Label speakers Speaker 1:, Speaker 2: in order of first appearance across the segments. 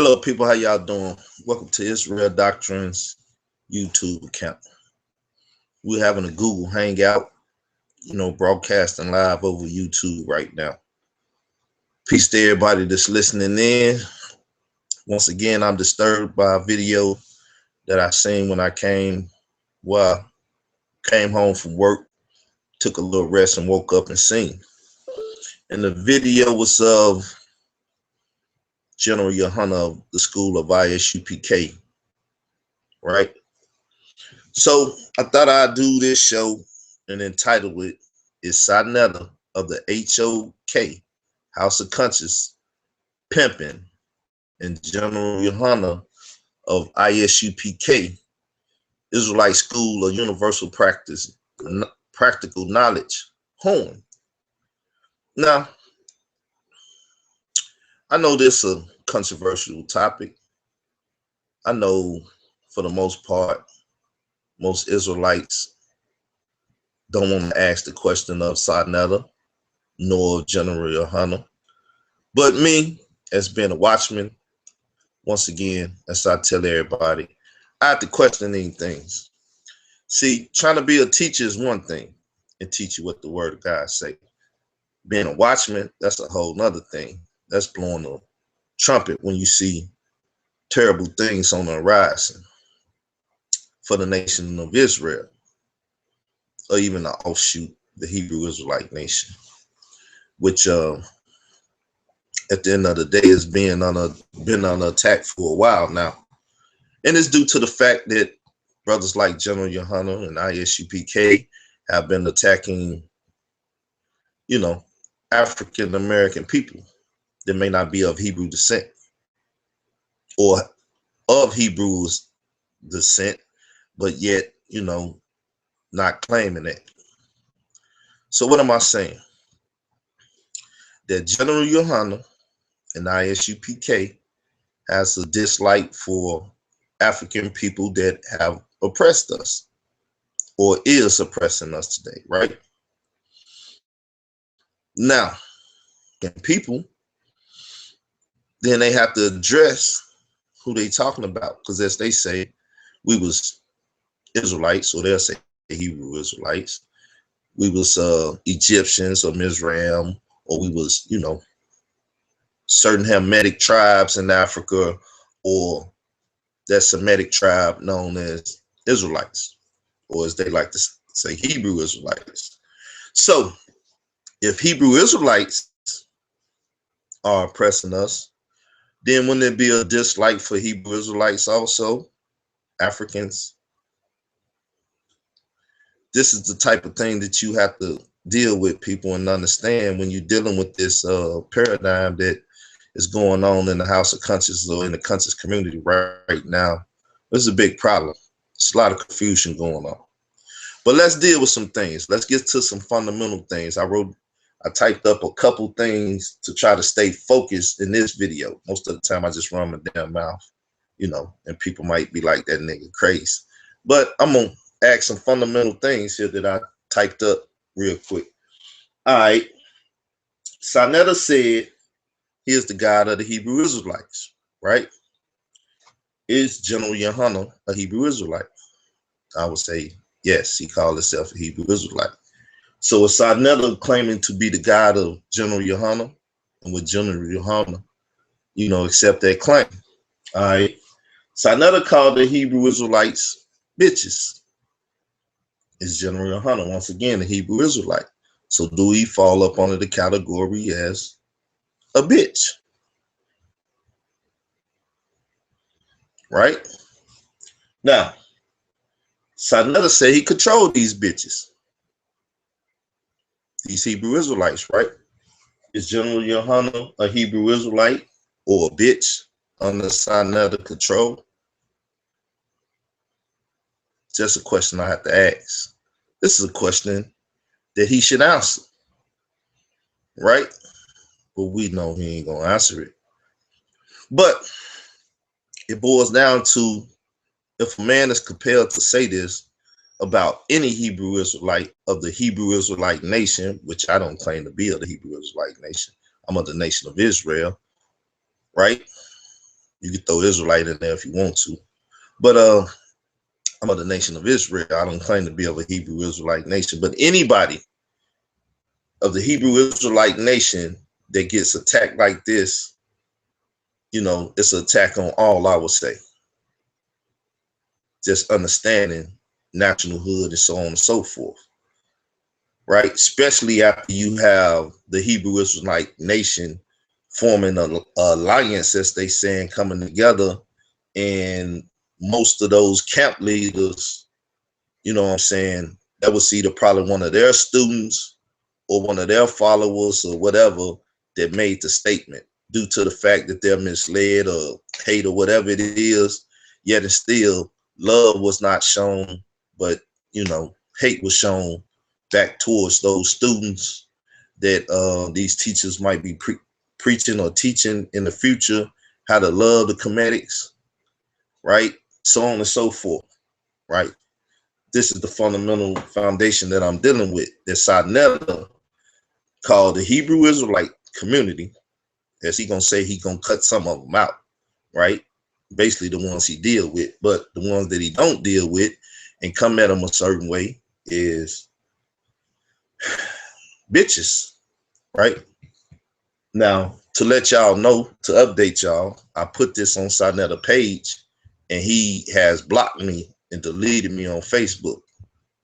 Speaker 1: Hello, people. How y'all doing? Welcome to Israel Doctrines YouTube account. We're having a Google Hangout, broadcasting live over YouTube right now. Peace to everybody that's listening in. Once again, I'm disturbed by a video that I seen when I came home from work, took a little rest and woke up and seen. And the video was of General Yahanna of the school of I.S.U.P.K, right? So I thought I'd do this show and entitle it I.S.U.P.K of the HOK, House of Conscious, Pimping, and General Yahanna of I.S.U.P.K, Israelite School of Universal Practical Knowledge, Home. Now, I know this is a controversial topic. I know for the most part, most Israelites don't want to ask the question of I.S.U.P.K nor of General Yahanna. But me, as being a watchman, once again, as I tell everybody, I have to question these things. See, trying to be a teacher is one thing, and teach you what the word of God say. Being a watchman, that's a whole nother thing. That's blowing a trumpet when you see terrible things on the horizon for the nation of Israel, or even the offshoot, the Hebrew Israelite nation, which at the end of the day has been on attack for a while now. And it's due to the fact that brothers like General Yahanna and I.S.U.P.K have been attacking, African American people that may not be of Hebrew descent or of Hebrew descent, but yet, not claiming it. So what am I saying? That General Yahanna and I.S.U.P.K has a dislike for African people that have oppressed us or is oppressing us today, right? Now, and people, then they have to address who they talking about, because as they say, we was Israelites, or they'll say Hebrew Israelites. We was Egyptians or Mizraim, or we was, certain Hamitic tribes in Africa, or that Semitic tribe known as Israelites, or as they like to say, Hebrew Israelites. So if Hebrew Israelites are oppressing us, then wouldn't there be a dislike for Hebrew Israelites also, Africans? This is the type of thing that you have to deal with, people, and understand when you're dealing with this paradigm that is going on in the House of Conscious or in the conscious community right now. This is a big problem. It's a lot of confusion going on. But let's deal with some things. Let's get to some fundamental things. I typed up a couple things to try to stay focused in this video. Most of the time I just run my damn mouth, and people might be like, that nigga crazy. But I'm going to ask some fundamental things here that I typed up real quick. All right. I.S.U.P.K said he is the God of the Hebrew Israelites, right? Is General Yahanna a Hebrew Israelite? I would say yes, he called himself a Hebrew Israelite. So is I.S.U.P.K claiming to be the God of General Yahanna? And with General Yahanna, accept that claim? All right. I.S.U.P.K called the Hebrew Israelites bitches. Is General Yahanna once again a Hebrew Israelite? So do he fall up under the category as a bitch? Right? Now, I.S.U.P.K say he controlled these bitches, these Hebrew Israelites, right? Is General Yahanna a Hebrew Israelite or a bitch under I.S.U.P.K control? Just a question I have to ask. This is a question that he should answer, right? But we know he ain't gonna answer it. But it boils down to, if a man is compelled to say this about any Hebrew Israelite of the Hebrew Israelite nation, which I don't claim to be of the Hebrew Israelite nation, I'm of the nation of Israel, right? You can throw Israelite in there if you want to. But I'm of the nation of Israel. I don't claim to be of a Hebrew Israelite nation. But anybody of the Hebrew Israelite nation that gets attacked like this, you know, it's an attack on all, I would say. Just understanding nationalhood and so on and so forth. Right? Especially after you have the Hebrew Israelite nation forming an alliance, as they saying, coming together, and most of those camp leaders, you know what I'm saying, that was either probably one of their students or one of their followers or whatever that made the statement due to the fact that they're misled or hate or whatever it is. Yet and still, love was not shown, but, you know, hate was shown back towards those students that these teachers might be preaching or teaching in the future how to love the Comedics, right? So on and so forth, right? This is the fundamental foundation that I'm dealing with. That Sarnetta called the Hebrew Israelite community, as he gonna say he gonna cut some of them out, right? Basically the ones he deal with, but the ones that he don't deal with and come at them a certain way is bitches, right? Now, to let y'all know, to update y'all, I put this on Sarnetta page, and he has blocked me and deleted me on Facebook.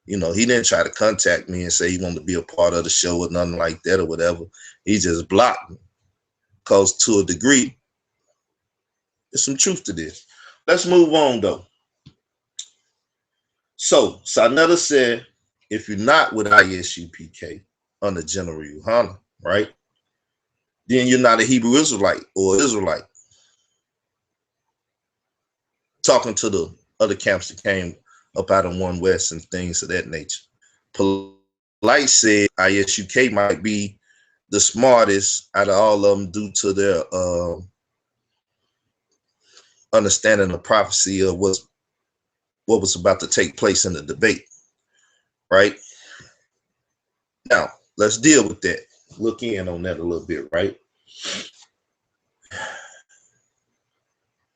Speaker 1: You know, he didn't try to contact me and say he wanted to be a part of the show or nothing like that or whatever. He just blocked me. Because to a degree, there's some truth to this. Let's move on, though. So, Sarnetta said, if you're not with I.S.U.P.K under General Yahanna, right, then you're not a Hebrew Israelite or Israelite. Talking to the other camps that came up out of One West and things of that nature. Polite said I.S.U.K might be the smartest out of all of them due to their understanding the prophecy of what was about to take place in the debate, right? Now, let's deal with that. Look in on that a little bit, right?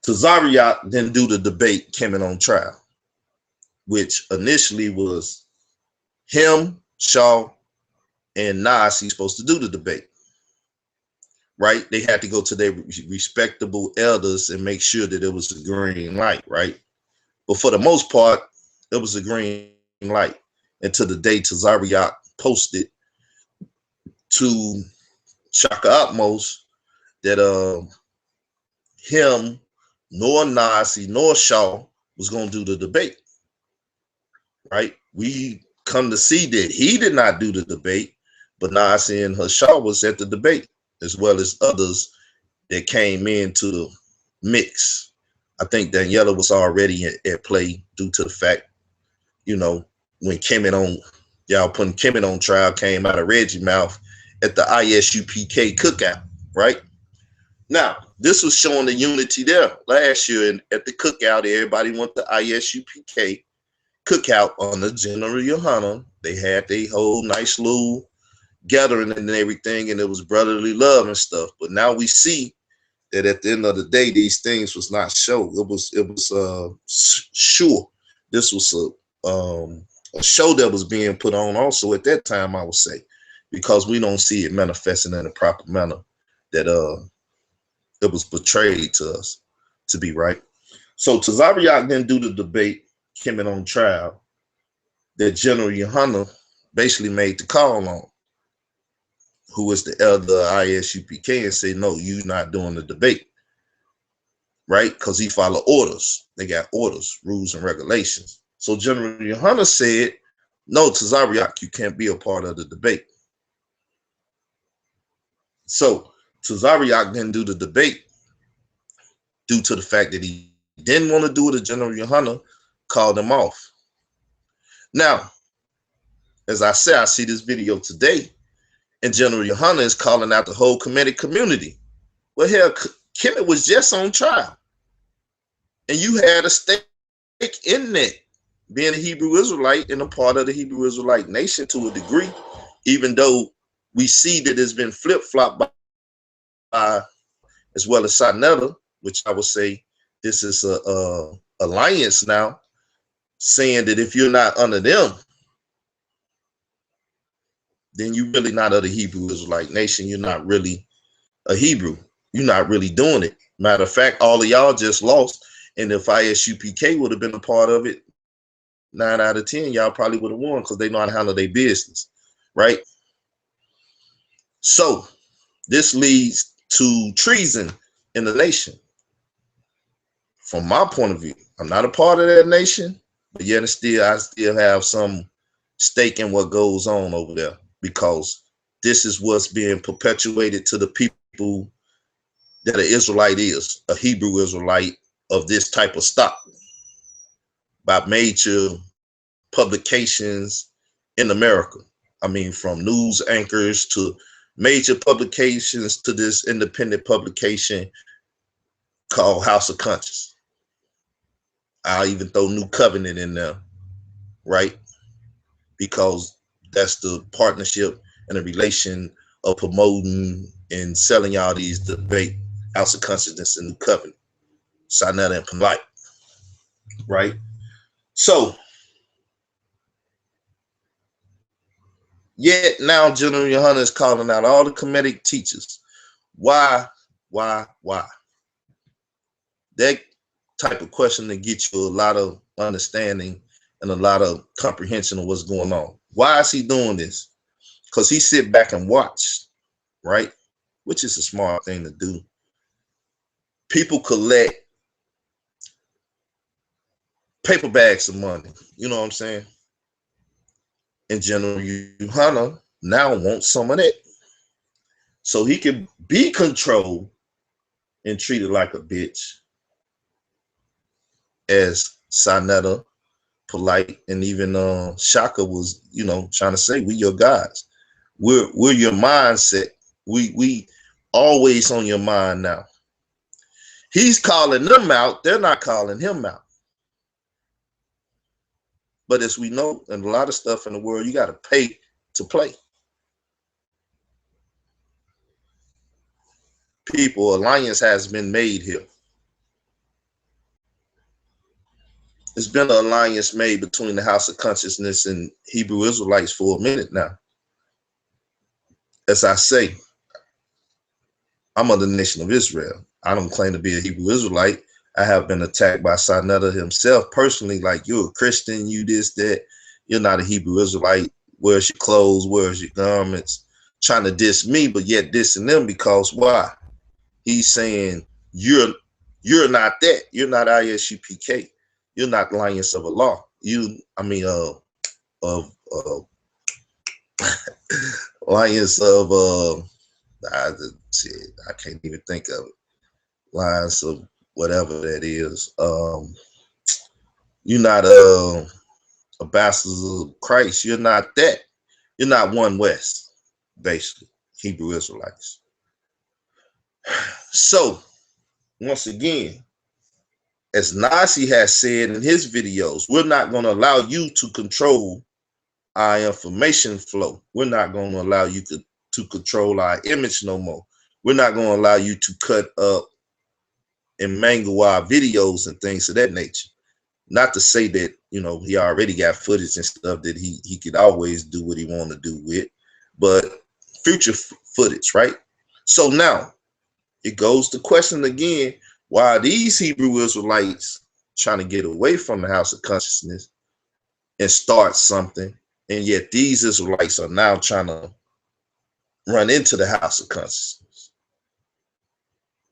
Speaker 1: Tazariak didn't do the debate coming on trial, which initially was him, Shaw, and Nas. He's supposed to do the debate, right? They had to go to their respectable elders and make sure that it was a green light, right? But for the most part, it was a green light until the day Tazariak posted to Shaka Utmost that him, nor Nasi, nor Shaw was going to do the debate, right? We come to see that he did not do the debate, but Nasi and Shaw was at the debate, as well as others that came into the mix. I think Daniela was already at play due to the fact, you know, when Kemet on, y'all putting Kemet on trial came out of Reggie's mouth at the I.S.U.P.K cookout, right? Now, this was showing the unity there last year, and at the cookout, everybody went to I.S.U.P.K cookout on the General Yahanna. They had their whole nice little gathering and everything, and it was brotherly love and stuff. But now we see that at the end of the day, these things was not show. It was sure. This was a show that was being put on also at that time, I would say, because we don't see it manifesting in a proper manner that it was portrayed to us to be, right? So Tazariak didn't do the debate, came in on trial, that General Yahanna basically made the call on, who was the elder I.S.U.P.K, and say, no, you're not doing the debate, right? Because he followed orders. They got orders, rules, and regulations. So General Yahanna said, no, Tazariak, you can't be a part of the debate. So Tazariak didn't do the debate due to the fact that he didn't want to do it. The General Yahanna called him off. Now, as I said, I see this video today, and General Yahanna is calling out the whole Kemetic community. Well, hell, Kemet was just on trial, and you had a stake in that, being a Hebrew Israelite and a part of the Hebrew Israelite nation to a degree, even though we see that it's been flip-flopped by as well as Sarnetta, which I would say this is a alliance now, saying that if you're not under them, then you're really not of the Hebrew Israelite nation. You're not really a Hebrew. You're not really doing it. Matter of fact, all of y'all just lost. And if I.S.U.P.K would have been a part of it, 9 out of 10, y'all probably would have won because they know how to handle their business, right? So this leads to treason in the nation. From my point of view, I'm not a part of that nation, but yet I still have some stake in what goes on over there, because this is what's being perpetuated to the people that an Israelite is, a Hebrew Israelite of this type of stock, by major publications in America. I mean, from news anchors to major publications to this independent publication called House of Conscience. I'll even throw New Covenant in there, right? Because that's the partnership and the relation of promoting and selling y'all these debate, House of Consciousness and New Covenant, Sinetta and Polite, right? So, yet now General Yahanna is calling out all the Kemetic teachers. Why? That type of question to get you a lot of understanding and a lot of comprehension of what's going on. Why is he doing this? Because he sit back and watch, right? Which is a smart thing to do. People collect paper bags of money. You know what I'm saying? And General Yahanna now wants some of that, so he can be controlled and treated like a bitch, as Sinetta, Polite, and even Shaka was, trying to say, we your guys. We're your mindset. We always on your mind now. He's calling them out. They're not calling him out. But as we know, in a lot of stuff in the world, you got to pay to play. People, alliance has been made here. There's been an alliance made between the House of Consciousness and Hebrew Israelites for a minute now. As I say, I'm of the nation of Israel. I don't claim to be a Hebrew Israelite. I have been attacked by Sinetta himself personally, like, you're a Christian, you this, that. You're not a Hebrew Israelite. Where's your clothes? Where's your garments? Trying to diss me, but yet dissing them, because why? He's saying you're not that. You're not I.S.U.P.K. You're not Alliance of Allah. Alliance of I can't even think of it. Alliance of whatever that is. You're not ambassadors of Christ. You're not that. You're not One West, basically, Hebrew Israelites. So, once again, as Nasi has said in his videos, we're not going to allow you to control our information flow. We're not going to allow you to control our image no more. We're not going to allow you to cut up and mangle our videos and things of that nature. Not to say that, he already got footage and stuff that he could always do what he want to do with, but future footage, right? So now it goes to question again, why are these Hebrew Israelites trying to get away from the House of Consciousness and start something, and yet these Israelites are now trying to run into the House of Consciousness?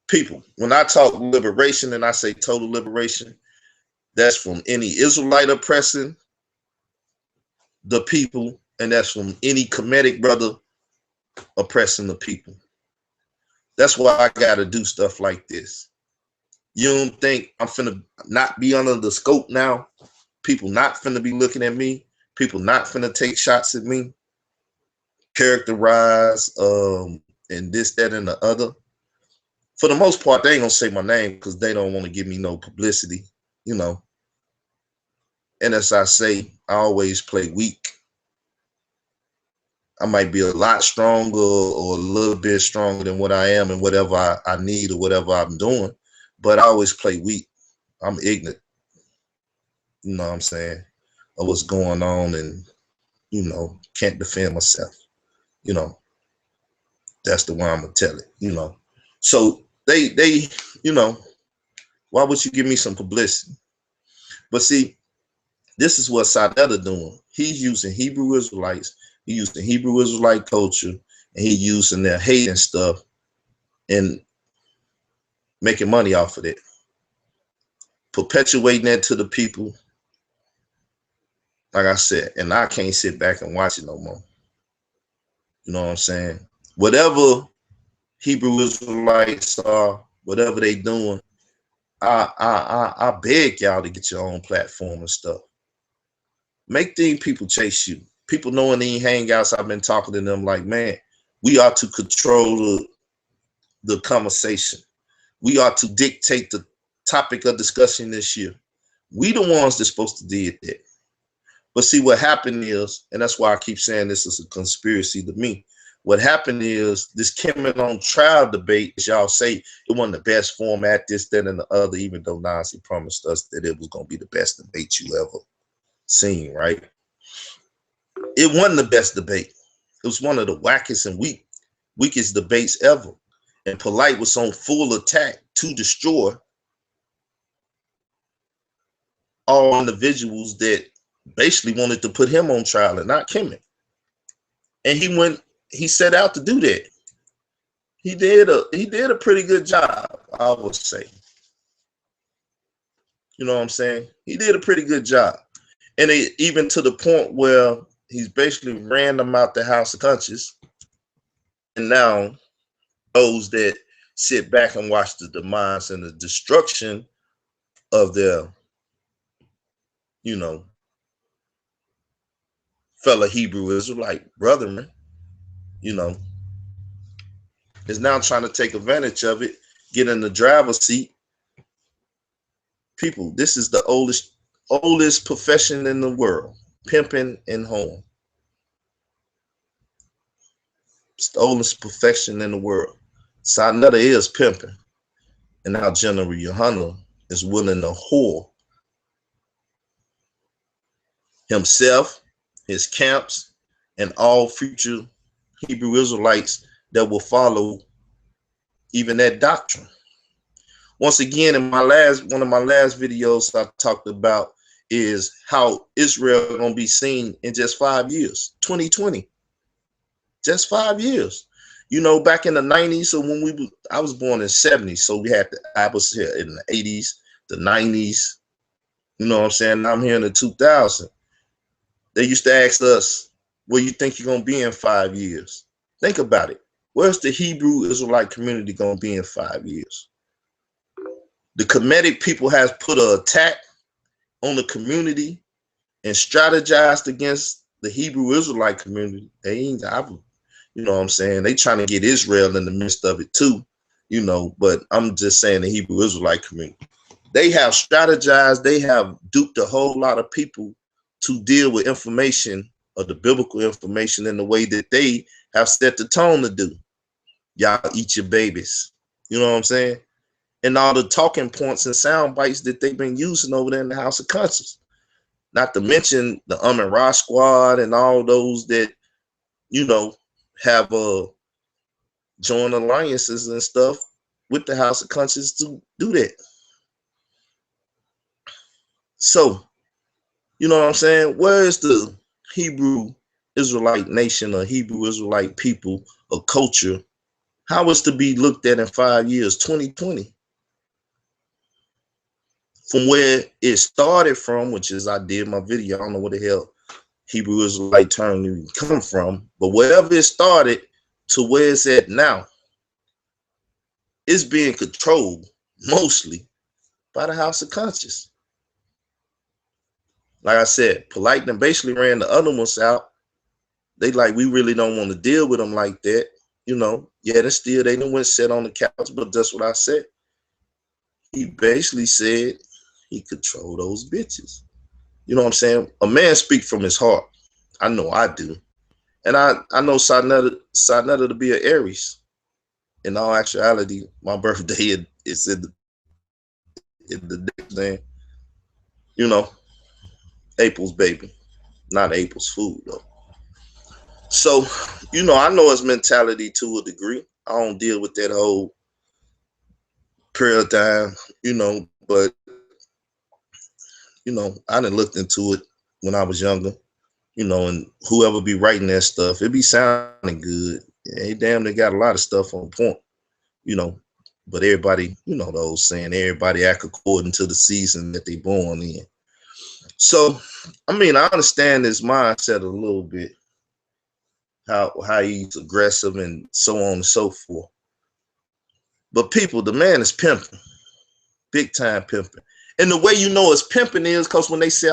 Speaker 1: People, when I talk liberation and I say total liberation, that's from any Israelite oppressing the people, and that's from any Kemetic brother oppressing the people. That's why I got to do stuff like this. You don't think I'm finna not be under the scope now? People not finna be looking at me. People not finna take shots at me. Characterize and this, that, and the other. For the most part, they ain't gonna say my name because they don't want to give me no publicity, And as I say, I always play weak. I might be a lot stronger or a little bit stronger than what I am and whatever I need or whatever I'm doing. but I always play weak. I'm ignorant, you know what I'm saying, of what's going on, and can't defend myself. You know, that's the way I'm gonna tell it. So they, you know, why would you give me some publicity? But see, this is what Sadetta doing. He's using Hebrew Israelites. He's using Hebrew Israelite culture, and he using their hate and stuff, and making money off of it, perpetuating that to the people. Like I said, and I can't sit back and watch it no more. You know what I'm saying? Whatever Hebrew Israelites are, whatever they doing, I beg y'all to get your own platform and stuff. Make these people chase you. People knowing these hangouts, I've been talking to them like, man, we are to control the conversation. We are to dictate the topic of discussion this year. We the ones that's supposed to do that. But see, what happened is, and that's why I keep saying this is a conspiracy to me. What happened is this Kim on trial debate, as y'all say, it wasn't the best format, this, that, and the other, even though Nancy promised us that it was going to be the best debate you ever seen, right? It wasn't the best debate. It was one of the wackest and weakest debates ever. And Polite was on full attack to destroy all individuals that basically wanted to put him on trial and not Kim. And he set out to do that. He did a pretty good job, I would say. You know what I'm saying? He did a pretty good job. And even to the point where he's basically ran them out the House of Conscience. And now those that sit back and watch the demise and the destruction of their, fellow Hebrew Israelite brethren, is now trying to take advantage of it, get in the driver's seat. People, this is the oldest profession in the world, pimping and hoeing. It's the oldest profession in the world. Sanetta is pimping, and now General Yahanna is willing to whore himself, his camps, and all future Hebrew Israelites that will follow even that doctrine. Once again, in one of my last videos I talked about is how Israel is going to be seen in just 5 years, 2020, just 5 years. Back in the 90s, so I was born in 70s, so I was here in the 80s, the 90s, you know what I'm saying? I'm here in the 2000s. They used to ask us, where you think you're going to be in 5 years? Think about it. Where's the Hebrew Israelite community going to be in 5 years? The Kemetic people has put an attack on the community and strategized against the Hebrew Israelite community. You know what I'm saying? They trying to get Israel in the midst of it too, but I'm just saying the Hebrew Israelite community. They have strategized, they have duped a whole lot of people to deal with information, or the biblical information, in the way that they have set the tone to do. Y'all eat your babies. You know what I'm saying? And all the talking points and sound bites that they've been using over there in the House of Conscience. Not to mention the and Ra squad and all those that, have joined alliances and stuff with the House of Conscience to do that. So, you know what I'm saying? Where is the Hebrew Israelite nation or Hebrew Israelite people or culture? How is to be looked at in 5 years, 2020? From where it started from, which is I did my video, I don't know where the hell Hebrew Israelite term even come from, but wherever it started to where it's at now, it's being controlled mostly by the House of Conscience. Like I said, Polite and basically ran the other ones out. They like, we really don't want to deal with them like that. Yeah, and still they didn't went sit on the couch, but that's what I said. He basically said he controlled those bitches. You know what I'm saying? A man speak from his heart. I know I do. And I know Sadetta to be an Aries. In all actuality, my birthday is in the the next day, you know, April's baby, not April's food though. So, I know his mentality to a degree. I don't deal with that whole paradigm, but I done looked into it when I was younger, and whoever be writing that stuff, it be sounding good. Hey, damn, they got a lot of stuff on point, you know. But everybody, the old saying, everybody act according to the season that they born in. So, I mean, I understand his mindset a little bit, how he's aggressive and so on and so forth. But people, the man is pimping, big time pimping. And the way it's pimping is because when they say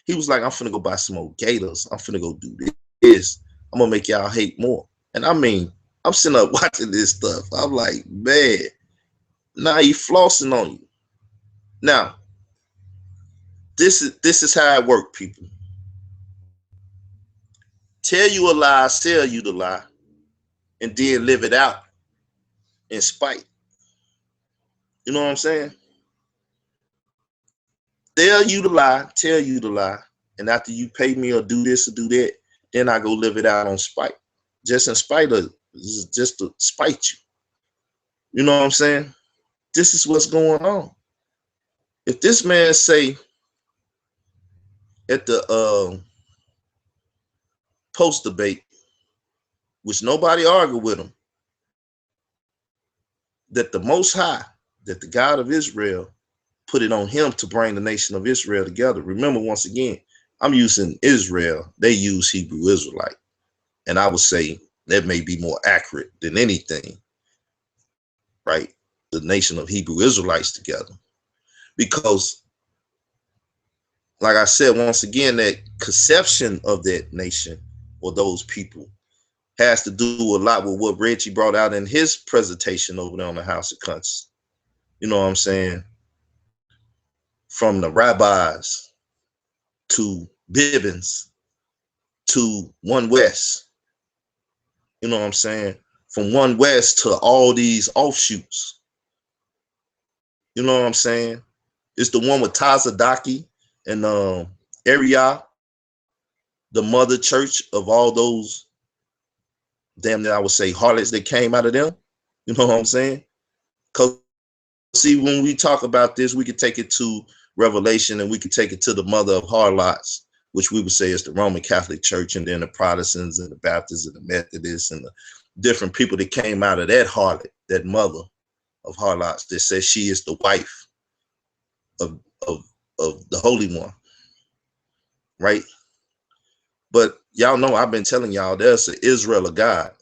Speaker 1: he was like, I'm finna go buy some more gators. I'm finna go do this. I'm gonna make y'all hate more. And I mean, I'm sitting up watching this stuff. I'm like, man, now he flossing on you. Now, this is how it works, people. Tell you a lie, sell you the lie, and then live it out in spite. You know what I'm saying? Tell you the lie, and after you pay me or do this or do that, then I go live it out on spite. Just in spite of, just to spite you. You know what I'm saying? This is what's going on. If this man say at the post debate, which nobody argued with him, that the Most High, that the God of Israel, put it on him to bring the nation of Israel together. Remember, once again, I'm using Israel. They use Hebrew Israelite. And I would say that may be more accurate than anything, right? The nation of Hebrew Israelites together. Because, like I said, once again, that conception of that nation or those people has to do a lot with what Reggie brought out in his presentation over there on the House of Conscience. You know what I'm saying? From the rabbis to Bibbins to One West. You know what I'm saying? From One West to all these offshoots. You know what I'm saying? It's the one with Tazadaki and Area, the mother church of all those, damn near I would say, harlots that came out of them. You know what I'm saying? Because see, when we talk about this, we could take it to Revelation and we could take it to the mother of harlots, which we would say is the Roman Catholic Church, and then the Protestants and the Baptists and the Methodists and the different people that came out of that harlot, that mother of harlots, that says she is the wife of the Holy One, right? But y'all know I've been telling y'all there's an Israel of God.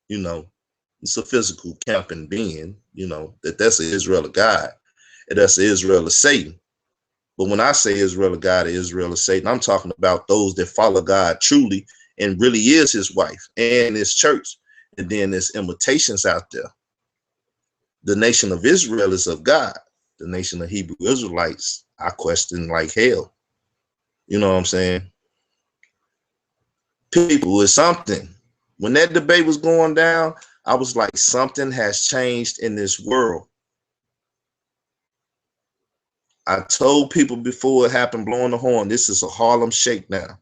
Speaker 1: It's a physical camping being, that's an Israel of God, and that's an Israel of Satan. But when I say Israel of God or Israel of Satan, I'm talking about those that follow God truly and really is his wife and his church. And then there's imitations out there. The nation of Israel is of God. The nation of Hebrew Israelites, I question like hell. You know what I'm saying? People, is something. When that debate was going down, I was like, something has changed in this world. I told people before it happened, blowing the horn, this is a Harlem Shake now.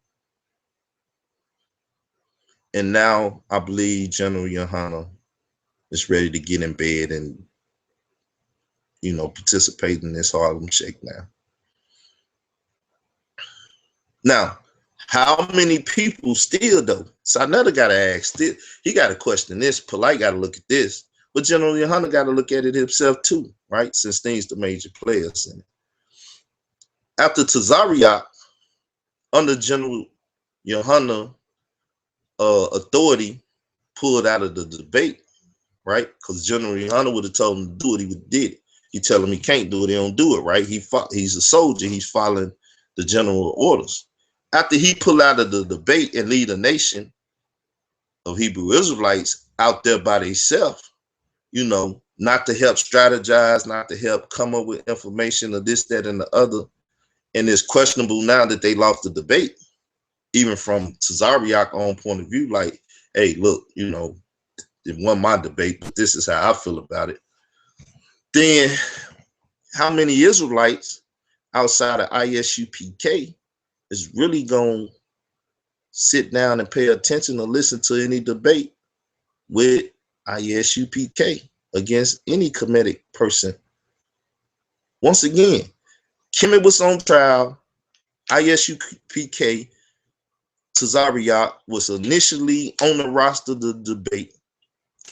Speaker 1: And now I believe General Yahanna is ready to get in bed and, participate in this Harlem Shake now. Now, how many people still, though? So another got to ask, still, he got to question this. Polite got to look at this. But General Yahanna got to look at it himself too, right? Since things the major players in it. After Tazariak, under General Yahanna authority, pulled out of the debate, right? Because General Yahanna would have told him to do it, he would have did it. He tell him he can't do it, he don't do it, right? He's a soldier, he's following the general orders. After he pulled out of the debate and lead a nation of Hebrew Israelites out there by themselves, not to help strategize, not to help come up with information or this, that, and the other. And it's questionable now that they lost the debate, even from Tazariak's own point of view, like, hey, look, it wasn't my debate, but this is how I feel about it. Then how many Israelites outside of I.S.U.P.K is really going to sit down and pay attention or listen to any debate with I.S.U.P.K against any Kemetic person? Once again, Kemet was on trial. I.S.U.P.K Tazariak was initially on the roster of the debate.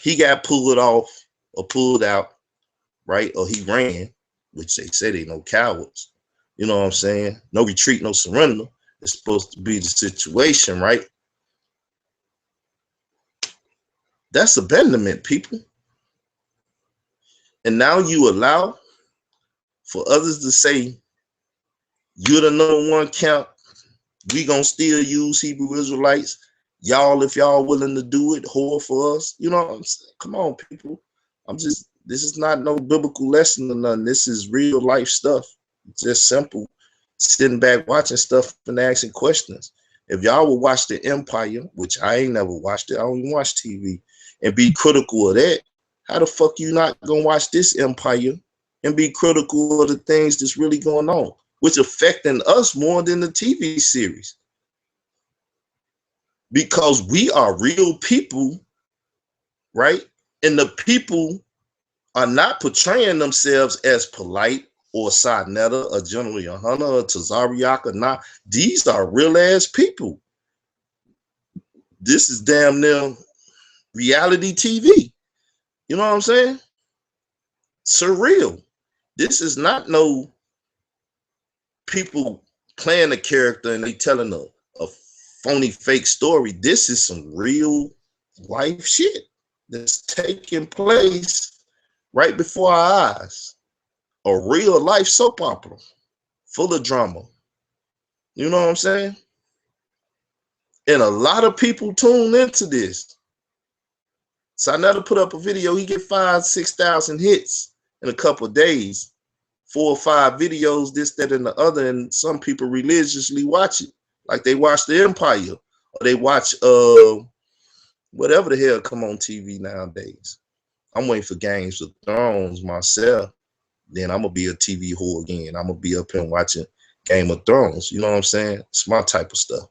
Speaker 1: He got pulled off or pulled out, right? Or he ran, which they say they no cowards. You know what I'm saying? No retreat, no surrender. It's supposed to be the situation, right? That's abandonment, people. And now you allow for others to say you're the #1 count. We gonna still use Hebrew Israelites. Y'all, if y'all willing to do it, whore for us. You know what I'm saying? Come on, people. This is not no biblical lesson or nothing. This is real life stuff. It's just simple. Sitting back watching stuff and asking questions. If y'all will watch the Empire, which I ain't never watched it, I don't even watch TV, and be critical of that, how the fuck you not gonna watch this Empire and be critical of the things that's really going on, which affecting us more than the TV series? Because we are real people, right? And the people are not portraying themselves as polite or Sarnetta or General Yahanna or Tazariak or not. These are real ass people. This is damn near reality TV. You know what I'm saying? Surreal. This is not no people playing a character and they telling a phony fake story. This is some real life shit that's taking place right before our eyes. A real life soap opera full of drama. You know what I'm saying? And a lot of people tune into this. Sarnetta put up a video, he get 5,000-6,000 hits in a couple of days. 4 or 5 videos, this, that, and the other, and some people religiously watch it. Like they watch The Empire, or they watch whatever the hell come on TV nowadays. I'm waiting for Games of Thrones myself. Then I'm gonna be a TV whore again. I'm gonna be up here watching Game of Thrones. You know what I'm saying? It's my type of stuff.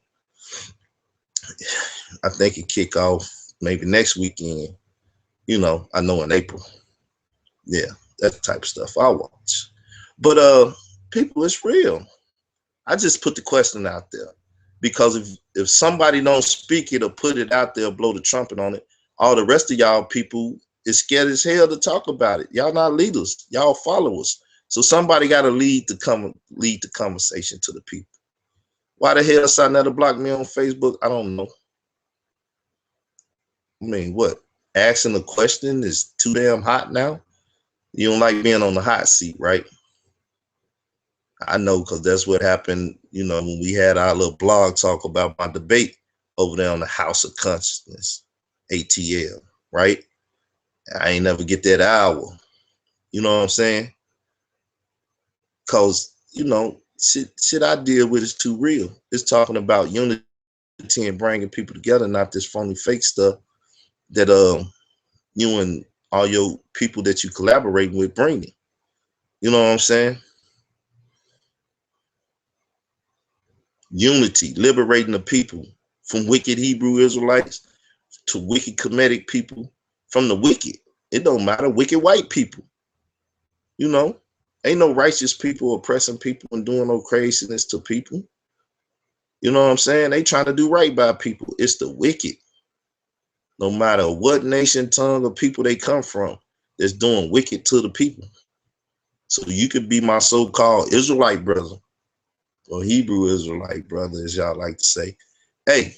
Speaker 1: I think it kick off maybe next weekend. You know, I know in April. Yeah, that type of stuff I watch. But people, it's real. I just put the question out there because if somebody don't speak it or put it out there, blow the trumpet on it, all the rest of y'all people is scared as hell to talk about it. Y'all not leaders, y'all followers. So somebody got to lead the conversation to the people. Why the hell Sarnetta blocked me on Facebook? I don't know. I mean, what? Asking a question is too damn hot now? You don't like being on the hot seat, right? I know, because that's what happened, you know, when we had our little blog talk about my debate over there on the House of Consciousness, ATL, right? I ain't never get that hour. You know what I'm saying? Because, you know, shit I deal with is too real. It's talking about unity and bringing people together, not this phony fake stuff that you and all your people that you collaborating with bringing. You know what I'm saying? Unity, liberating the people from wicked Hebrew Israelites to wicked Kemetic people, from the wicked. It don't matter. Wicked white people. You know, ain't no righteous people oppressing people and doing no craziness to people. You know what I'm saying? They trying to do right by people. It's the wicked. No matter what nation, tongue, or people they come from, that's doing wicked to the people. So you could be my so-called Israelite brother, or Hebrew Israelite brother, as y'all like to say. Hey,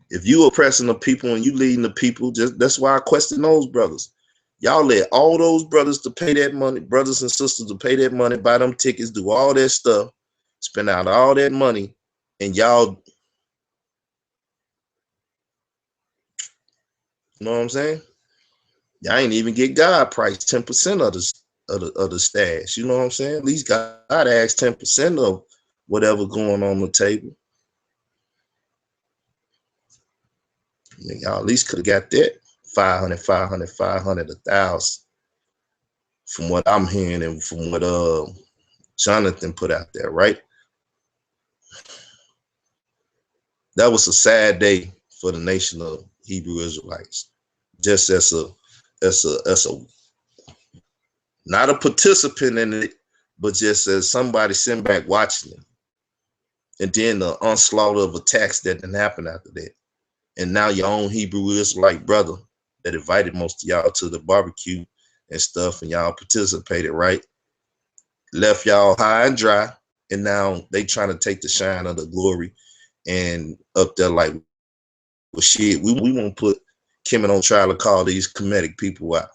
Speaker 1: if you oppressing the people and you leading the people, just that's why I question those brothers. Y'all let all those brothers to pay that money, brothers and sisters to pay that money, buy them tickets, do all that stuff, spend out all that money, and y'all, you know what I'm saying? Y'all ain't even get God price 10% of the stash. You know what I'm saying? At least God asked 10% of whatever going on the table. Y'all at least could have got that 500, 500, 500, 1,000. from what I'm hearing and from what Jonathan put out there, right? That was a sad day for the nation of Hebrew Israelites. Just as a not a participant in it, but just as somebody sitting back watching it. And then the onslaught of attacks that didn't happen after that. And now your own Hebrew Israelite brother that invited most of y'all to the barbecue and stuff, and y'all participated, right? Left y'all high and dry, and now they trying to take the shine of the glory and up there like, well, shit, we won't put Kim on trial to call these comedic people out.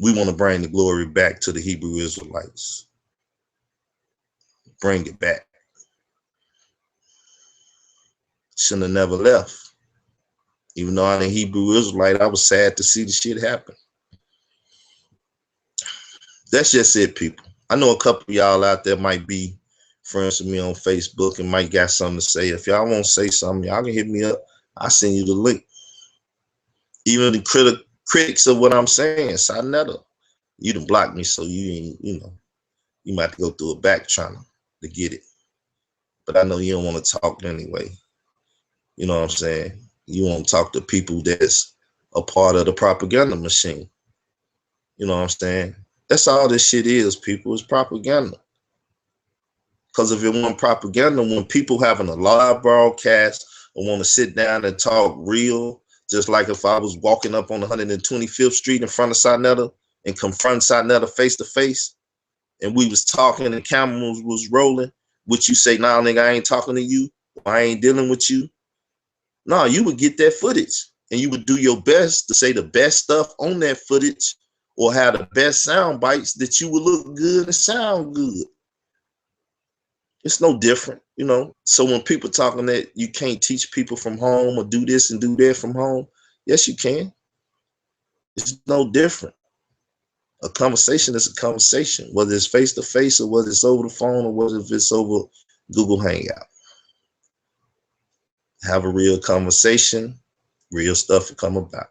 Speaker 1: We want to bring the glory back to the Hebrew Israelites. Bring it back. Shouldn't have never left. Even though I'm a Hebrew Israelite, I was sad to see the shit happen. That's just it, people. I know a couple of y'all out there might be friends with me on Facebook and might got something to say. If y'all want to say something, y'all can hit me up. I'll send you the link. Even the critics of what I'm saying, Sinetta, you done blocked me, so you might have to go through a back channel to get it. But I know you don't want to talk anyway. You know what I'm saying? You want to talk to people that's a part of the propaganda machine. You know what I'm saying? That's all this shit is, people. It's propaganda. Because if it wasn't propaganda, when people having a live broadcast or want to sit down and talk real, just like if I was walking up on 125th Street in front of Sinetta and confront Sinetta face to face, and we was talking and the camera was rolling, would you say, nah, nigga, I ain't talking to you, or I ain't dealing with you? No, you would get that footage and you would do your best to say the best stuff on that footage or have the best sound bites that you would look good and sound good. It's no different, you know. So when people talking that you can't teach people from home or do this and do that from home, yes, you can. It's no different. A conversation is a conversation, whether it's face to face or whether it's over the phone or whether it's over Google Hangout. Have a real conversation, real stuff will come about.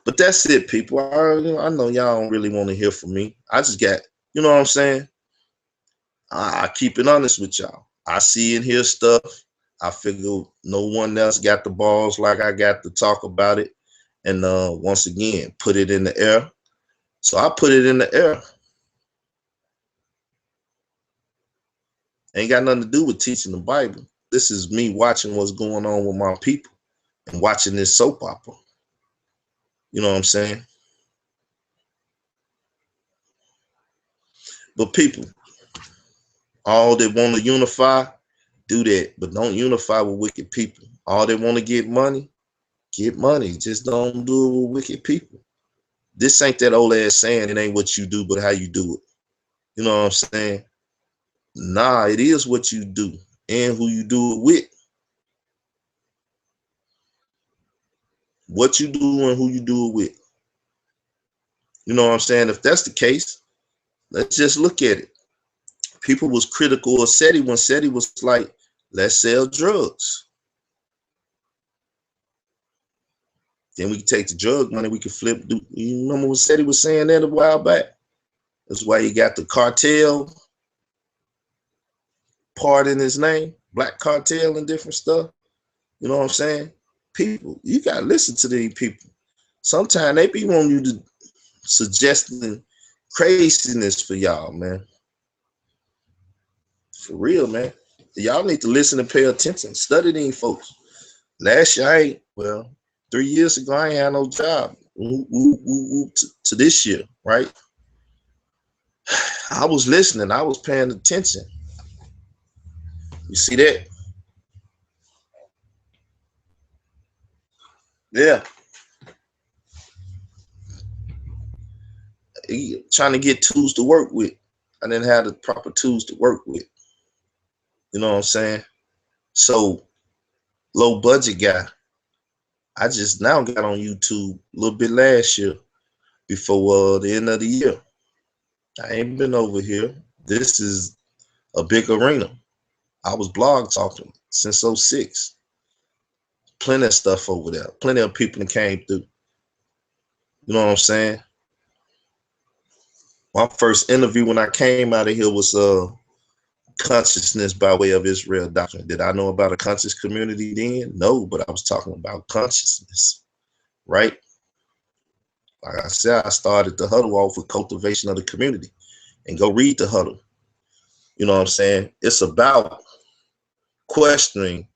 Speaker 1: But that's it, people. I know y'all don't really want to hear from me. I just got, you know what I'm saying? I keep it honest with y'all. I see and hear stuff. I figure no one else got the balls like I got to talk about it. And once again, put it in the air. So I put it in the air. Ain't got nothing to do with teaching the Bible. This is me watching what's going on with my people and watching this soap opera. You know what I'm saying? But people, all that want to unify, do that. But don't unify with wicked people. All they want to get money. Just don't do it with wicked people. This ain't that old ass saying, it ain't what you do, but how you do it. You know what I'm saying? Nah, it is what you do and who you do it with. What you do and who you do it with. You know what I'm saying? If that's the case, let's just look at it. People was critical of SETI when SETI was like, let's sell drugs. Then we can take the drug money, we can flip. You remember what SETI was saying that a while back? That's why he got the cartel part in his name, black cartel and different stuff. You know what I'm saying? People, you gotta listen to these people. Sometimes they be wanting you to suggesting craziness for y'all, man. For real, man. Y'all need to listen and pay attention. Study these folks. Last year, 3 years ago, I ain't had no job. To this year, right? I was listening. I was paying attention. You see that? Yeah. Trying to get tools to work with. I didn't have the proper tools to work with. You know what I'm saying? So, low budget guy. I just now got on YouTube a little bit last year before the end of the year. I ain't been over here. This is a big arena. I was blog talking since '06. Plenty of stuff over there. Plenty of people that came through. You know what I'm saying? My first interview when I came out of here was consciousness by way of Israel doctrine. Did I know about a conscious community then? No, but I was talking about consciousness, right? Like I said, I started the huddle off with cultivation of the community, and go read the huddle. You know what I'm saying? It's about questioning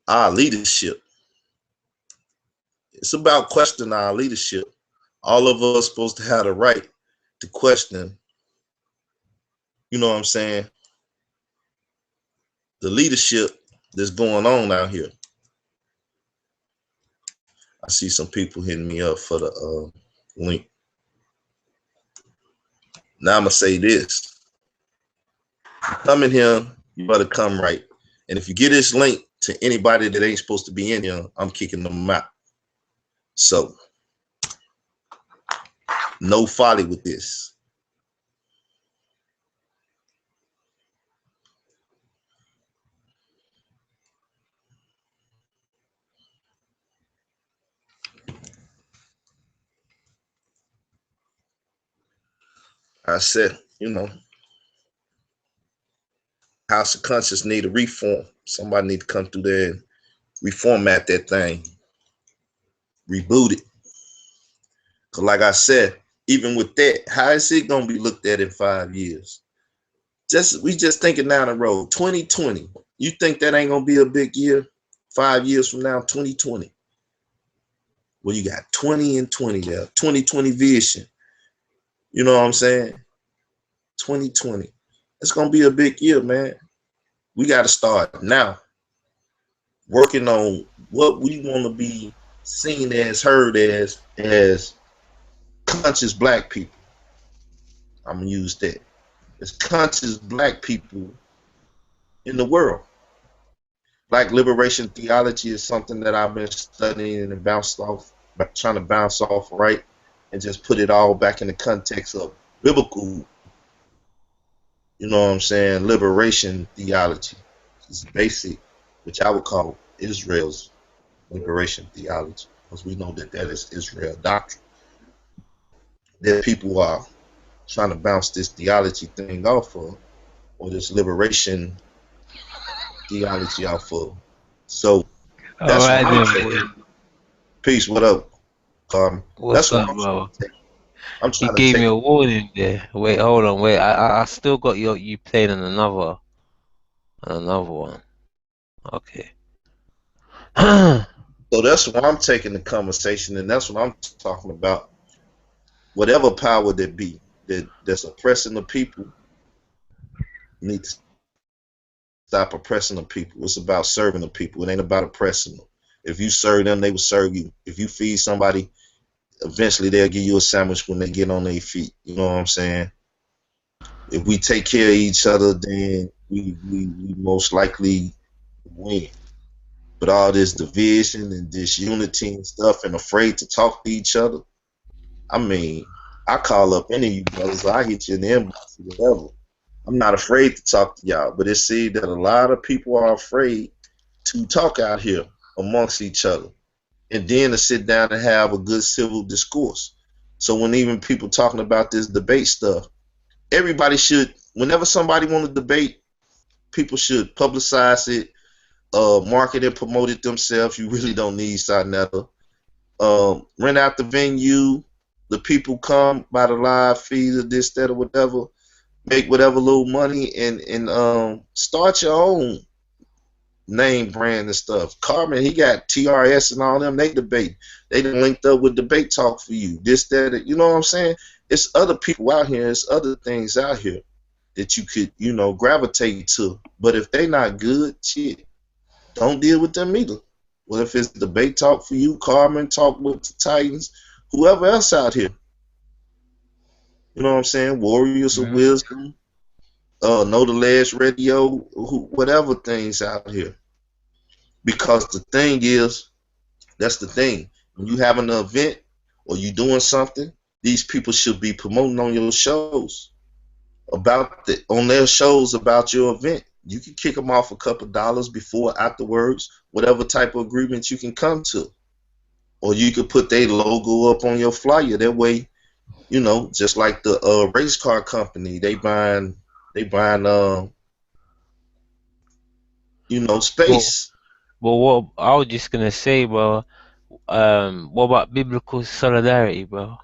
Speaker 1: our leadership. It's about questioning our leadership. All of us supposed to have the right to question, you know what I'm saying, the leadership that's going on out here. I see some people hitting me up for the link. Now I'm gonna say this: come in here, you better come right. And if you get this link to anybody that ain't supposed to be in here, I'm kicking them out. So no folly with this. I said, you know, House of Conscience need a reform. Somebody need to come through there and reformat that thing, reboot it. Cause like I said, even with that, how is it gonna be looked at in 5 years? We just thinking down the road, 2020. You think that ain't gonna be a big year? 5 years from now, 2020. Well, you got 20 and 20 there, 2020 vision. You know what I'm saying? 2020. It's gonna be a big year, man. We gotta start now working on what we want to be seen as, heard as conscious black people. I'm gonna use that. As conscious black people in the world. Black liberation theology is something that I've been studying and trying to bounce off, right? And just put it all back in the context of biblical, you know what I'm saying, liberation theology. It's basic, which I would call Israel's liberation theology, because we know that is Israel doctrine. That people are trying to bounce this theology thing off of, or this liberation theology off of. So that's what I'm saying. Peace, what up, Carmen?
Speaker 2: What's up, bro?
Speaker 1: I'm
Speaker 2: He
Speaker 1: trying to
Speaker 2: gave me
Speaker 1: take.
Speaker 2: a warning there. Wait, hold on, wait. I still got you playing on another one. Okay.
Speaker 1: So that's what I'm taking the conversation, and that's what I'm talking about. Whatever power that be that's oppressing the people needs to stop oppressing the people. It's about serving the people. It ain't about oppressing them. If you serve them, they will serve you. If you feed somebody, eventually they'll give you a sandwich when they get on their feet. You know what I'm saying? If we take care of each other, then we most likely win. But all this division and disunity and stuff, and afraid to talk to each other. I mean, I call up any of you brothers. I hit you in the inbox or whatever. I'm not afraid to talk to y'all, but it seems that a lot of people are afraid to talk out here amongst each other, and then to sit down and have a good civil discourse. So when even people talking about this debate stuff, everybody should, whenever somebody want to debate, people should publicize it, market and promote it themselves. You really don't need Sarnetta. Rent out the venue. The people come by the live feed or this, that, or whatever. Make whatever little money and start your own name brand and stuff. Carmen, he got TRS and all them. They debate. They done linked up with Debate Talk for you. This, that, you know what I'm saying? It's other people out here. It's other things out here that you could, gravitate to. But if they not good, shit, don't deal with them either. Well, if it's Debate Talk for you, Carmen, talk with the Titans, whoever else out here. You know what I'm saying? Warriors of Wisdom, Know the Ledge Radio, whatever things out here. Because the thing is, that's the thing. When you having an event or you doing something, these people should be promoting on your shows on their shows about your event. You can kick them off a couple dollars before, afterwards, whatever type of agreement you can come to. Or you could put their logo up on your flyer. That way, just like the race car company, they buying
Speaker 2: Well,
Speaker 1: space.
Speaker 2: well, what I was just gonna say, bro. What about biblical solidarity, bro?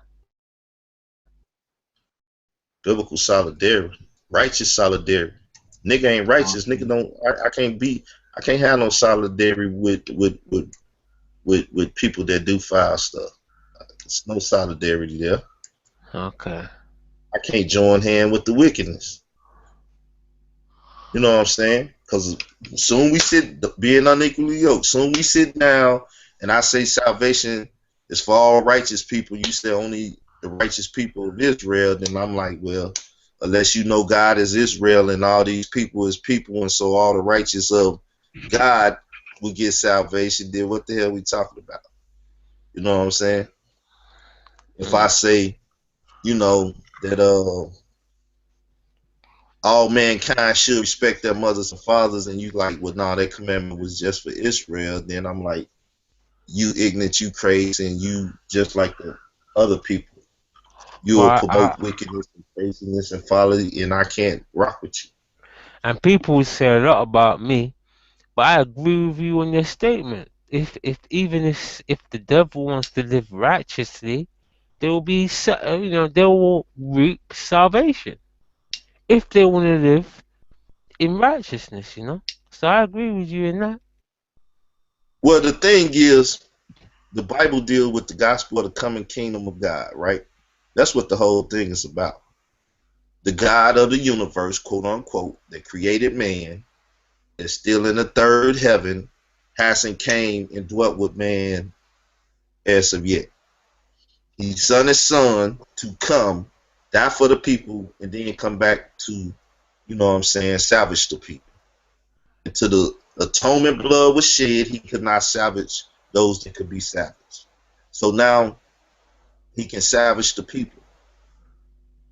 Speaker 1: Biblical solidarity, righteous solidarity. Nigga ain't righteous. Nigga
Speaker 2: Okay.
Speaker 1: don't. I can't have no solidarity with people that do foul stuff. There's no solidarity there.
Speaker 2: Okay.
Speaker 1: I can't join hand with the wickedness. You know what I'm saying? Because soon we being unequally yoked. Soon we sit down and I say salvation is for all righteous people. You say only the righteous people of Israel. Then I'm like, well, unless you know God is Israel and all these people is people, and so all the righteous of God will get salvation. Then what the hell we talking about? You know what I'm saying? If I
Speaker 2: Mm.
Speaker 1: say, that all mankind should respect their mothers and fathers, and you like, well, no, that commandment was just for Israel, then I'm like, you ignorant, you crazy, and you just like the other people. You will
Speaker 2: Well,
Speaker 1: promote wickedness and craziness and folly, and I can't rock with you.
Speaker 2: and people say a lot about me, but I agree with you on your statement. If even if the devil wants to live righteously, there will be they will reap salvation if they want to live in righteousness. So I agree with you in that.
Speaker 1: Well, the thing is, the Bible deals with the gospel of the coming kingdom of God, right? That's what the whole thing is about. The God of the universe, quote unquote, that created man, is still in the third heaven, hasn't came and dwelt with man as of yet. He sent his son to come, die for the people, and then come back to, salvage the people. Until the atonement blood was shed, he could not salvage those that could be salvaged. So now he can salvage the people.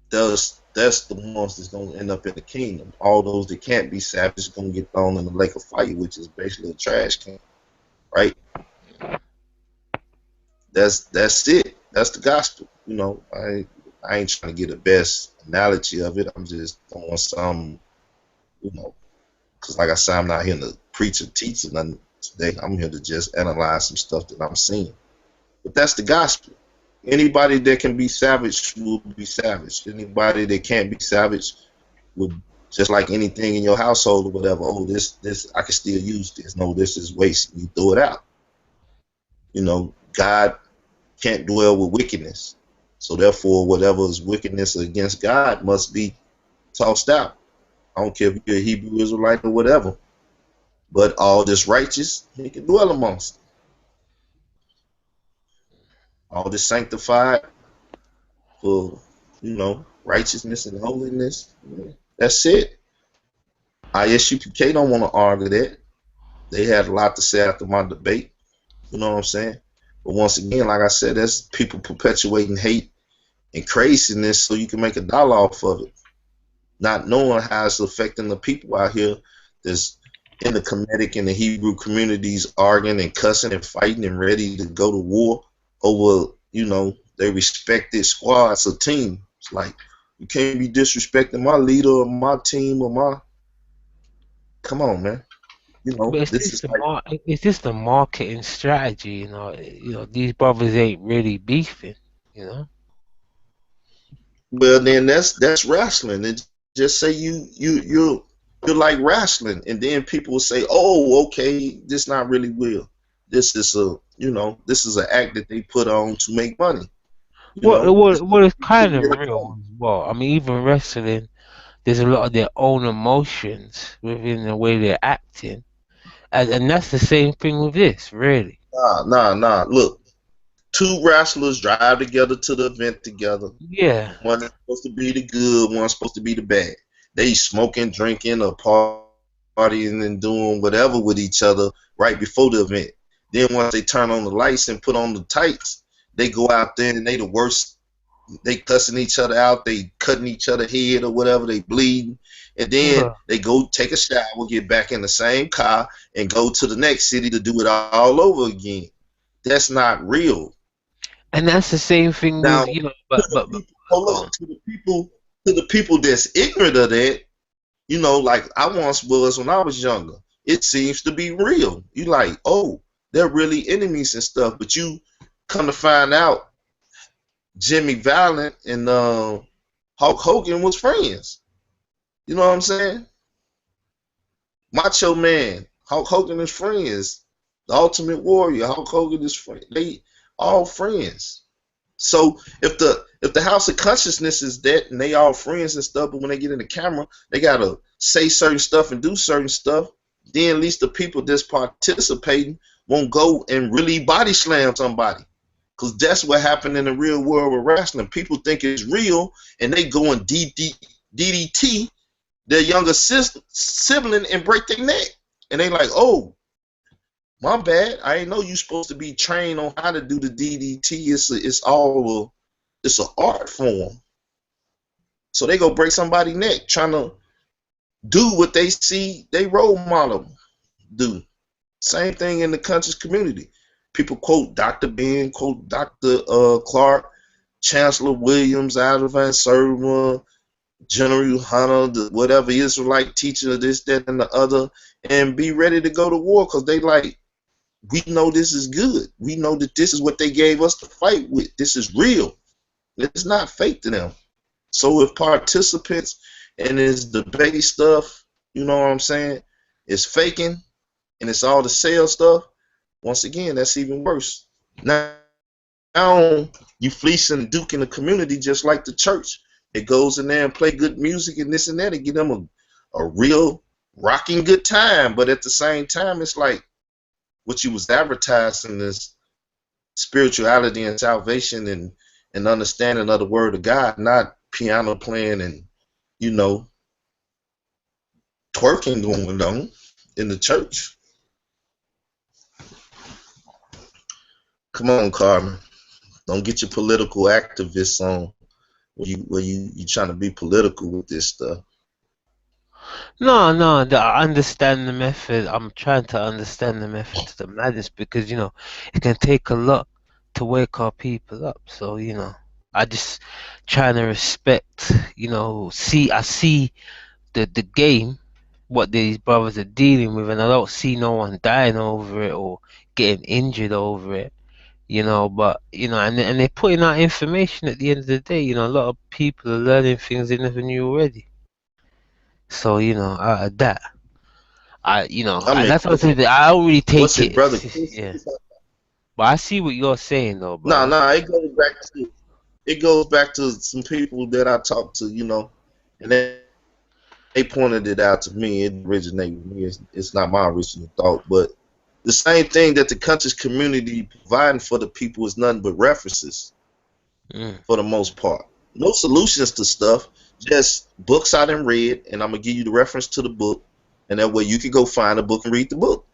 Speaker 1: That's the ones that's gonna end up in the kingdom. All those that can't be salvaged are gonna get thrown in the lake of fire, which is basically a trash can, right? That's it. That's the gospel. I ain't trying to get the best analogy of it. I'm just throwing some, you know, because like I said, I'm not here to preach or teach or nothing today. I'm here to just analyze some stuff that I'm seeing. But that's the gospel. Anybody that can be savage will be savage. Anybody that can't be savage would, just like anything in your household or whatever. Oh, this I can still use this. No, this is waste. You throw it out. God can't dwell with wickedness. So therefore, whatever is wickedness against God must be tossed out. I don't care if you're a Hebrew Israelite or whatever. But all this righteous, he can dwell amongst. All this sanctified for, righteousness and holiness. That's it. I.S.U.P.K don't want to argue that. They had a lot to say after my debate. You know what I'm saying? But once again, like I said, that's people perpetuating hate and craziness so you can make a dollar off of it, not knowing how it's affecting the people out here that's in the Kemetic and the Hebrew communities arguing and cussing and fighting and ready to go to war over, their respected squads or teams. It's like, you can't be disrespecting my leader or my team or my. Come on, man.
Speaker 2: But
Speaker 1: This is like,
Speaker 2: it's just the marketing strategy. These brothers ain't really beefing. You know.
Speaker 1: well, then that's wrestling. And just say you're like wrestling, and then people will say, "Oh, okay, this not really real. This is an act that they put on to make money." It's
Speaker 2: Well, it's
Speaker 1: to
Speaker 2: kind of
Speaker 1: get a
Speaker 2: real
Speaker 1: point.
Speaker 2: as well. I mean, even wrestling, there's a lot of their own emotions within the way they're acting, and that's the same thing with this, really.
Speaker 1: Nah. Look, two wrestlers drive together to the event together.
Speaker 2: Yeah.
Speaker 1: One is supposed to be the good, one's supposed to be the bad. They smoking, drinking, or partying and doing whatever with each other right before the event. Then once they turn on the lights and put on the tights, they go out there and they the worst. They cussing each other out, they cutting each other head or whatever, they bleeding, and then
Speaker 2: Well,
Speaker 1: they go take a shower, get back in the same car, and go to the next city to do it all over again. That's not real.
Speaker 2: and that's the same thing
Speaker 1: Now,
Speaker 2: with,
Speaker 1: to the people, hold
Speaker 2: go
Speaker 1: on, to the people that's ignorant of that, like I once was when I was younger. It seems to be real. You like, oh, they're really enemies and stuff, but you come to find out, Jimmy Valiant and Hulk Hogan was friends. You know what I'm saying? Macho Man, Hulk Hogan is friends. The Ultimate Warrior, Hulk Hogan is friend. They all friends. So if the House of Consciousness is that and they all friends and stuff, but when they get in the camera, they gotta say certain stuff and do certain stuff, then at least the people that's participating won't go and really body slam somebody. Cause that's what happened in the real world with wrestling. People think it's real and they go and DDT their younger sibling and break their neck. And they like, oh, my bad. I ain't know you supposed to be trained on how to do the DDT. It's an art form. So they go break somebody's neck trying to do what they see they role model do. Same thing in the conscious community. People quote Dr. Ben, quote Dr. Clark, Chancellor Williams, Advan Serma, General Yahanna, whatever Israelite teacher, this, that, and the other, and be ready to go to war because they like, we know this is good. We know that this is what they gave us to fight with. This is real. It's not fake to them. So if participants in this debate stuff, you know what I'm saying, is faking and it's all the sale stuff, once again, that's even worse. Now you fleecing and duking the community just like the church. It goes in there and play good music and this and that and give them a real rocking good time. But at the same time, it's like what you was advertising is spirituality and salvation and understanding of the word of God, not piano playing and, you know, twerking going on in the church. Come on, Carmen. Don't get your political activists on where you trying to be political with this stuff.
Speaker 2: no, no, I understand the method. I'm trying to understand the method to the madness because, it can take a lot to wake our people up. So, I just trying to respect, I see the game, what these brothers are dealing with, and I don't see no one dying over it or getting injured over it. But and they're putting out information at the end of the day. A lot of people are learning things they never knew already. So out of that,
Speaker 1: I mean,
Speaker 2: that's what I said. I don't really
Speaker 1: what's
Speaker 2: take
Speaker 1: it,
Speaker 2: it.
Speaker 1: brother?
Speaker 2: Yeah, but I see what you're saying though,
Speaker 1: No,
Speaker 2: brother.
Speaker 1: no, it goes back to some people that I talked to, and they pointed it out to me. It didn't originate with me. It's not my original thought, but the same thing that the conscious community providing for the people is nothing but references
Speaker 2: Mm,
Speaker 1: for the most part. No solutions to stuff, just books I done read, and I'm gonna give you the reference to the book, and that way you can go find a book and read the book.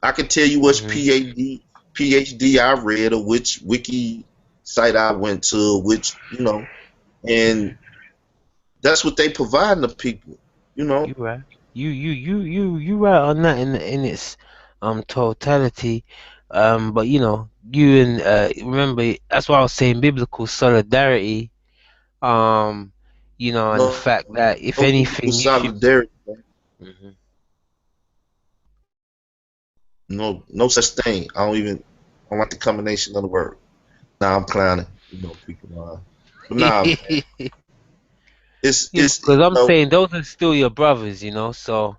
Speaker 1: I can tell you which
Speaker 2: mm-hmm.
Speaker 1: PhD I read or which wiki site I went to, and that's what they provide the people, you know.
Speaker 2: You right. You right on that in its totality. But you and remember that's why I was saying biblical solidarity. Um, and the
Speaker 1: No,
Speaker 2: fact that if
Speaker 1: no biblical
Speaker 2: anything, you should.
Speaker 1: solidarity.
Speaker 2: Mhm.
Speaker 1: No such thing. I don't like the combination of the word. Nah, I'm clowning. People are. But nah, man, it's
Speaker 2: Because I'm saying those are still your brothers, so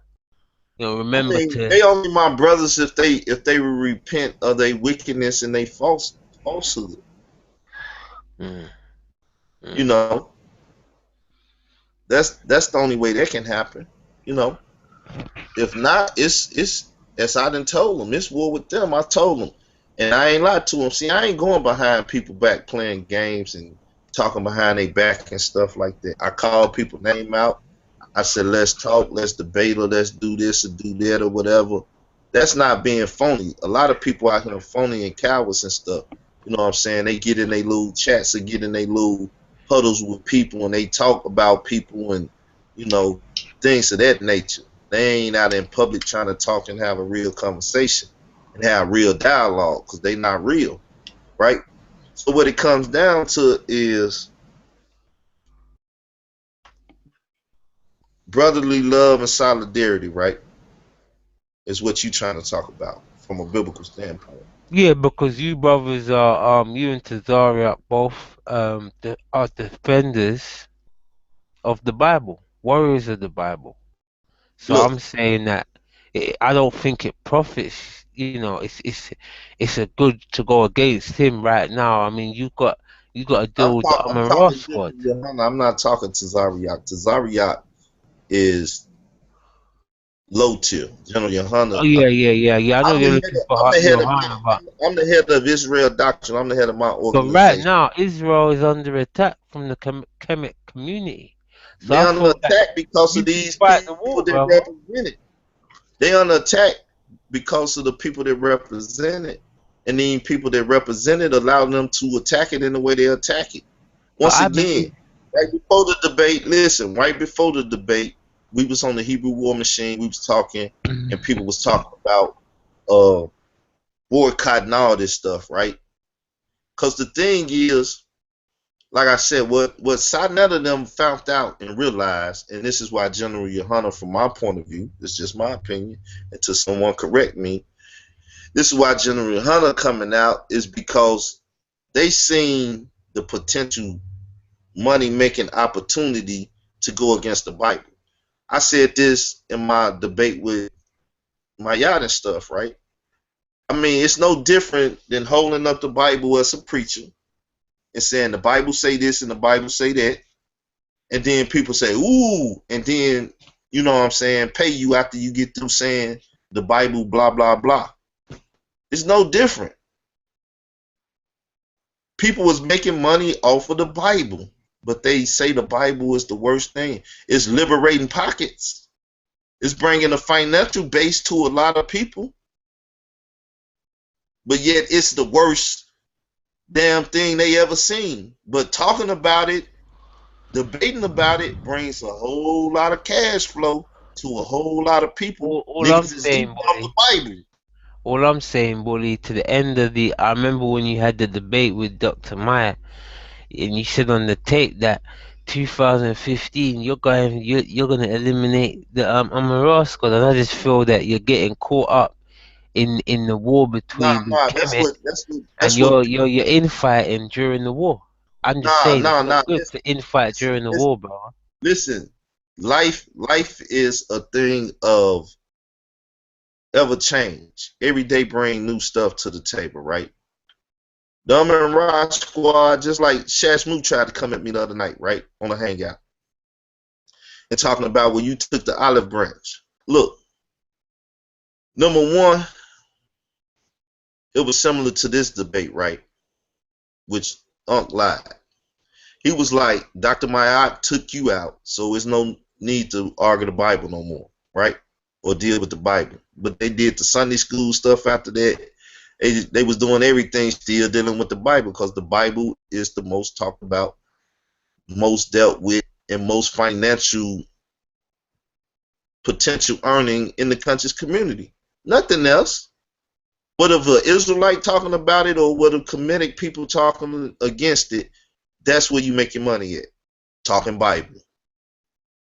Speaker 1: I
Speaker 2: remember
Speaker 1: mean,
Speaker 2: to.
Speaker 1: they only my brothers if they will repent of their wickedness and their falsehood.
Speaker 2: Mm,
Speaker 1: You
Speaker 2: mm.
Speaker 1: know, that's the only way that can happen. You know, if not, it's as I done told them, it's war with them. I told them, and I ain't lied to them. See, I ain't going behind people back playing games and talking behind their back and stuff like that. I call people name out. I said, let's talk, let's debate, or let's do this or do that or whatever. That's not being phony. A lot of people out here are phony and cowards and stuff. You know what I'm saying? They get in their little chats and get in their little huddles with people and they talk about people and, you know, things of that nature. They ain't out in public trying to talk and have a real conversation and have real dialogue because they not real, right? So what it comes down to is brotherly love and solidarity, right? Is what you trying to talk about from a biblical standpoint.
Speaker 2: Yeah, because you brothers are you and Tazaria both are defenders of the Bible, warriors of the Bible. So
Speaker 1: Look,
Speaker 2: I'm saying that I don't think it profits. You know, it's a good to go against him right now. I mean, you got to deal with the
Speaker 1: I'm
Speaker 2: Raw
Speaker 1: talking
Speaker 2: squad.
Speaker 1: General Yahanna. I'm not talking to Zariak. Zariak is low tier. General
Speaker 2: Oh
Speaker 1: Yahanna.
Speaker 2: yeah, yeah, yeah, yeah. I know
Speaker 1: I'm the
Speaker 2: they're
Speaker 1: head.
Speaker 2: looking for
Speaker 1: I'm the head of
Speaker 2: Johanna, but
Speaker 1: I'm the head of Israel Doctrine. I'm the head of my
Speaker 2: right
Speaker 1: organization.
Speaker 2: now Israel is under attack from the Kemet community. So
Speaker 1: They
Speaker 2: I
Speaker 1: under
Speaker 2: feel that
Speaker 1: attack because of
Speaker 2: you can
Speaker 1: these
Speaker 2: fight the
Speaker 1: people
Speaker 2: war,
Speaker 1: that
Speaker 2: brother.
Speaker 1: represent it. They under attack because of the people that represent it, and then people that represent it allow them to attack it in the way they attack it.
Speaker 2: But
Speaker 1: Once
Speaker 2: I
Speaker 1: again,
Speaker 2: believe.
Speaker 1: right before the debate, listen, right before the debate, we was on the Hebrew War Machine. We was talking, and people was talking about uh boycotting all this stuff, right? Because the thing is, like I said, what Sinetta and them found out and realized, and this is why General Yahanna, from my point of view, it's just my opinion, until someone correct me, this is why General Yahanna coming out is because they seen the potential money making opportunity to go against the Bible. I said this in my debate with my yacht and stuff, right? I mean, it's no different than holding up the Bible as a preacher and saying the Bible say this and the Bible say that, and then people say, ooh, and then, you know what I'm saying, pay you after you get through saying the Bible, blah, blah, blah. It's no different. People was making money off of the Bible, but they say the Bible is the worst thing. It's liberating pockets. It's bringing a financial base to a lot of people, but yet it's the worst damn thing they ever seen. But talking about it, debating about it brings a whole lot of cash flow to a whole lot of people.
Speaker 2: All I'm
Speaker 1: Niggas is
Speaker 2: saying,
Speaker 1: eating off the
Speaker 2: bully.
Speaker 1: Bible.
Speaker 2: All I'm saying, bully. To the end of the, I remember when you had the debate with Dr. Maya, and you said on the tape that 2015 you're gonna eliminate the Amara squad, and I just feel that you're getting caught up in the war
Speaker 1: Nah,
Speaker 2: between
Speaker 1: nah,
Speaker 2: Kemet and
Speaker 1: that's what
Speaker 2: you're infighting during the war. I'm just
Speaker 1: nah,
Speaker 2: saying it's
Speaker 1: nah,
Speaker 2: not
Speaker 1: nah.
Speaker 2: good to infight
Speaker 1: Listen,
Speaker 2: during the
Speaker 1: listen,
Speaker 2: war, bro.
Speaker 1: listen. Life is a thing of ever change. Every day bring new stuff to the table, right? Dumb and Rod Squad, just like Shash Moo tried to come at me the other night, right? On a hangout. And talking about when you took the olive branch. Look, number one, it was similar to this debate, right? Which Unc lied. He was like, Dr. Mayat took you out, so there's no need to argue the Bible no more, right? Or deal with the Bible. But they did the Sunday school stuff after that. They was doing everything still dealing with the Bible because the Bible is the most talked about, most dealt with, and most financial potential earning in the country's community. Nothing else. What if an Israelite talking about it or what if Kemetic people talking against it, that's where you make your money at. Talking Bible,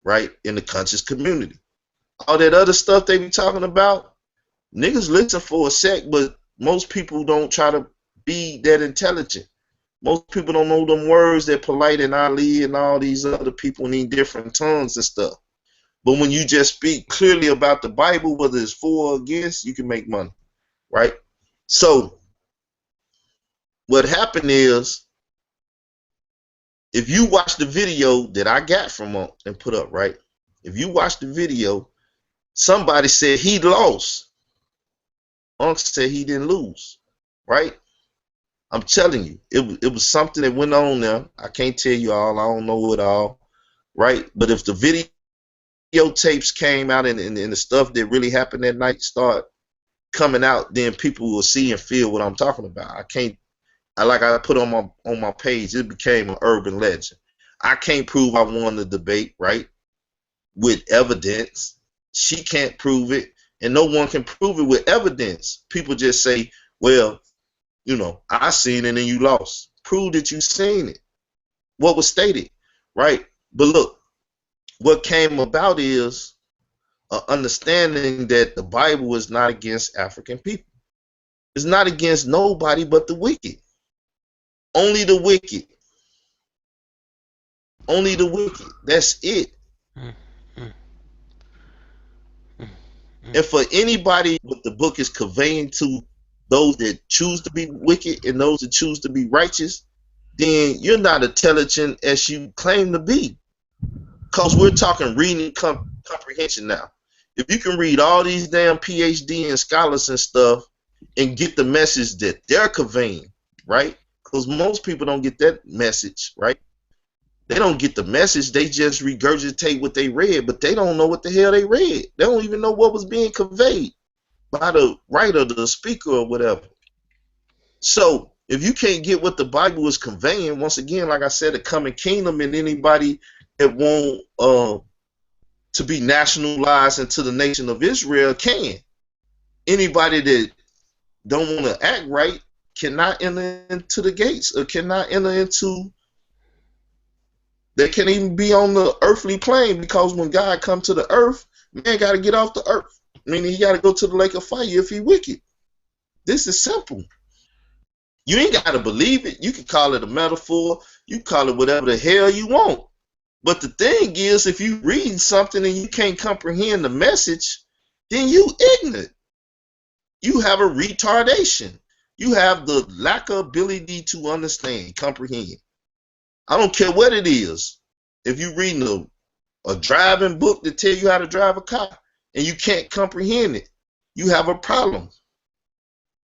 Speaker 1: right? In the conscious community. All that other stuff they be talking about, niggas listen for a sec, but most people don't try to be that intelligent. Most people don't know them words that Polite and Ali and all these other people need different tongues and stuff. But when you just speak clearly about the Bible, whether it's for or against, you can make money, right? So what happened is, if you watch the video that I got from and put up, right? If you watch the video, somebody said he lost. Unc said he didn't lose, right? I'm telling you, it was something that went on there. I can't tell you all. I don't know it all, right? But if the videotapes came out and the stuff that really happened that night start coming out, then people will see and feel what I'm talking about. I can't I put on my page, it became an urban legend. I can't prove I won the debate, right? With evidence. She can't prove it, and no one can prove it with evidence. People just say, well, I seen it and you lost. Prove that you seen it. What was stated, right? But look, what came about is an understanding that the Bible is not against African people. It's not against nobody but the wicked. Only the wicked. Only the wicked. That's it.
Speaker 2: mm, mm, mm,
Speaker 1: And for anybody what the book is conveying to those that choose to be wicked and those that choose to be righteous, then you're not intelligent as you claim to be. Because we're talking reading comprehension now. If you can read all these damn PhD and scholars and stuff and get the message that they're conveying, right? Because most people don't get that message, right? They don't get the message. They just regurgitate what they read, but they don't know what the hell they read. They don't even know what was being conveyed by the writer, the speaker, or whatever. So if you can't get what the Bible is conveying, once again, like I said, the coming kingdom, and anybody that want to be nationalized into the nation of Israel can. Anybody that don't want to act right cannot enter into the gates, or cannot enter into. They can't even be on the earthly plane, because when God come to the earth, man got to get off the earth. Meaning he got to go to the lake of fire if he wicked. This is simple. You ain't got to believe it. You can call it a metaphor. You can call it whatever the hell you want. But the thing is, if you read something and you can't comprehend the message, then you ignorant. You have a retardation. You have the lack of ability to understand, comprehend. I don't care what it is. If you're reading a driving book that tell you how to drive a car and you can't comprehend it, you have a problem.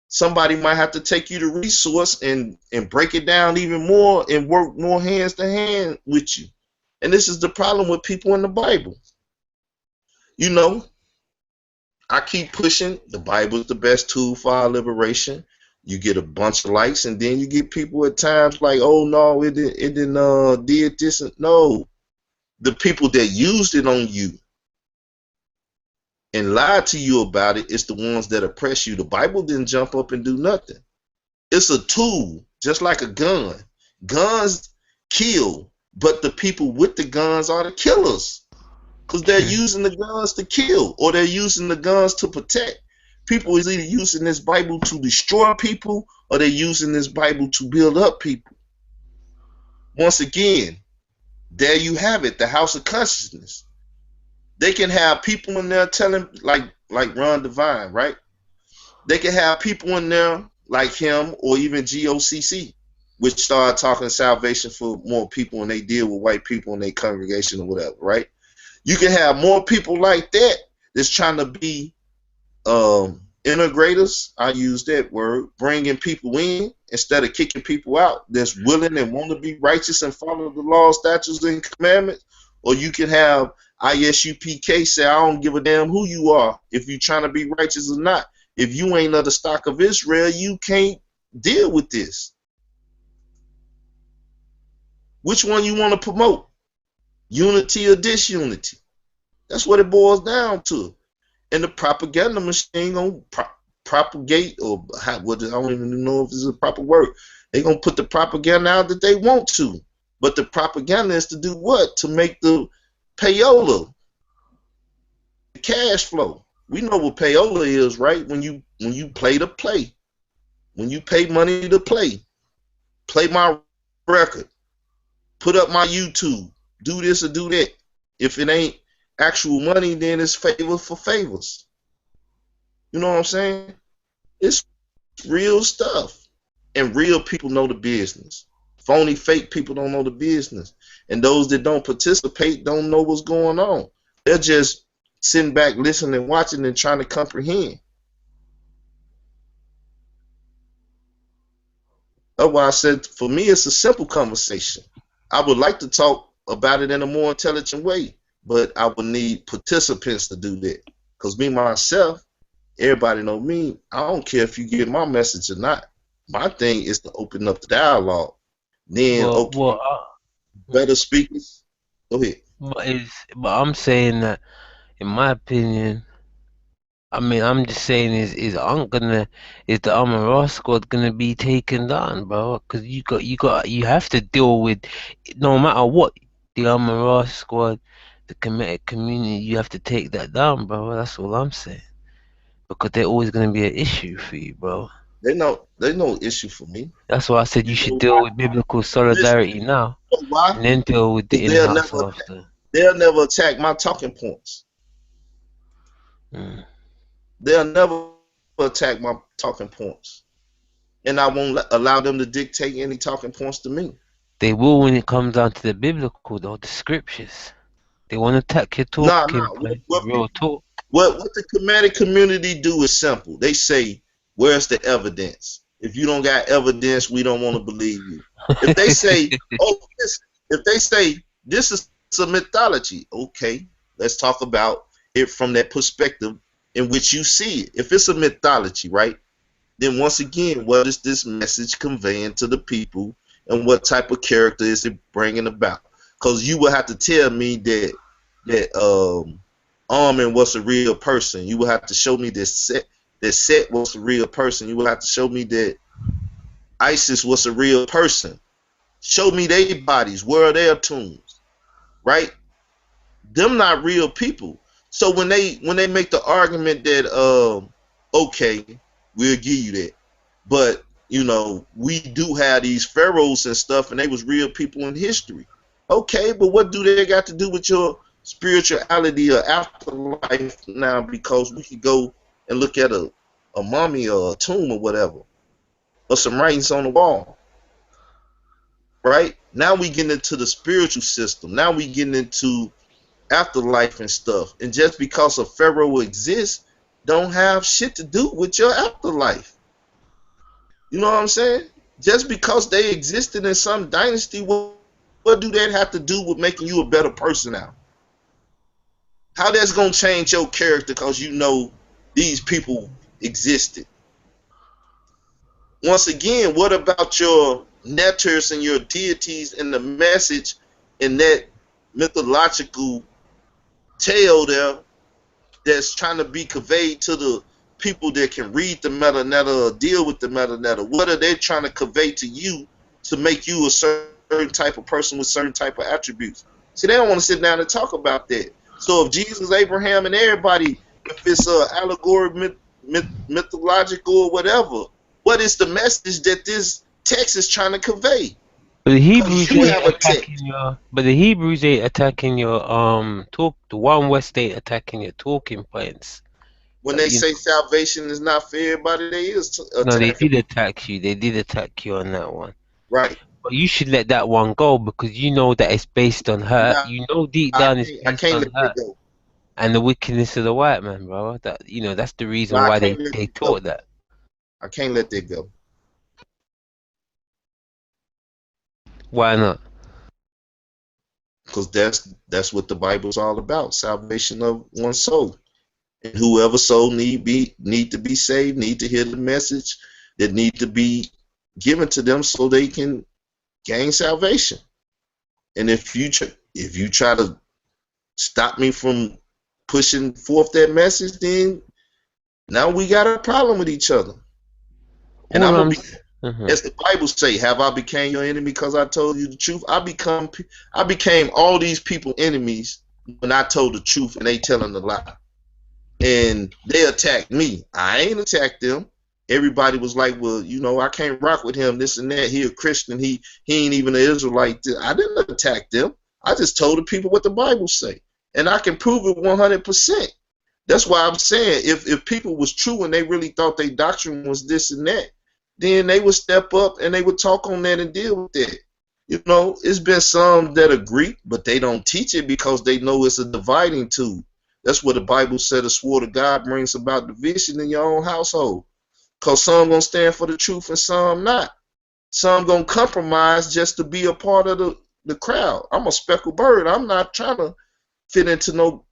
Speaker 1: Somebody might have to take you to resource and break it down even more and work more hands to hand with you. And this is the problem with people in the Bible. I keep pushing. The Bible is the best tool for our liberation. You get a bunch of likes, and then you get people at times like, oh no, it didn't did this. No, the people that used it on you and lied to you about it is the ones that oppress you. The Bible didn't jump up and do nothing. It's a tool, just like a gun. Guns kill, but the people with the guns are the killers, because they're using the guns to kill, or they're using the guns to protect. People is either using this Bible to destroy people, or they're using this Bible to build up people. Once again, there you have it, the house of consciousness. They can have people in there telling, like Ron Divine, right? They can have people in there like him, or even GOCC, which start talking salvation for more people, and they deal with white people in their congregation or whatever, right? You can have more people like that that's trying to be integrators. I use that word, bringing people in instead of kicking people out, that's willing and want to be righteous and follow the law, statutes, and commandments. Or you can have I.S.U.P.K say, I don't give a damn who you are, if you're trying to be righteous or not. If you ain't of the stock of Israel, you can't deal with this. Which one you want to promote? Unity or disunity? That's what it boils down to. And the propaganda machine gonna propagate, or I don't even know if this is a proper word. They gonna put the propaganda out that they want to, but the propaganda is to do what? To make the payola, the cash flow. We know what payola is, right? When you play to play, when you pay money to play my record, put up my YouTube, do this or do that. If it ain't actual money, then it's favor for favors. You know what I'm saying? It's real stuff. And real people know the business. Phony, fake people don't know the business. And those that don't participate don't know what's going on. They're just sitting back, listening, watching, and trying to comprehend. That's why I said, for me, it's a simple conversation. I would like to talk about it in a more intelligent way, but I would need participants to do that. Because me, myself, everybody know me. I don't care if you get my message or not. My thing is to open up the dialogue. Then,
Speaker 2: Well,
Speaker 1: okay, better speakers. Go ahead.
Speaker 2: but I'm saying that, in my opinion, I mean, I'm just saying, is the Amara squad gonna be taken down, bro? Because you have to deal with, no matter what, the Amara squad, the Kemetic community, you have to take that down, bro. That's all I'm saying. Because they're always gonna be an issue for you, bro.
Speaker 1: They no issue for me.
Speaker 2: That's why I said you
Speaker 1: You
Speaker 2: should
Speaker 1: know
Speaker 2: deal
Speaker 1: why?
Speaker 2: with biblical
Speaker 1: Listen,
Speaker 2: solidarity now,
Speaker 1: you know why?
Speaker 2: and then deal with the
Speaker 1: Because
Speaker 2: in-house after.
Speaker 1: they'll never attack my talking points.
Speaker 2: Mm.
Speaker 1: They'll never attack my talking points, and I won't allow them to dictate any talking points to me.
Speaker 2: They will when it comes down to the biblical, though, the scriptures. They want to attack your
Speaker 1: Nah,
Speaker 2: talking
Speaker 1: nah.
Speaker 2: point, your real talk.
Speaker 1: What the comedic community do is simple. They say, "Where's the evidence? If you don't got evidence, we don't want to believe you." If they say, "Oh, if they say this is a mythology," okay, let's talk about it from that perspective in which you see it. If it's a mythology, right? Then once again, what is this message conveying to the people, and what type of character is it bringing about? Because you will have to tell me that Armin was a real person. You will have to show me that Set was a real person. You will have to show me that ISIS was a real person. Show me their bodies. Where are their tombs? Right? Them not real people. So when they make the argument that okay, we'll give you that, but we do have these pharaohs and stuff, and they was real people in history. Okay, but what do they got to do with your spirituality or afterlife now? Because we could go and look at a mummy or a tomb or whatever, or some writings on the wall. Right now we getting into the spiritual system. Now we getting into afterlife and stuff. And just because a pharaoh exists, don't have shit to do with your afterlife. You know what I'm saying? Just because they existed in some dynasty, what do that have to do with making you a better person now? How that's gonna change your character because these people existed? Once again, what about your netters and your deities and the message in that mythological tale there that's trying to be conveyed to the people that can read the metanetta or deal with the metanetta? What are they trying to convey to you to make you a certain type of person with certain type of attributes? See, they don't want to sit down and talk about that. So if Jesus, Abraham, and everybody, if it's allegory, mythological, or whatever, what is the message that this text is trying to convey?
Speaker 2: But the
Speaker 1: Because
Speaker 2: Hebrews
Speaker 1: you
Speaker 2: ain't
Speaker 1: have a
Speaker 2: attacking
Speaker 1: text.
Speaker 2: your. But the Hebrews ain't attacking your talk. The one West ain't attacking your talking points.
Speaker 1: When they
Speaker 2: You
Speaker 1: say salvation is not for everybody, they is
Speaker 2: know, they
Speaker 1: attacking.
Speaker 2: did attack you. They did attack you on that one.
Speaker 1: Right.
Speaker 2: But you should let that one go because you know that it's based on hurt.
Speaker 1: Nah,
Speaker 2: You know
Speaker 1: I
Speaker 2: deep
Speaker 1: can't.
Speaker 2: down it's
Speaker 1: I can't
Speaker 2: based
Speaker 1: let
Speaker 2: on
Speaker 1: that
Speaker 2: hurt
Speaker 1: go.
Speaker 2: and the wickedness of the white man, bro. That that's the
Speaker 1: No,
Speaker 2: reason
Speaker 1: I
Speaker 2: why
Speaker 1: can't
Speaker 2: they
Speaker 1: let
Speaker 2: they
Speaker 1: that go.
Speaker 2: taught that.
Speaker 1: I can't let that go.
Speaker 2: Why not?
Speaker 1: Because that's what the Bible's all about: salvation of one's soul. And whoever soul need to be saved, need to hear the message that need to be given to them so they can gain salvation. And if you try to stop me from pushing forth that message, then now we got a problem with each other. And
Speaker 2: All
Speaker 1: I'm gonna
Speaker 2: I'm
Speaker 1: be,
Speaker 2: s- uh
Speaker 1: as the Bible say, have I became your enemy because I told you the truth? I became all these people enemies when I told the truth and they telling the lie. And they attacked me. I ain't attacked them. Everybody was like, well, I can't rock with him, this and that. He a Christian. He ain't even an Israelite. I didn't attack them. I just told the people what the Bible say. And I can prove it 100%. That's why I'm saying if people was true and they really thought their doctrine was this and that, then they would step up and they would talk on that and deal with that. It's been some that agree, but they don't teach it because they know it's a dividing tool. That's what the Bible said: the sword of God brings about division in your own household. Because some gonna stand for the truth and some not. Some gonna compromise just to be a part of the crowd. I'm a speckled bird. I'm not trying to fit into no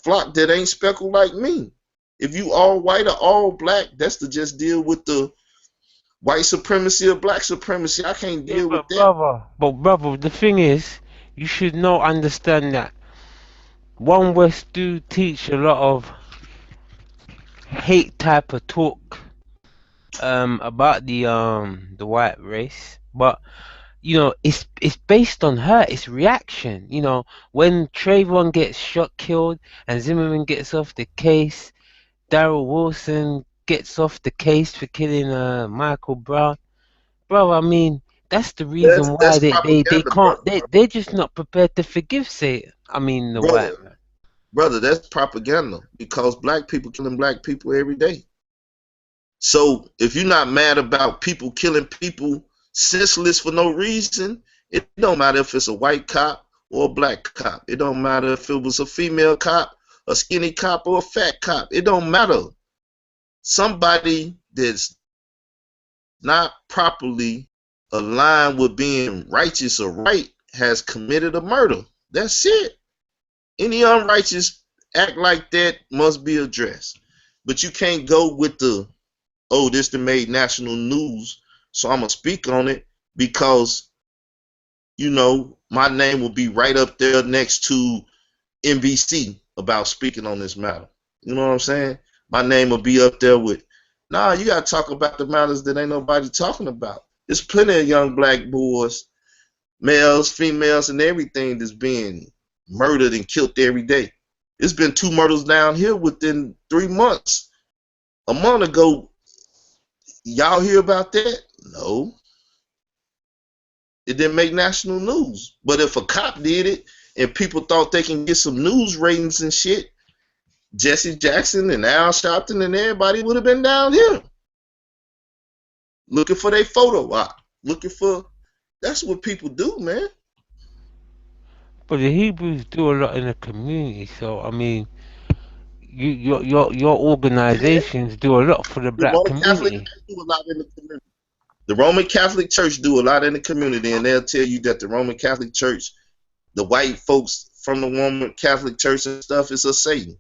Speaker 1: flock that ain't speckled like me. If you all white or all black, that's to just deal with white supremacy or black supremacy. I can't
Speaker 2: Yeah,
Speaker 1: deal with
Speaker 2: but
Speaker 1: that.
Speaker 2: brother, the thing is, you should know, understand that one West do teach a lot of hate type of talk about the white race, but it's based on her, it's reaction. When Trayvon gets shot, killed, and Zimmerman gets off the case, Daryl Wilson gets off the case for killing Michael Brown. Bro, I mean, that's the reason why
Speaker 1: That's
Speaker 2: they
Speaker 1: propaganda,
Speaker 2: can't,
Speaker 1: brother.
Speaker 2: they're just not prepared to forgive, say, I mean, the
Speaker 1: Brother,
Speaker 2: white man.
Speaker 1: brother, that's propaganda because black people killing black people every day. So if you're not mad about people killing people senseless for no reason, it don't matter if it's a white cop or a black cop. It don't matter if it was a female cop, a skinny cop, or a fat cop. It don't matter. Somebody that's not properly aligned with being righteous or right has committed a murder. That's it. Any unrighteous act like that must be addressed. But you can't go with the, oh, this done made national news, so I'm gonna speak on it because my name will be right up there next to NBC about speaking on this matter. You know what I'm saying? My name will be up there with. Nah, you gotta talk about the matters that ain't nobody talking about. There's plenty of young black boys, males, females, and everything that's being murdered and killed every day. It's been 2 murders down here within 3 months. A month ago, y'all hear about that? No, it didn't make national news. But if a cop did it and people thought they can get some news ratings and shit, Jesse Jackson and Al Sharpton and everybody would have been down here looking for their photo op, looking for. That's what people do, man.
Speaker 2: But the Hebrews do a lot in the community, so I mean, your
Speaker 1: Yeah,
Speaker 2: organizations do a lot for the
Speaker 1: the
Speaker 2: black
Speaker 1: Roman Catholic
Speaker 2: community.
Speaker 1: Church do a lot in the community. The Roman Catholic Church do a lot in the community, and they'll tell you that the Roman Catholic Church, the white folks from the Roman Catholic Church and stuff, is a Satan.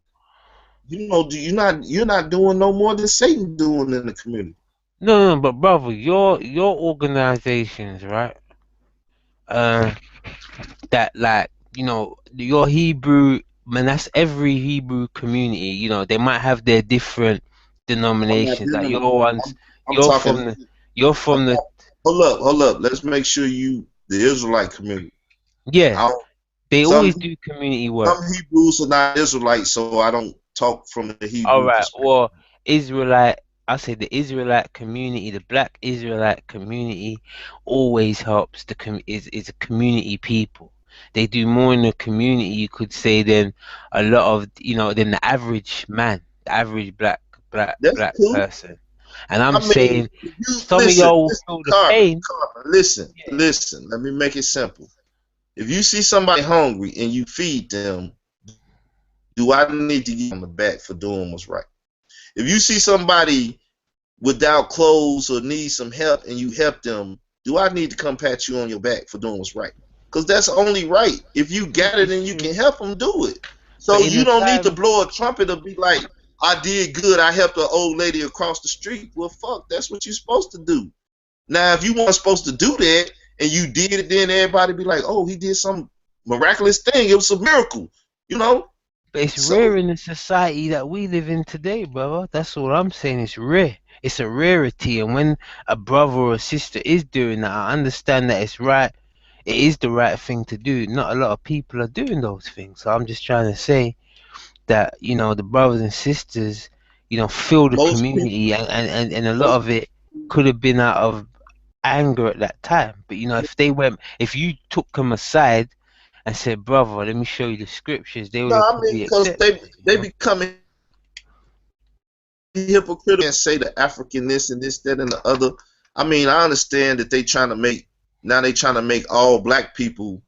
Speaker 1: You're not doing no more than Satan doing in the community.
Speaker 2: No, but brother, your organizations, right? Uh, that like your Hebrew man, that's every Hebrew community. They might have their different
Speaker 1: I'm not
Speaker 2: denominations. Like
Speaker 1: dealing with
Speaker 2: your
Speaker 1: that.
Speaker 2: ones,
Speaker 1: I'm
Speaker 2: you're
Speaker 1: talking.
Speaker 2: from the, you're
Speaker 1: I'm
Speaker 2: from the,
Speaker 1: talking hold up. Let's make sure the Israelite community.
Speaker 2: yeah.
Speaker 1: I don't,
Speaker 2: They
Speaker 1: some
Speaker 2: always do community work.
Speaker 1: some Hebrews are not Israelites, so I don't talk from the
Speaker 2: All
Speaker 1: Hebrew
Speaker 2: right.
Speaker 1: perspective.
Speaker 2: Well, Israelite, I say the Israelite community, the Black Israelite community, always helps is a community people. They do more in the community, you could say, than a lot of than the average man, the average
Speaker 1: That's
Speaker 2: black
Speaker 1: cool.
Speaker 2: person. And I'm
Speaker 1: I mean,
Speaker 2: saying
Speaker 1: if you
Speaker 2: some of y'all will feel the
Speaker 1: Carbon,
Speaker 2: pain.
Speaker 1: listen,
Speaker 2: Yeah.
Speaker 1: listen. Let me make it simple. If you see somebody hungry and you feed them, do I need to get on the back for doing what's right? If you see somebody without clothes or need some help and you help them, do I need to come pat you on your back for doing what's right? Because that's only right. If you got it
Speaker 2: It's
Speaker 1: and you
Speaker 2: true.
Speaker 1: can help them, do it.
Speaker 2: But
Speaker 1: So
Speaker 2: in
Speaker 1: you
Speaker 2: the
Speaker 1: don't need to
Speaker 2: time,
Speaker 1: blow a trumpet or be like, I did good. I helped an old lady across the street. Well, fuck, that's what you're supposed to do. Now, if you weren't supposed to do that and you did it, then everybody be like, oh, he did some miraculous thing. It was a miracle, you know?
Speaker 2: but it's rare
Speaker 1: So
Speaker 2: in the society that we live in today, brother. That's all I'm saying. It's rare. It's a rarity. And when a brother or a sister is doing that, I understand that it's right. It is the right thing to do. Not a lot of people are doing those things. So I'm just trying to say that, the brothers and sisters, feel the
Speaker 1: most people,
Speaker 2: community, and a lot
Speaker 1: most
Speaker 2: of it could have been out of anger at that time. But, if you took them aside and said, brother, let me show you the scriptures, they would
Speaker 1: no,
Speaker 2: have
Speaker 1: I mean,
Speaker 2: probably
Speaker 1: because
Speaker 2: accepted
Speaker 1: they
Speaker 2: it.
Speaker 1: become hypocritical and say the African this and this, that, and the other. I mean, I understand that they trying to make all black people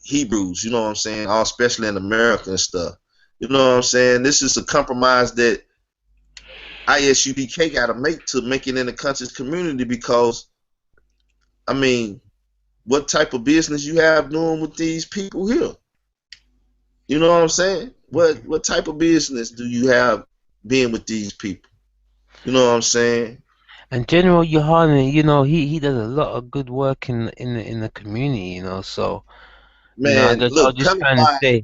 Speaker 1: Hebrews, you know what I'm saying? All especially in America and stuff. You know what I'm saying? This is a compromise that I.S.U.P.K gotta make it in the conscious community because I mean, what type of business you have doing with these people here? You know what I'm saying? What type of business do you have being with these people? You know what I'm saying?
Speaker 2: And General Yohana, he does a lot of good work in the community, So,
Speaker 1: Man,
Speaker 2: I was
Speaker 1: look,
Speaker 2: just trying to say,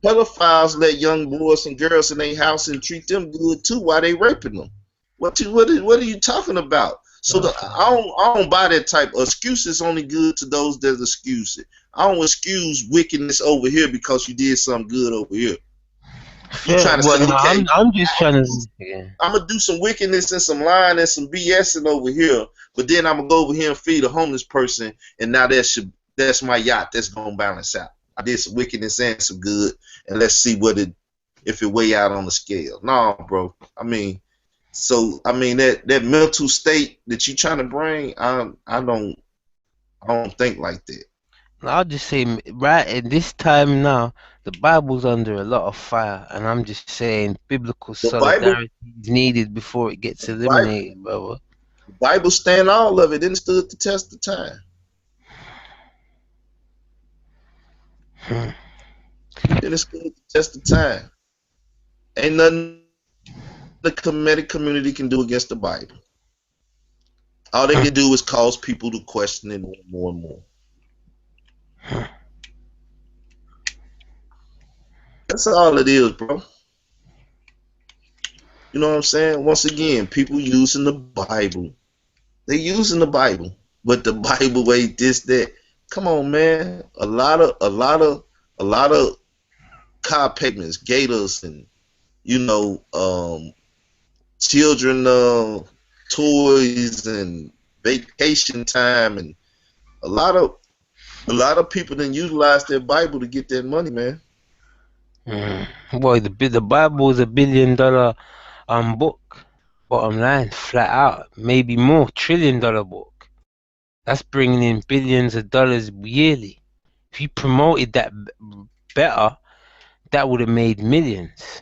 Speaker 1: pedophiles let young boys and girls in their house and treat them good too while they raping them. What are you talking about? So
Speaker 2: okay.
Speaker 1: I don't buy that type of excuse. Is only good to those that excuse it. I don't excuse wickedness over here because you did something good over here. You
Speaker 2: Fair.
Speaker 1: trying to say,
Speaker 2: Well, no,
Speaker 1: okay,
Speaker 2: I'm just trying to, yeah.
Speaker 1: I'm gonna do some wickedness and some lying and some BSing over here, but then I'm gonna go over here and feed a homeless person, and now that's my yacht. That's gonna balance out. I did some wickedness and some good, and let's see if it weigh out on the scale. No, bro. That mental state that you trying to bring, I don't think like that.
Speaker 2: I'll just say, right at this time now, the Bible's under a lot of fire, and I'm just saying, biblical
Speaker 1: The Bible,
Speaker 2: solidarity is needed before it gets
Speaker 1: the Bible,
Speaker 2: eliminated, brother.
Speaker 1: the Bible stand all of it. It stood the test of time.
Speaker 2: Hmm.
Speaker 1: It stood the test of time. Ain't nothing the comedic community can do against the Bible. All they can do is cause people to question it more and more. That's all it is, bro. You know what I'm saying? Once again, people using the Bible. They using the Bible, but the Bible ain't this that. Come on, man. A lot of car pavements, gators, and you know, children toys and vacation time, and a lot of a lot of people then utilize their Bible to get that money, man.
Speaker 2: Mm. Boy, the Bible is $1 billion book. Bottom line, flat out, maybe more, $1 trillion book. That's bringing in billions of dollars yearly. If you promoted that better, that would have made millions.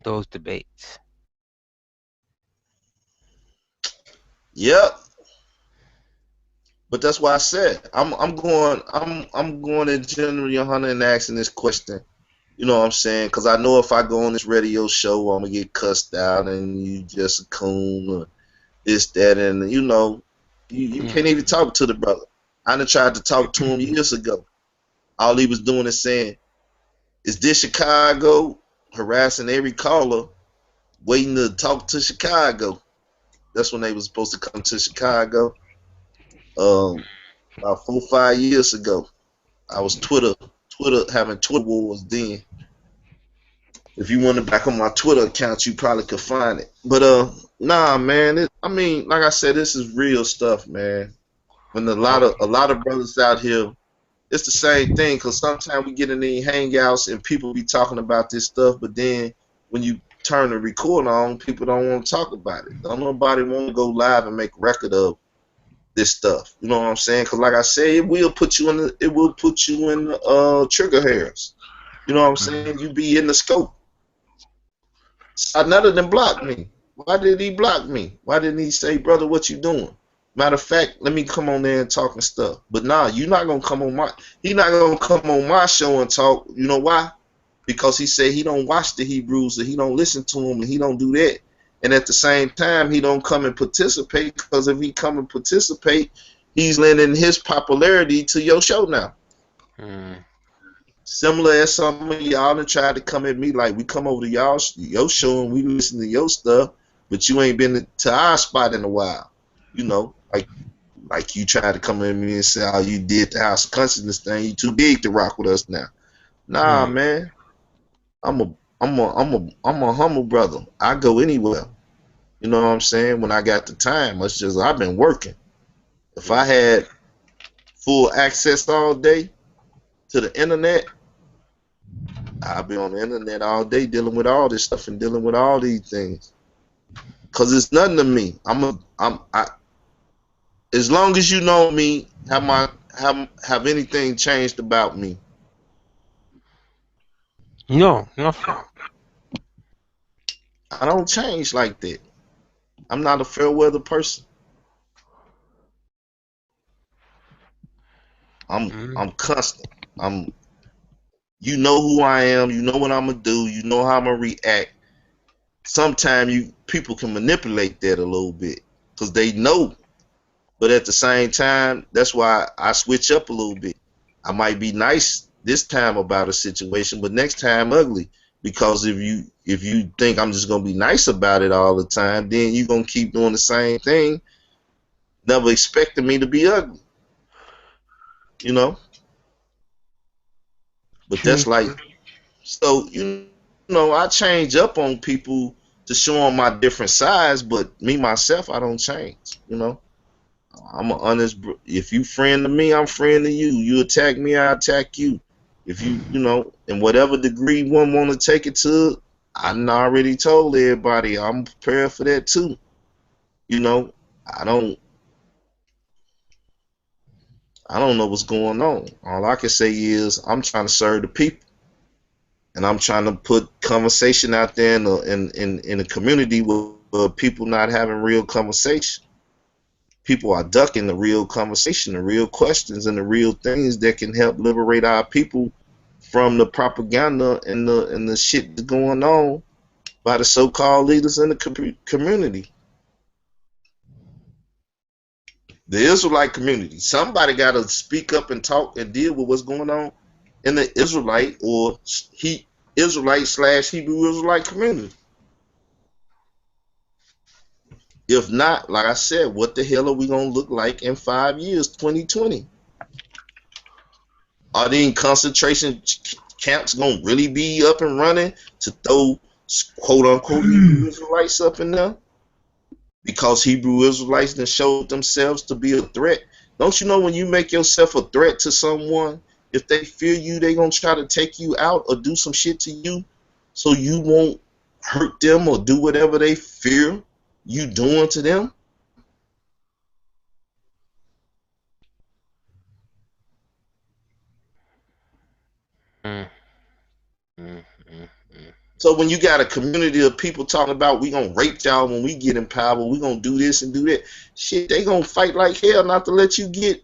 Speaker 2: Those debates.
Speaker 1: Yep. But that's why I said I'm going to General Yahanna and asking this question. You know what I'm saying? Because I know if I go on this radio show, I'm gonna get cussed out and you just a coon or this that and you can't even
Speaker 2: Mm.
Speaker 1: talk to the brother. I done tried to talk to him years ago. All he was doing is saying, "Is this Chicago?" Harassing every caller, waiting to talk to Chicago. That's when they was supposed to come to Chicago. About 4 5 years ago. I was Twitter having Twitter wars then. If you went back on my Twitter account, you probably could find it. But nah, man. Like I said, this is real stuff, man. When a lot of brothers out here, it's the same thing. Cause sometimes we get in these hangouts and people be talking about this stuff, but then when you turn the record on, people don't want to talk about it. Don't nobody want to go live and make record of this stuff. You know what I'm saying? Because like I said, it will put you in trigger hairs. You know what I'm saying? You be in the scope. Another than block me. Why did he block me? Why didn't he say, brother, what you doing? Matter of fact, let me come on there and talk and stuff. But nah, you're not gonna come on my. He not gonna come on my show and talk. You know why? Because he said he don't watch the Hebrews, or he don't listen to them, and he don't do that. And at the same time, he don't come and participate because if he come and participate, he's lending his popularity to your show now.
Speaker 2: Mm.
Speaker 1: Similar as some of y'all that tried to come at me like we come over to your show and we listen to your stuff, but you ain't been to our spot in a while. Like you tried to come at me and say, "Oh, you did the House of Consciousness thing. You too big to rock with us now." Nah,
Speaker 2: Mm.
Speaker 1: man. I'm a humble brother. I go anywhere. You know what I'm saying? When I got the time, it's just I've been working. If I had full access all day to the internet, I'd be on the internet all day dealing with all this stuff and dealing with all these things. Cause it's nothing to me. As long as you know me, have anything changed about me?
Speaker 2: No, nothing.
Speaker 1: I don't change like that. I'm not a fair weather person. I'm
Speaker 2: Mm.
Speaker 1: I'm constant. I'm You know who I am. You know what I'm gonna do. You know how I'm gonna react. sometimes you people can manipulate that a little bit because they know. But at the same time, that's why I switch up a little bit. I might be nice this time about a situation, but next time ugly. Because if you think I'm just gonna be nice about it all the time, then you're gonna keep doing the same thing, never expecting me to be ugly, you know. But
Speaker 2: True,
Speaker 1: that's like,
Speaker 2: true.
Speaker 1: so I change up on people to show them my different sides, but me myself, I don't change. I'm an honest. If you friend to me, I'm friend to you. You attack me, I attack you. If in whatever degree one want to take it to, I already told everybody I'm prepared for that too. You know, I don't, I don't know what's going on. All I can say is I'm trying to serve the people, and I'm trying to put conversation out there in a community where people not having real conversation. People are ducking the real conversation, the real questions, and the real things that can help liberate our people from the propaganda and the shit that's going on by the so-called leaders in the community, the Israelite community. Somebody got to speak up and talk and deal with what's going on in the Israelite or Israelite slash Hebrew Israelite community. If not, like I said, what the hell are we gonna look like in 5 years, 2020? Are the concentration camps gonna really be up and running to throw quote unquote Hebrew Israelites up in there? Because Hebrew Israelites then showed themselves to be a threat. Don't you know when you make yourself a threat to someone, if they fear you, they gonna try to take you out or do some shit to you so you won't hurt them or do whatever they fear you doing to them?
Speaker 2: Mm, mm, mm, mm.
Speaker 1: So when you got a community of people talking about we gonna rape y'all when we get in power, we gonna do this and do that, shit, they gonna fight like hell not to let you get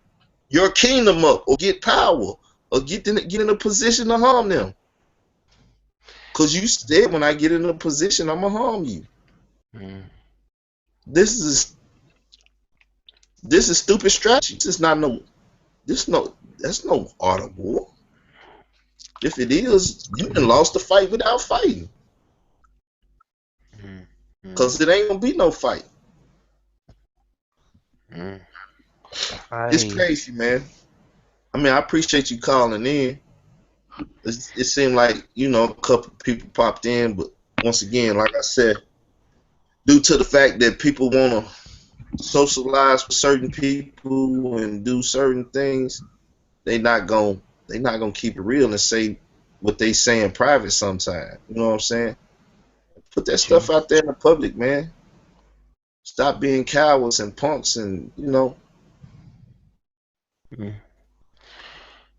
Speaker 1: your kingdom up or get power or get in a position to harm them. Cause you said when I get in a position, I'ma harm you.
Speaker 2: Mm,
Speaker 1: This is this is stupid strategy. This is not no this no that's no art of war. If it is, you done lost the fight without fighting.
Speaker 2: mm, mm,
Speaker 1: Cause it ain't gonna be no fight.
Speaker 2: mm. I
Speaker 1: It's
Speaker 2: hear you.
Speaker 1: crazy, man. I mean, I appreciate you calling in. It seemed like a couple people popped in, but once again, like I said, due to the fact that people want to socialize with certain people and do certain things, they not gonna they not gonna keep it real and say what they say in private. Sometimes, you know what I'm saying? Put that
Speaker 2: True.
Speaker 1: stuff out there in the public, man. Stop being cowards and punks, and
Speaker 2: Mm.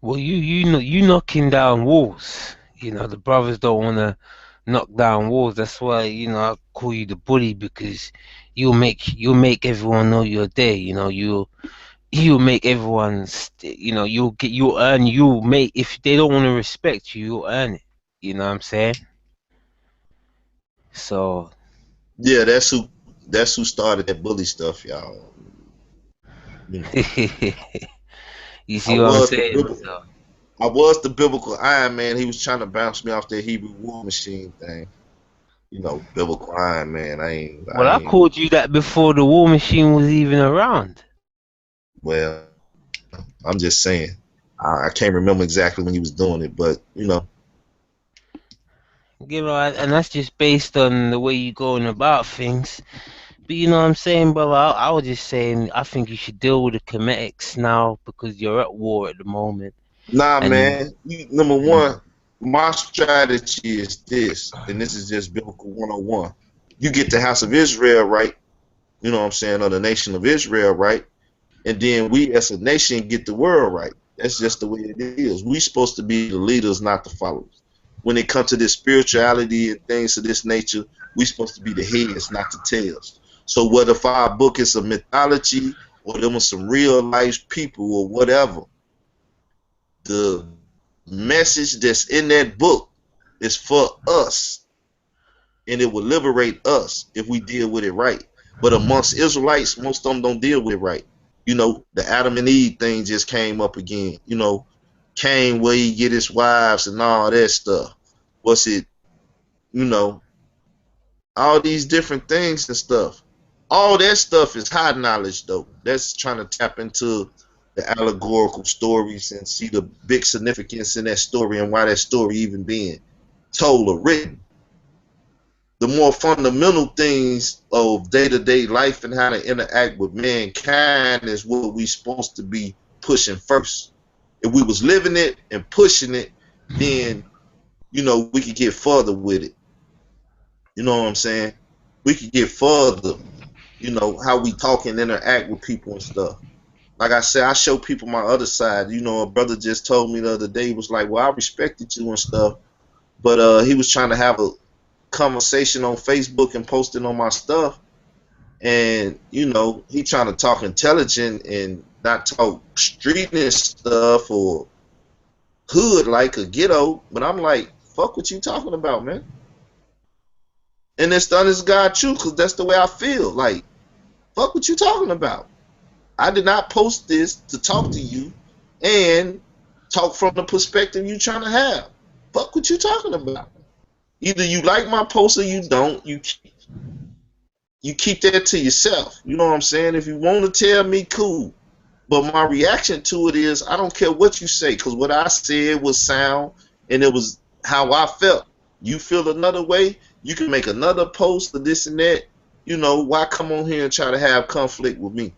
Speaker 2: Well, you know you knocking down walls. The brothers don't want to knock down walls. That's why I call you the bully because you'll make everyone know you're there. You'll make everyone. You'll make if they don't want to respect you, you'll earn it. You know what I'm saying? So
Speaker 1: yeah, that's who started that bully stuff, y'all. You know,
Speaker 2: you
Speaker 1: I
Speaker 2: see what I'm
Speaker 1: was the
Speaker 2: saying?
Speaker 1: biblical,
Speaker 2: So
Speaker 1: I was the biblical Iron Man. He was trying to bounce me off that Hebrew war machine thing. Biblical Iron Man. I
Speaker 2: well, I
Speaker 1: ain't.
Speaker 2: called you that before the war machine was even around.
Speaker 1: Well, I'm just saying. I can't remember exactly when he was doing it, but
Speaker 2: And that's just based on the way you going about things. But you know what I'm saying, brother? I was just saying, I think you should deal with the cometics now because you're at war at the moment.
Speaker 1: nah,
Speaker 2: And,
Speaker 1: man. Number
Speaker 2: and
Speaker 1: one, my strategy is this, and this is just biblical 101. You get the house of Israel right, you know what I'm saying, or the nation of Israel right, and then we as a nation get the world right. That's just the way it is. We supposed to be the leaders, not the followers. When it comes to this spirituality and things of this nature, we supposed to be the heads, not the tails. So whether if our book is a mythology or there was some real life people or whatever, the message that's in that book is for us. and it will liberate us if we deal with it right. But amongst Israelites, most of them don't deal with it right. You know, the Adam and Eve thing just came up again. You know, Cain where he get his wives and all that stuff. What's it? You know, all these different things and stuff. All that stuff is high knowledge though. That's trying to tap into the allegorical stories and see the big significance in that story and why that story even being told or written. The more fundamental things of day-to-day life and how to interact with mankind is what we supposed to be pushing first. If we was living it and pushing it, then you know we could get further with it. You know what I'm saying? We could get further. You know how we talk and interact with people and stuff. Like I said, I show people my other side. You know, a brother just told me the other day, he was like, "Well, I respected you and stuff," but he was trying to have a conversation on Facebook and posting on my stuff, and you know he trying to talk intelligent and not talk street and stuff or hood like a ghetto. But I'm like, fuck what you talking about, man. And it's done as God too, because that's the way I feel. Like, fuck what you talking about. I did not post this to talk to you and talk from the perspective you trying to have. Fuck what you talking about. Either you like my post or you don't. You keep that to yourself. You know what I'm saying? If you want to tell me, cool. But my reaction to it is, I don't care what you say, because what I said was sound, and it was how I felt. You feel another way, you can make another post or this and that. You know, why come on here and try to have conflict with me?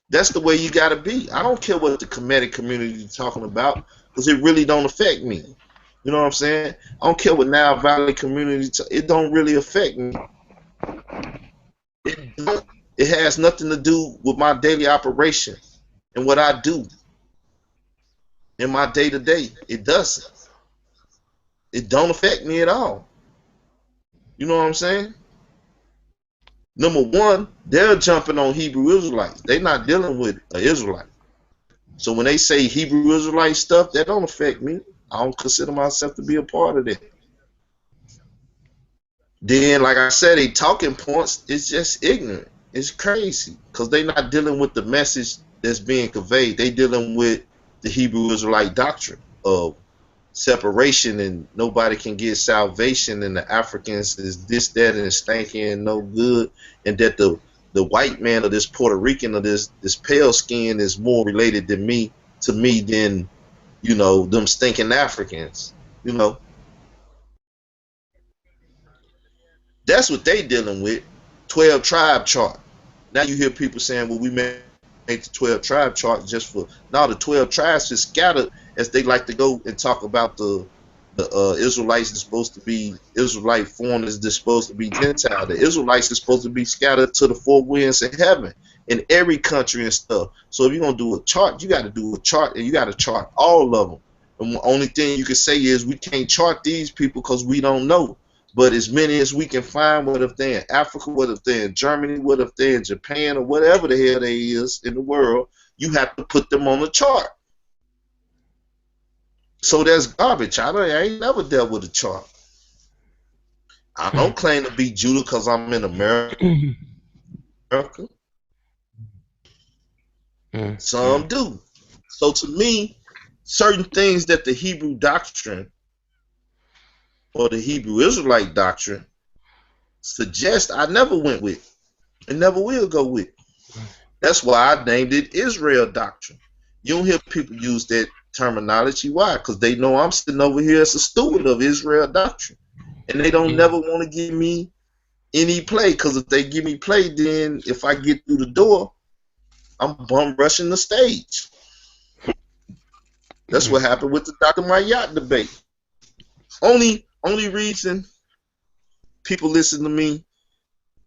Speaker 1: That's the way you got to be. I don't care what the comedic community is talking about, because it really don't affect me. You know what I'm saying? I don't care what Nile Valley community, it don't really affect me. It don't. It has nothing to do with my daily operation and what I do in my day to day. It doesn't. It don't affect me at all. You know what I'm saying? Number one, they're jumping on Hebrew Israelites. They're not dealing with an Israelite. So when they say Hebrew Israelite stuff, that don't affect me. I don't consider myself to be a part of that. Then, like I said, they talking points. It's just ignorant. It's crazy because they not dealing with the message that's being conveyed. They dealing with the Hebrew Israelite doctrine of separation and nobody can get salvation and the Africans is this, that, and stinking and no good, and that the white man or this Puerto Rican or this pale skin is more related to me than you know them stinking Africans. You know, that's what they dealing with. 12 tribe chart. Now you hear people saying, well, we made the 12 tribe chart just for now. The 12 tribes is scattered as they like to go and talk about the Israelites is supposed to be Israelite, foreigners is supposed to be Gentile. The Israelites is supposed to be scattered to the four winds of heaven in every country and stuff. So if you're gonna do a chart, you got to do a chart and you got to chart all of them. And the only thing you can say is we can't chart these people because we don't know. But as many as we can find, what if they're in Africa, what if they're in Germany, what if they're in Japan, or whatever the hell they is in the world, you have to put them on the chart. So that's garbage. I ain't never dealt with a chart. I don't claim to be Judah because I'm in America. Some do. So to me, certain things that the Hebrew doctrine or the Hebrew Israelite doctrine suggest, I never went with and never will go with. That's why I named it Israel doctrine. You don't hear people use that terminology. Why? Because they know I'm sitting over here as a steward of Israel doctrine. And they don't never want to give me any play, because if they give me play, then if I get through the door, I'm bum rushing the stage. That's what happened with the Dr. Mayat debate. Only reason people listen to me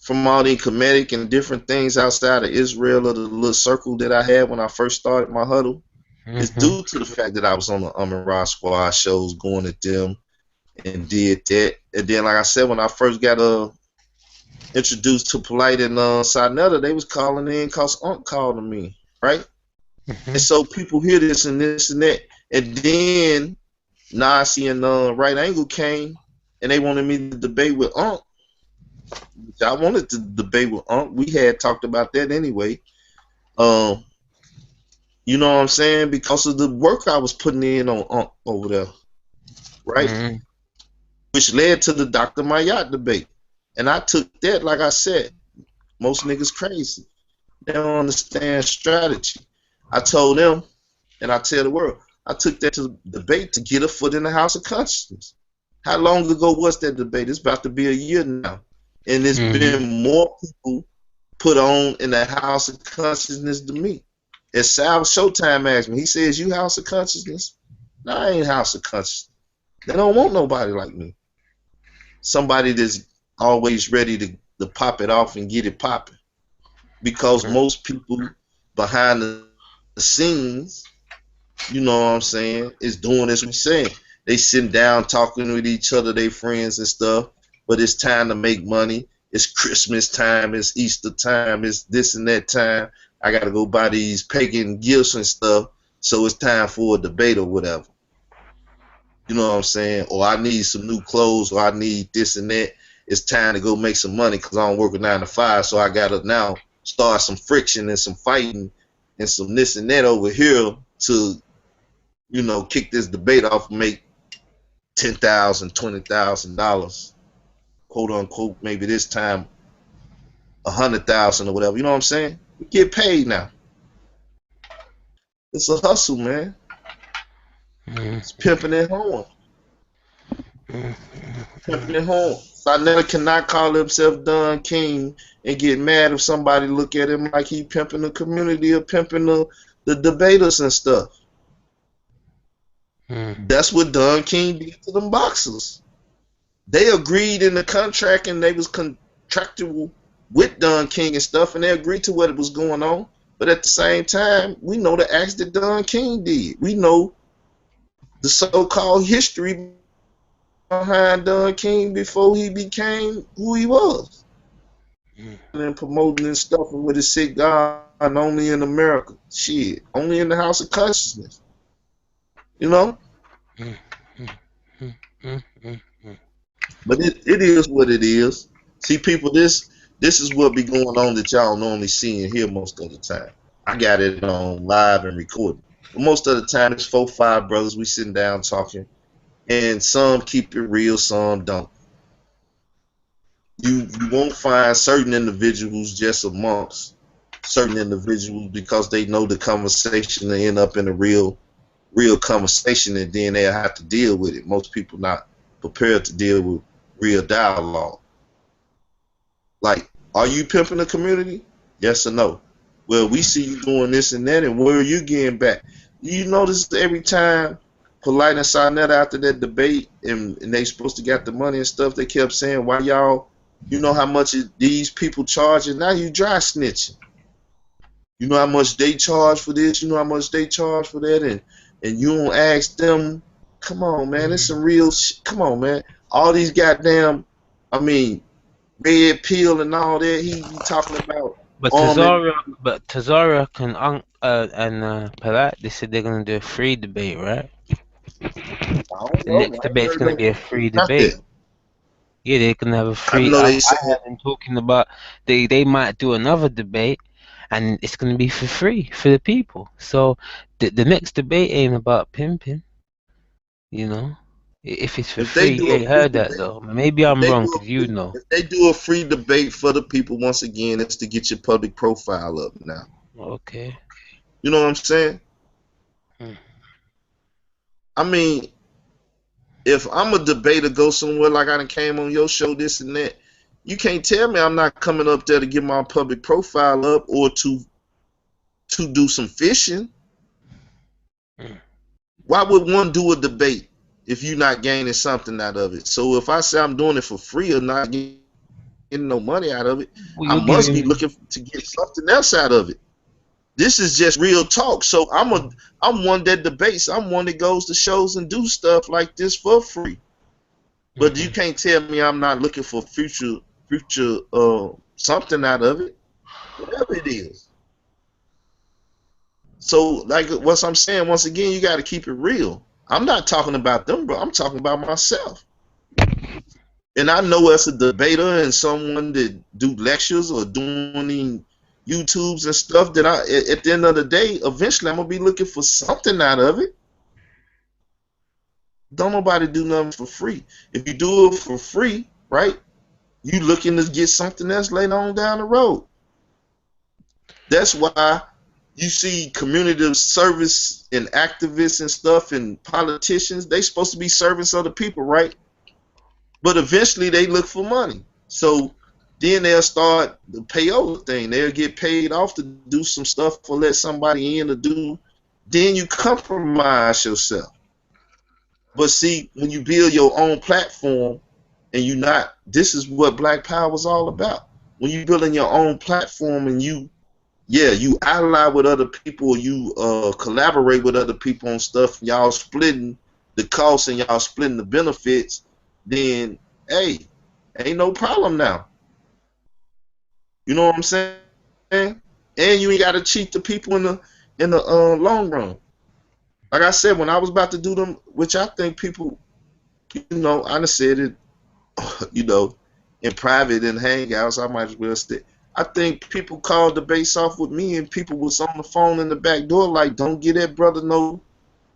Speaker 1: from all the comedic and different things outside of Israel or the little circle that I had when I first started my huddle is due to the fact that I was on the Ra Squad shows going at them and did that. And then, like I said, when I first got introduced to Polite and Sinetta, they was calling in because Unc called to me, right? And so people hear this and this and that, and then Nasi and Right Angle came, and they wanted me to debate with Unc. Which I wanted to debate with Unc. We had talked about that anyway. Um, you know what I'm saying? Because of the work I was putting in on Unc over there, right?
Speaker 2: Mm.
Speaker 1: Which led to the Dr. Mayat debate. And I took that, like I said, most niggas crazy. They don't understand strategy. I told them, and I tell the world, I took that to debate to get a foot in the House of Consciousness. How long ago was that debate? It's about to be a year now. And there's
Speaker 2: Mm.
Speaker 1: been more people put on in the House of Consciousness than me. As Sal Showtime asked me, he says, "You House of Consciousness?" No, I ain't House of Consciousness. They don't want nobody like me. Somebody that's always ready to pop it off and get it popping. Because
Speaker 2: Mm.
Speaker 1: most people behind the scenes, you know what I'm saying, is doing as we saying. They sitting down talking with each other, they friends and stuff, but it's time to make money. It's Christmas time, it's Easter time, it's this and that time. I gotta go buy these pagan gifts and stuff, so it's time for a debate or whatever. You know what I'm saying? Or I need some new clothes, or I need this and that. It's time to go make some money because I don't work a 9 to 5, so I gotta now start some friction and some fighting and some this and that over here to, kick this debate off and make $10,000, $20,000, quote unquote, maybe this time 100,000 or whatever. You know what I'm saying? We get paid now. It's a hustle, man.
Speaker 2: Mm.
Speaker 1: It's pimping and horn.
Speaker 2: Mm.
Speaker 1: Pimping and horn. Sarnetta cannot call himself Don King and get mad if somebody look at him like he pimping the community or pimping the debaters and stuff.
Speaker 2: Mm.
Speaker 1: That's what Don King did to them boxers. They agreed in the contract and they was contractual with Don King and stuff, and they agreed to what was going on. But at the same time, we know the acts that Don King did. We know the so-called history behind Don King before he became who he was.
Speaker 2: Mm.
Speaker 1: And promoting and stuff with his sick God only in America. Shit. Only in the House of Consciousness. You know?
Speaker 2: Mm. Mm. Mm. Mm. Mm.
Speaker 1: But it is what it is. See, people, this is what be going on that y'all normally see and hear most of the time. I got it on live and recorded. But most of the time, it's 4, 5 brothers. We sitting down talking, and some keep it real, some don't. You won't find certain individuals just amongst certain individuals because they know the conversation will end up in a real conversation, and then they'll have to deal with it. Most people not prepared to deal with real dialogue. Like, are you pimping the community? Yes or no? Well, we see you doing this and that, and where are you getting back? You notice every time Polite and Sarnetta after that debate, and they supposed to get the money and stuff, they kept saying, why y'all, you know how much these people charging? Now you dry snitching. You know how much they charge for this, you know how much they charge for that, and you don't ask them. Come on, man, it's some real shit. Come on, man. All these goddamn, I mean, red pill and all that. He be talking about
Speaker 2: But
Speaker 1: arming.
Speaker 2: Tazara and Palat, they said they're gonna do a free debate, right?
Speaker 1: I don't
Speaker 2: The
Speaker 1: know.
Speaker 2: next
Speaker 1: I ain't
Speaker 2: debate's
Speaker 1: heard
Speaker 2: gonna
Speaker 1: no
Speaker 2: be a free
Speaker 1: about
Speaker 2: debate.
Speaker 1: that.
Speaker 2: Yeah, they can have a
Speaker 1: I
Speaker 2: free.
Speaker 1: know
Speaker 2: I
Speaker 1: they
Speaker 2: I
Speaker 1: saying
Speaker 2: heard them talking about they might do another debate, and it's gonna be for free for the people. So the next debate ain't about pimping, you know. If it's for
Speaker 1: if they
Speaker 2: free,
Speaker 1: do
Speaker 2: you
Speaker 1: a
Speaker 2: ain't
Speaker 1: free
Speaker 2: heard that
Speaker 1: debate,
Speaker 2: though. Maybe
Speaker 1: if
Speaker 2: I'm
Speaker 1: they
Speaker 2: wrong,
Speaker 1: do
Speaker 2: cause
Speaker 1: a
Speaker 2: you
Speaker 1: free,
Speaker 2: know.
Speaker 1: if they do a free debate for the people, once again, it's to get your public profile up. Now,
Speaker 2: Okay.
Speaker 1: you know what I'm saying?
Speaker 2: Mm.
Speaker 1: I mean, if I'm a debater, go somewhere like I done came on your show, this and that. You can't tell me I'm not coming up there to get my public profile up or to do some fishing.
Speaker 2: Mm.
Speaker 1: Why would one do a debate if you're not gaining something out of it? So if I say I'm doing it for free or not getting no money out of it,
Speaker 2: Well,
Speaker 1: I
Speaker 2: you're
Speaker 1: must be
Speaker 2: giving.
Speaker 1: looking to get something else out of it. This is just real talk. So I'm one that debates. I'm one that goes to shows and do stuff like this for free. But you
Speaker 2: Mhm.
Speaker 1: can't tell me I'm not looking for future something out of it, whatever it is. So like what I'm saying, once again, you got to keep it real. I'm not talking about them, bro. I'm talking about myself. And I know as a debater and someone that do lectures or doing YouTubes and stuff that at the end of the day, eventually I'm gonna be looking for something out of it. Don't nobody do nothing for free. If you do it for free, right, you looking to get something else later on down the road. That's why you see community service and activists and stuff and politicians, they supposed to be service other people, right? But eventually they look for money. So then they'll start the payola thing. They'll get paid off to do some stuff or let somebody in to do. Then you compromise yourself. But see, when you build your own platform and you not, this is what Black Power is all about. When you building your own platform and you ally with other people, you collaborate with other people on stuff, y'all splitting the costs and y'all splitting the benefits, then hey, ain't no problem now. You know what I'm saying? And you ain't gotta cheat the people in the long run. Like I said, when I was about to do them, which I think people, I done said it, you know, in private in hangouts, I might as well say. I think people called the base off with me, and people was on the phone in the back door like, "Don't give that brother no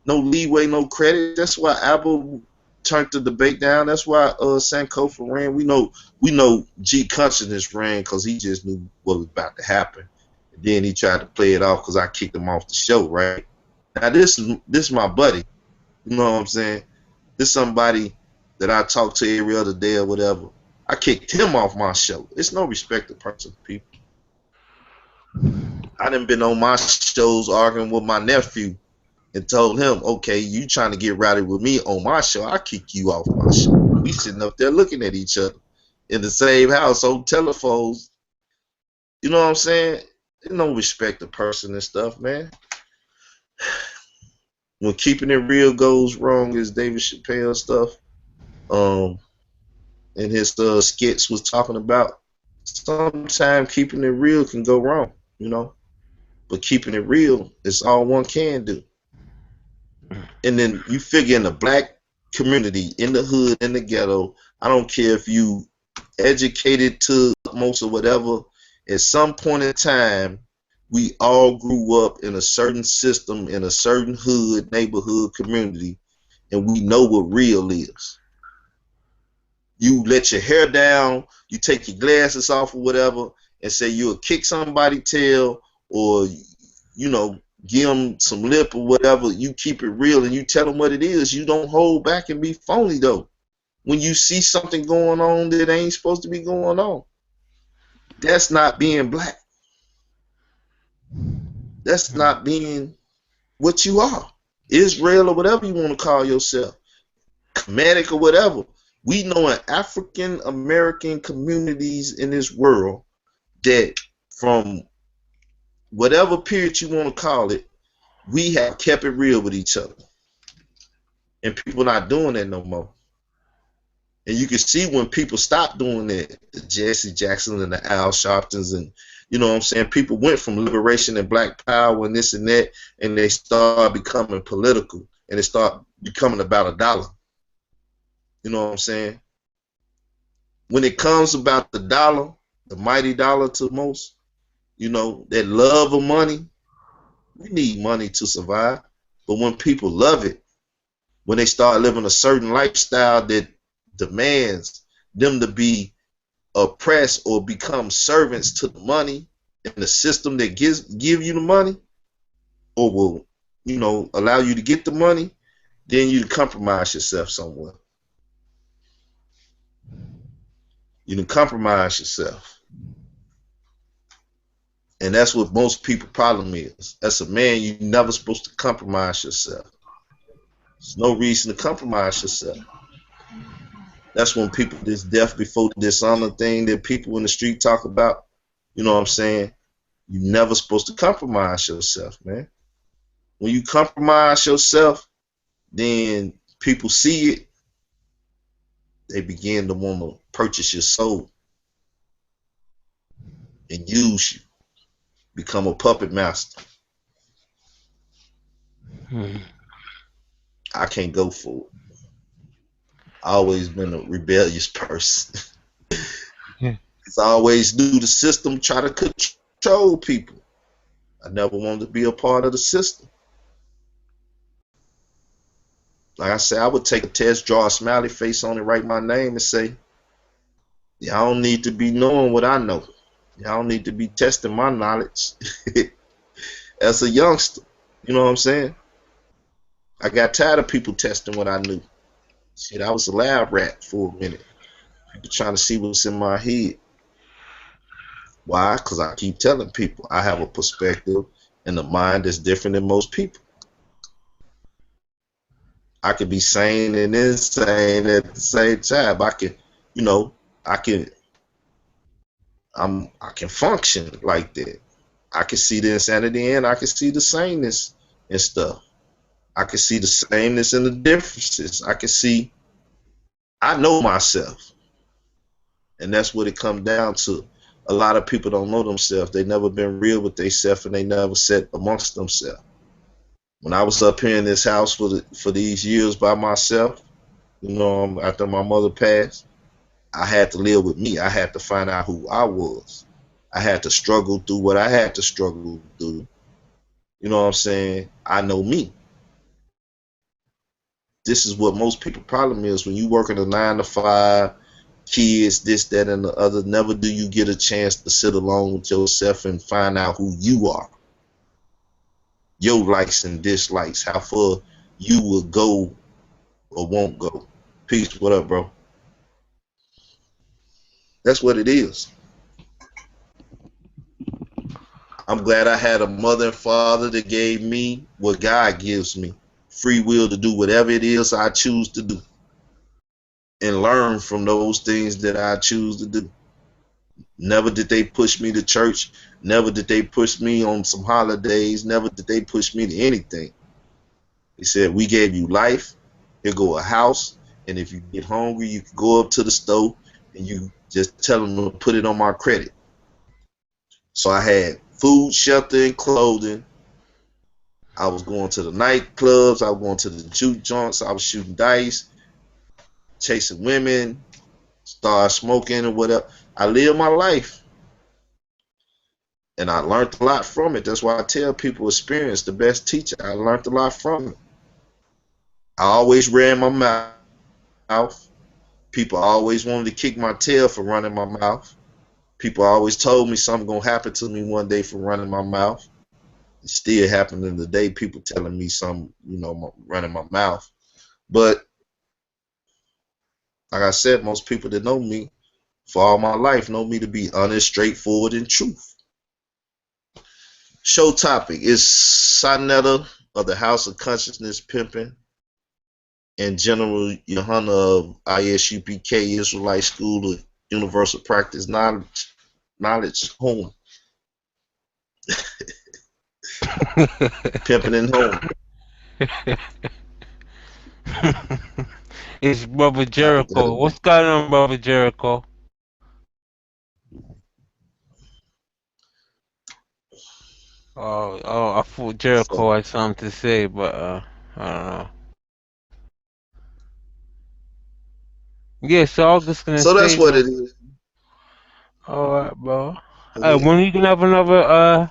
Speaker 1: leeway, no credit." That's why Apple turned the debate down. That's why Sankofa ran. We know G Consciousness ran because he just knew what was about to happen. And then he tried to play it off because I kicked him off the show. Right now, this my buddy. You know what I'm saying? This somebody that I talk to every other day or whatever. I kicked him off my show. It's no respect to person, people. I done been on my shows arguing with my nephew and told him, okay, you trying to get rowdy with me on my show, I kick you off my show. We sitting up there looking at each other in the same house on telephones. You know what I'm saying? There's no respect to person and stuff, man. When keeping it real goes wrong, as David Chappelle stuff, um, and his skits was talking about, sometimes keeping it real can go wrong, you know. But keeping it real is all one can do. And then you figure in the black community, in the hood, in the ghetto, I don't care if you educated to most or whatever, at some point in time, we all grew up in a certain system, in a certain hood, neighborhood, community, and we know what real is. You let your hair down, you take your glasses off or whatever, and say you'll kick somebody's tail or, give them some lip or whatever. You keep it real and you tell them what it is. You don't hold back and be phony, though. When you see something going on that ain't supposed to be going on, that's not being black. That's not being what you are. Israel or whatever you want to call yourself, Kemetic or whatever. We know in African American communities in this world that from whatever period you want to call it, we have kept it real with each other. And people not doing that no more. And you can see when people stop doing that, the Jesse Jackson and the Al Sharptons and you know what I'm saying, people went from liberation and black power and this and that, and they start becoming political and they start becoming about a dollar. You know what I'm saying? When it comes about the dollar, the mighty dollar to most, that love of money, we need money to survive. But when people love it, when they start living a certain lifestyle that demands them to be oppressed or become servants to the money and the system that give you the money or will, allow you to get the money, then you compromise yourself somewhere. You can compromise yourself. And that's what most people problem is. As a man, you're never supposed to compromise yourself. There's no reason to compromise yourself. That's when people, this death before dishonor thing that people in the street talk about, you know what I'm saying? You're never supposed to compromise yourself, man. When you compromise yourself, then people see it, they begin to want to purchase your soul and use you, become a puppet master.
Speaker 2: Hmm.
Speaker 1: I can't go for it. I always been a rebellious person.
Speaker 2: Yeah.
Speaker 1: Cause I always knew the system try to control people. I never wanted to be a part of the system. Like I said, I would take a test, draw a smiley face on it, write my name, and say, y'all don't need to be knowing what I know. Y'all don't need to be testing my knowledge as a youngster. You know what I'm saying? I got tired of people testing what I knew. Shit, I was a lab rat for a minute. People trying to see what's in my head. Why? Because I keep telling people I have a perspective and a mind that's different than most people. I can be sane and insane at the same time. I can, you know, I can I can function like that. I can see the insanity and I can see the sameness and stuff. I can see the sameness and the differences. I can see I know myself. And that's what it comes down to. A lot of people don't know themselves. They never been real with themselves and they never sat amongst themselves. When I was up here in this house for these years by myself, after my mother passed, I had to live with me. I had to find out who I was. I had to struggle through what I had to struggle through. You know what I'm saying? I know me. This is what most people problem is when you work in a 9 to 5, kids, this, that, and the other. Never do you get a chance to sit alone with yourself and find out who you are, your likes and dislikes, how far you will go or won't go. Peace. What up, bro? That's what it is. I'm glad I had a mother and father that gave me what God gives me, free will to do whatever it is I choose to do and learn from those things that I choose to do. Never did they push me to church. Never did they push me on some holidays. Never did they push me to anything. They said, we gave you life. Here go a house. And if you get hungry, you can go up to the store and you just tell them to put it on my credit. So I had food, shelter, and clothing. I was going to the nightclubs. I was going to the juke joints. I was shooting dice, chasing women, started smoking or whatever. I lived my life. And I learned a lot from it. That's why I tell people experience the best teacher. I learned a lot from it. I always ran my mouth. People always wanted to kick my tail for running my mouth. People always told me something gonna happen to me one day for running my mouth. It still happening today. People telling me something, running my mouth. But like I said, most people that know me for all my life know me to be honest, straightforward, and truth. Show topic is Sonetta of the House of Consciousness Pimping and General Yahanna of I.S.U.P.K. Israelite School of Universal Practice Knowledge Home. Pimping and home.
Speaker 2: It's Brother
Speaker 1: Topic of
Speaker 2: Jericho.
Speaker 1: the day.
Speaker 2: What's going on, Brother Jericho? I thought
Speaker 1: So,
Speaker 2: Jericho had something to say, but I don't know. Yeah, so I was just gonna
Speaker 1: so that's
Speaker 2: say,
Speaker 1: what
Speaker 2: man.
Speaker 1: it is.
Speaker 2: All right, bro.
Speaker 1: Okay.
Speaker 2: When are you gonna have another?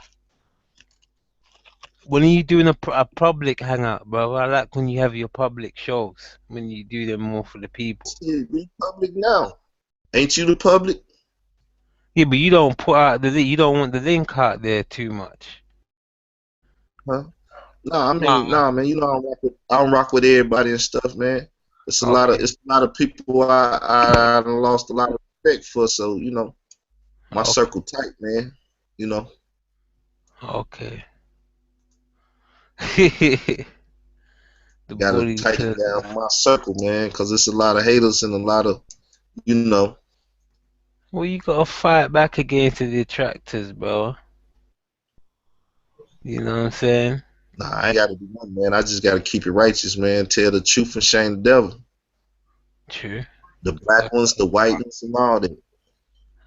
Speaker 2: When are you doing a public hangout, bro? I like when you have your public shows. When you do them more for the people.
Speaker 1: Shit, we public now. Ain't you the public?
Speaker 2: Yeah, but you don't put out you don't want the link out there too much.
Speaker 1: Huh? Nah, I
Speaker 2: Nah,
Speaker 1: mean, nah, man. You know, I don't rock with everybody and stuff, man.
Speaker 2: okay,
Speaker 1: It's a lot of people I done lost a lot of respect for. So, my
Speaker 2: okay,
Speaker 1: circle tight, man. You know,
Speaker 2: okay. The
Speaker 1: gotta
Speaker 2: bully
Speaker 1: tighten
Speaker 2: said
Speaker 1: down
Speaker 2: that.
Speaker 1: my circle, man, because it's a lot of haters and a lot of, you know,
Speaker 2: Well, you gotta fight back against the detractors, bro. You know what I'm saying?
Speaker 1: nah, I ain't gotta do nothing, man. I just gotta keep it righteous, man. Tell the truth and shame the devil.
Speaker 2: True.
Speaker 1: The black
Speaker 2: I
Speaker 1: ones, the white ones, and all that.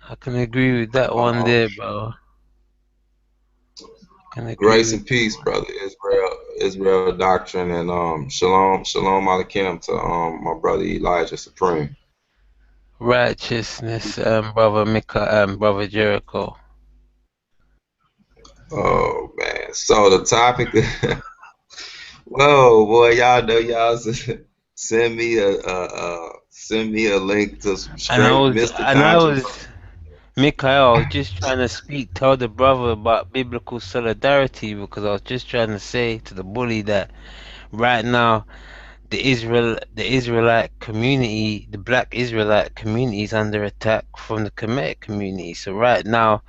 Speaker 2: I can agree with that one
Speaker 3: Um,
Speaker 2: there, bro. I can agree
Speaker 3: Grace
Speaker 2: with
Speaker 3: and
Speaker 2: that
Speaker 3: peace,
Speaker 2: one.
Speaker 3: brother Israel. Israel doctrine, and shalom aleichem to my brother Elijah Supreme.
Speaker 2: Righteousness, brother Mika, brother Jericho.
Speaker 3: Oh man, so the topic. Whoa, boy, y'all know y'all send me a link to some straight Mr.
Speaker 2: And I
Speaker 3: Controversial.
Speaker 2: was, Mikael, I was just trying to tell the brother about biblical solidarity because I was just trying to say to the bully that right now the Israelite community, the black Israelite community is under attack from the Kemetic community. So right now,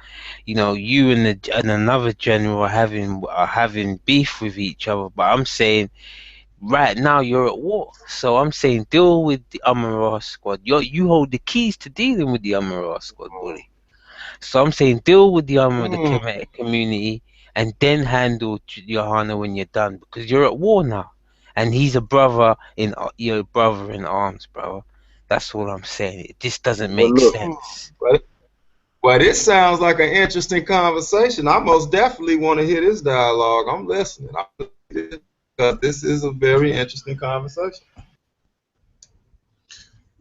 Speaker 2: you and another general are having beef with each other. But I'm saying right now you're at war. So I'm saying deal with the Amara squad. You hold the keys to dealing with the Amara squad, bully. So I'm saying deal with the
Speaker 3: Mm.
Speaker 2: Kemetic community and then handle Yahanna when you're done because you're at war now, and he's a brother in your brother in arms, bro. That's all I'm saying. It just doesn't
Speaker 1: Well,
Speaker 2: make
Speaker 1: look,
Speaker 2: sense.
Speaker 3: Well, this sounds like an interesting conversation. I most definitely want to hear this dialogue. I'm listening. Because this is a very interesting conversation.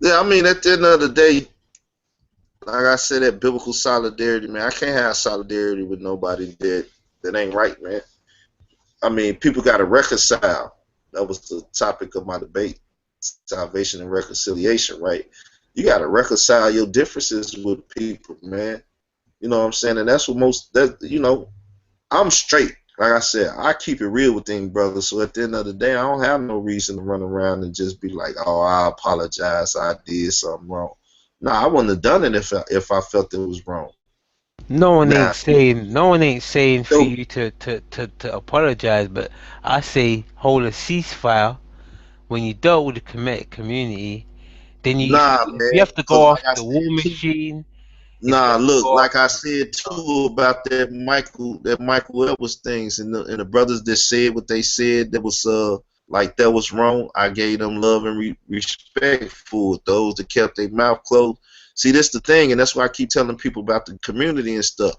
Speaker 1: yeah, I mean, at the end of the day, like I said, that biblical solidarity, man, I can't have solidarity with nobody that ain't right, man. I mean, people got to reconcile. That was the topic of my debate: salvation and reconciliation, right? You got to reconcile your differences with people, man. You know what I'm saying? And that's what I'm straight. Like I said, I keep it real with things, brother. So at the end of the day, I don't have no reason to run around and just be like, "Oh, I apologize. I did something wrong." Nah, I wouldn't have done it if I felt it was wrong. Now,
Speaker 2: No one ain't saying for
Speaker 1: so,
Speaker 2: you to apologize, but I say hold a ceasefire when you dealt with the Kemetic community. Then
Speaker 1: nah,
Speaker 2: if you
Speaker 1: man,
Speaker 2: have to
Speaker 1: because
Speaker 2: go
Speaker 1: like
Speaker 2: off
Speaker 1: I
Speaker 2: the
Speaker 1: said
Speaker 2: war
Speaker 1: too,
Speaker 2: machine, if you
Speaker 1: nah,
Speaker 2: have to
Speaker 1: look,
Speaker 2: go off
Speaker 1: like I said too about that Michael Edwards things, and the brothers that said what they said that was like that was wrong. I gave them love and respect for it. Those that kept their mouth closed. See, that's the thing, and that's why I keep telling people about the community and stuff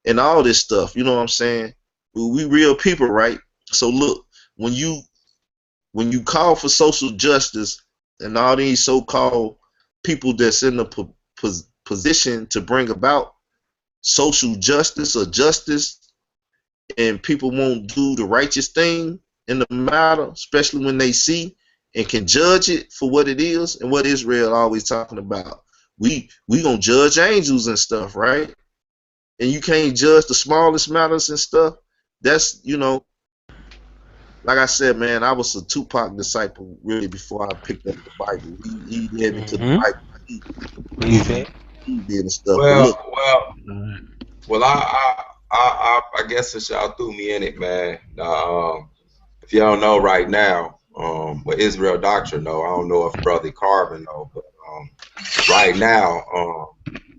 Speaker 1: and all this stuff. You know what I'm saying? We real people, right? So look, when you when you call for social justice and all these so-called people that's in the position to bring about social justice or justice, and people won't do the righteous thing in the matter, especially when they see and can judge it for what it is, and what Israel always talking about. We gonna judge angels and stuff, right? And you can't judge the smallest matters and stuff. That's like I said, man, I was a Tupac disciple really before I picked up the Bible. He led me to the
Speaker 2: hmm
Speaker 1: Bible.
Speaker 2: What you say?
Speaker 1: He did and stuff. But
Speaker 3: Well,
Speaker 1: look,
Speaker 3: well,
Speaker 2: Alright.
Speaker 3: well. I guess since y'all threw me in it, man. If y'all don't know right now, what Israel Doctrine know, I don't know if Brother Carbon know, but right now,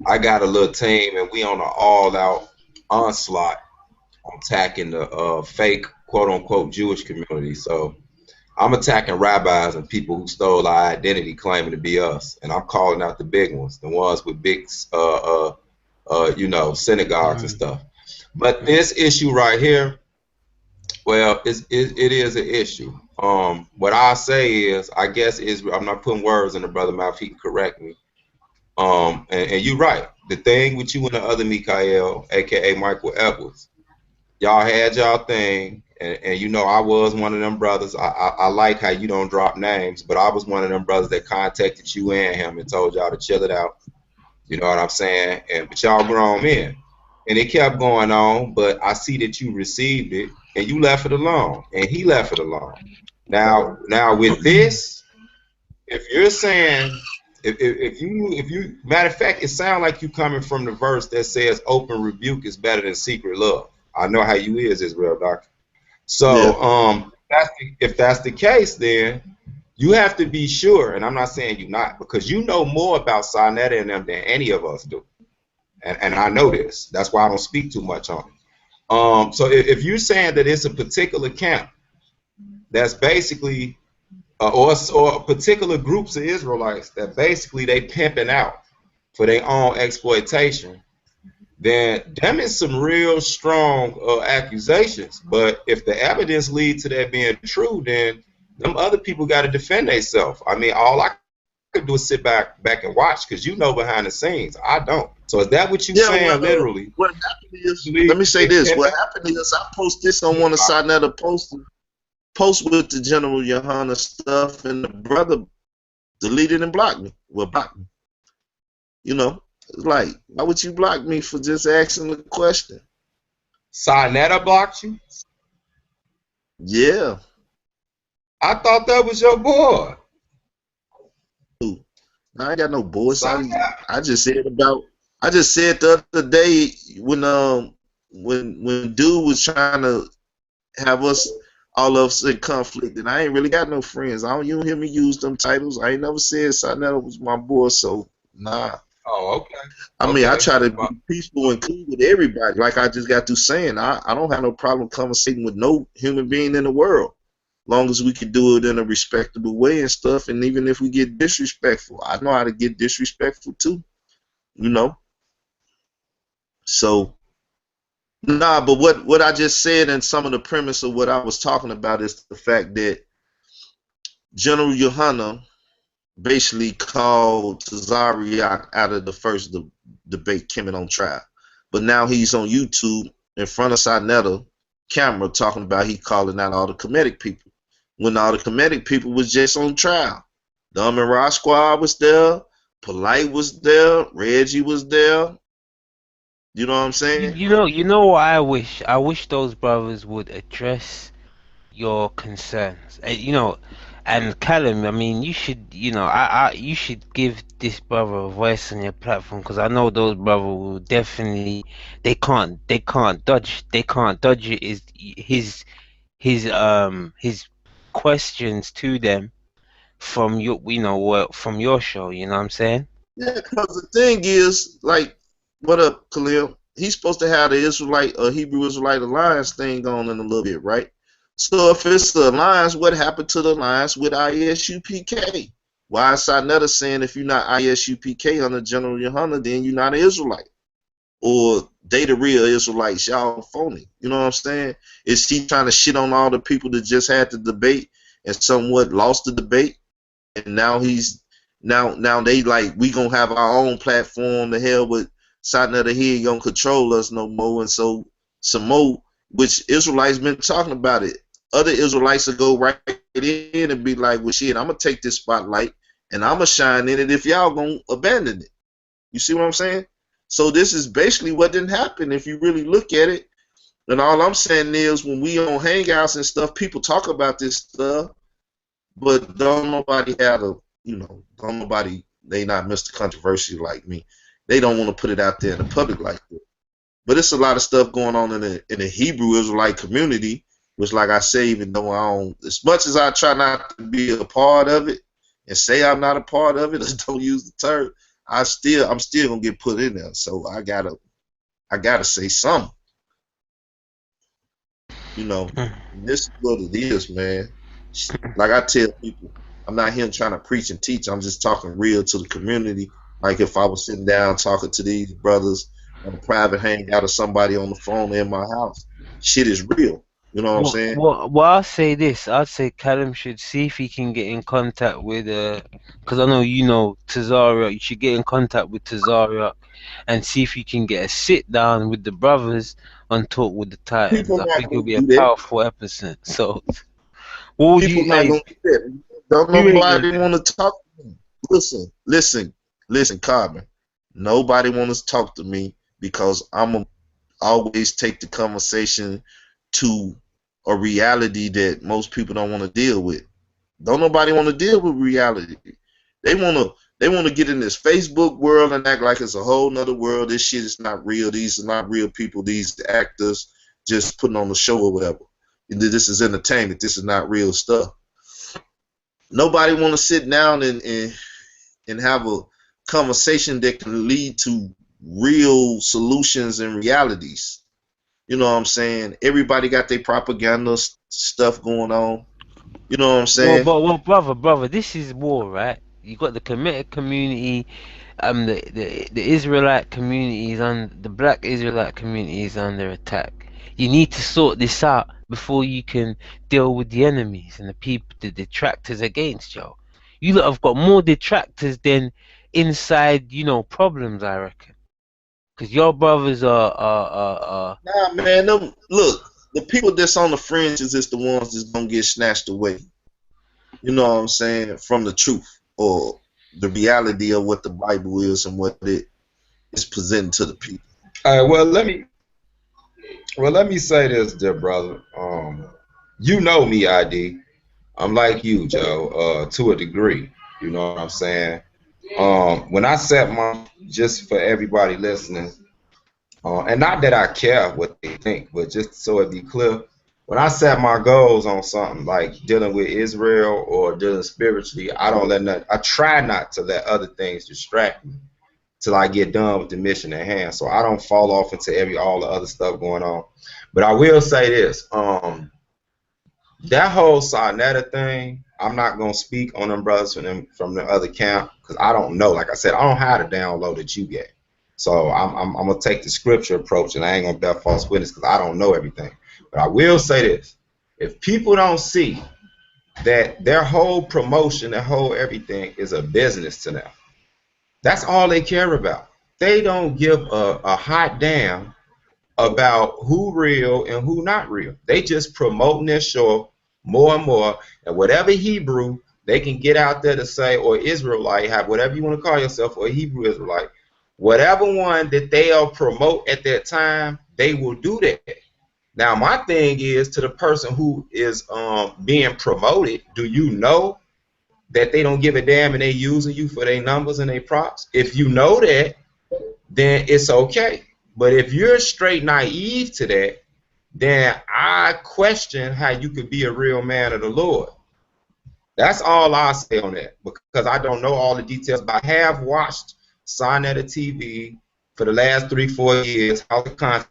Speaker 3: I got a little team and we on an all-out onslaught on attacking the fake quote-unquote Jewish community. So I'm attacking rabbis and people who stole our identity, claiming to be us, and I'm calling out the big ones, the ones with big, synagogues and
Speaker 2: Mm,
Speaker 3: stuff. But
Speaker 2: mm,
Speaker 3: this issue right here, well, it is an issue. What I say is, I guess is I'm not putting words in the brother mouth. He can correct me. And you're right. The thing with you and the other Mikael, aka Michael Edwards, y'all had y'all thing, and I was one of them brothers. I like how you don't drop names, but I was one of them brothers that contacted you and him and told y'all to chill it out. You know what I'm saying? But y'all grown men, and it kept going on. But I see that you received it and you left it alone, and he left it alone. Now with this, if you're saying if you matter of fact, it sounds like you coming from the verse that says open rebuke is better than secret love. I know how you is Israel doctor.
Speaker 1: yeah,
Speaker 3: So if that's the case, then you have to be sure, and I'm not saying you not, because you know more about Sinetta and them than any of us do. And I know this. That's why I don't speak too much on it. So if you're saying that it's a particular camp that's basically or particular groups of Israelites that basically they pimping out for their own exploitation, then them is some real strong accusations. But if the evidence leads to that being true, then them other people got to defend themselves. I mean, all I could do is sit back and watch because you know behind the scenes. I don't. So is that what you
Speaker 1: Yeah,
Speaker 3: saying? Literally,
Speaker 1: what happened is,
Speaker 3: lead
Speaker 1: let me say this.
Speaker 3: pimping?
Speaker 1: What happened is I post this on one of Sinetta post with the General Yahanna stuff, and the brother deleted and blocked me. Well, blocked me. You know, like, why would you block me for just asking the question?
Speaker 3: Sinetta blocked you.
Speaker 1: Yeah.
Speaker 3: I thought that was your boy.
Speaker 1: Dude, I ain't got no voice.
Speaker 3: Sinetta.
Speaker 1: I just said about I just said the other day when dude was trying to have us all of us in conflict, and I ain't really got no friends. I don't you hear me use them titles. I ain't never said Sinetta was my boy, so nah.
Speaker 3: Oh, okay.
Speaker 1: I mean, I
Speaker 3: Okay.
Speaker 1: try to be peaceful and cool with everybody. Like I just got through saying, I don't have no problem conversating with no human being in the world, long as we can do it in a respectable way and stuff. And even if we get disrespectful, I know how to get disrespectful too, you know. So nah, but what I just said and some of the premise of what I was talking about is the fact that General Yohana basically called Tazariak out of the first debate coming on trial. But now he's on YouTube in front of Sinetta camera talking about he calling out all the comedic people. When all the comedic people was just on trial. Dumb and Rock Squad was there, Polite was there, Reggie was there. You know what I'm saying?
Speaker 2: You know what I wish? I wish those brothers would address your concerns. You know, and Callum, I mean, you should, you should give this brother a voice on your platform because I know those brothers will definitely, they can't dodge it. Is his questions to them from your, from your show. You know what I'm saying?
Speaker 1: Yeah, because the thing is, like, what up, Khalil? He's supposed to have the Israelite Hebrew Israelite alliance thing on in a little bit, right? So if it's the alliance, what happened to the alliance with I.S.U.P.K? Why is Sinetta saying if you're not I.S.U.P.K under General Yahanna, then you're not an Israelite? Or they the real Israelites, y'all phony. You know what I'm saying? Is he trying to shit on all the people that just had the debate and somewhat lost the debate? And now he's now they like we gonna have our own platform. The hell with Satan of the head gonna control us no more, and so some more, which Israelites been talking about it. Other Israelites will go right in and be like, well, shit, I'm gonna take this spotlight and I'm gonna shine in it if y'all gonna abandon it. You see what I'm saying? So this is basically what didn't happen if you really look at it. And all I'm saying is when we on hangouts and stuff, people talk about this stuff, but don't nobody have a, don't nobody, they not Mr. Controversy like me. They don't want to put it out there in the public like that. But it's a lot of stuff going on in the Hebrew Israelite community, which, like I say, even though I don't, as much as I try not to be a part of it and say I'm not a part of it, or don't use the term, I'm still gonna get put in there. So I gotta say something, you know. And this is what it is, man. Like I tell people, I'm not here trying to preach and teach. I'm just talking real to the community. Like if I was sitting down talking to these brothers on a private hangout or somebody on the phone in my house, shit is real. You know what I'm saying?
Speaker 2: Well, I'll say this. I'd say Callum should see if he can get in contact with, because I know you know Tazaria. You should get in contact with Tazaria and see if you can get a sit down with the brothers and talk with the Titans.
Speaker 1: People
Speaker 2: I
Speaker 1: not
Speaker 2: think it'll
Speaker 1: gonna
Speaker 2: be a
Speaker 1: do that.
Speaker 2: powerful episode. So, what would
Speaker 1: People
Speaker 2: you?
Speaker 1: not
Speaker 2: Hey,
Speaker 1: gonna do that. Don't
Speaker 2: you ain't gonna
Speaker 1: nobody
Speaker 2: do
Speaker 1: want to talk to me. Listen, Carbon. Nobody want to talk to me because I'm a always take the conversation to a reality that most people don't want to deal with. Don't nobody want to deal with reality. They wanna get in this Facebook world and act like it's a whole nother world. This shit is not real. These are not real people. These actors just putting on the show or whatever. This is entertainment. This is not real stuff. Nobody want to sit down and have a conversation that can lead to real solutions and realities. You know what I'm saying? Everybody got their propaganda stuff going on. You know what I'm saying?
Speaker 2: well, brother, this is war, right? You got the committed community the Israelite community is on the black Israelite community is under attack. You need to sort this out before you can deal with the enemies and the people, the detractors against you. You lot have got more detractors than inside, problems, I reckon. Cause your brothers are
Speaker 1: Nah, man, them, look, the people that's on the fringes is the ones that's gonna get snatched away. You know what I'm saying? From the truth or the reality of what the Bible is and what it is presenting to the people.
Speaker 3: All right, well, let me say this, dear brother. You know me, ID. I'm like you, Joe, to a degree. You know what I'm saying? When I set my, just for everybody listening, and not that I care what they think, but just so it be clear, when I set my goals on something like dealing with Israel or dealing spiritually, I don't let nothing. I try not to let other things distract me till I get done with the mission at hand. So I don't fall off into all the other stuff going on. But I will say this: that whole Sarnetta thing, I'm not gonna speak on them brothers from the other camp because I don't know. Like I said, I don't have the download that you get. So I'm gonna take the scripture approach, and I ain't gonna bear false witness because I don't know everything. But I will say this: if people don't see that their whole promotion, their whole everything is a business to them, that's all they care about. They don't give a hot damn about who real and who not real. They just promoting their show more and more, and whatever Hebrew they can get out there to say, or Israelite, have whatever you want to call yourself, or Hebrew Israelite, whatever one that they'll promote at that time, they will do that. Now, my thing is to the person who is being promoted, do you know that they don't give a damn and they using you for their numbers and their props? If you know that, then it's okay. But if you're straight naive to that, then I question how you could be a real man of the Lord. That's all I say on that, because I don't know all the details, but I have watched Sonetta TV for the last 3-4 years, House of Content,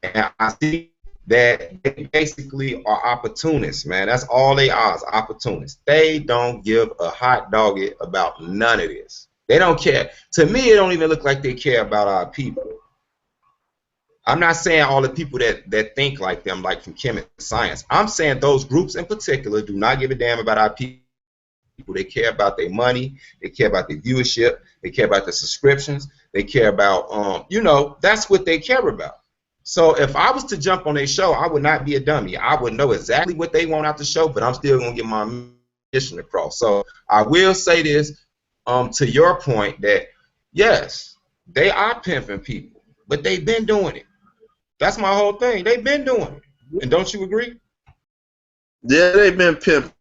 Speaker 3: and I see that they basically are opportunists, man. That's all they are, is opportunists. They don't give a hot dog about none of this. They don't care. To me, it don't even look like they care about our people. I'm not saying all the people that think like them, like from Kim and Science. I'm saying those groups in particular do not give a damn about our people. They care about their money. They care about their viewership. They care about the subscriptions. They care about, that's what they care about. So if I was to jump on a show, I would not be a dummy. I would know exactly what they want out the show, but I'm still going to get my mission across. So I will say this to your point that, yes, they are pimping people, but they've been doing it. That's my whole thing. They've been doing it. And don't you agree?
Speaker 1: Yeah, they've been pimping.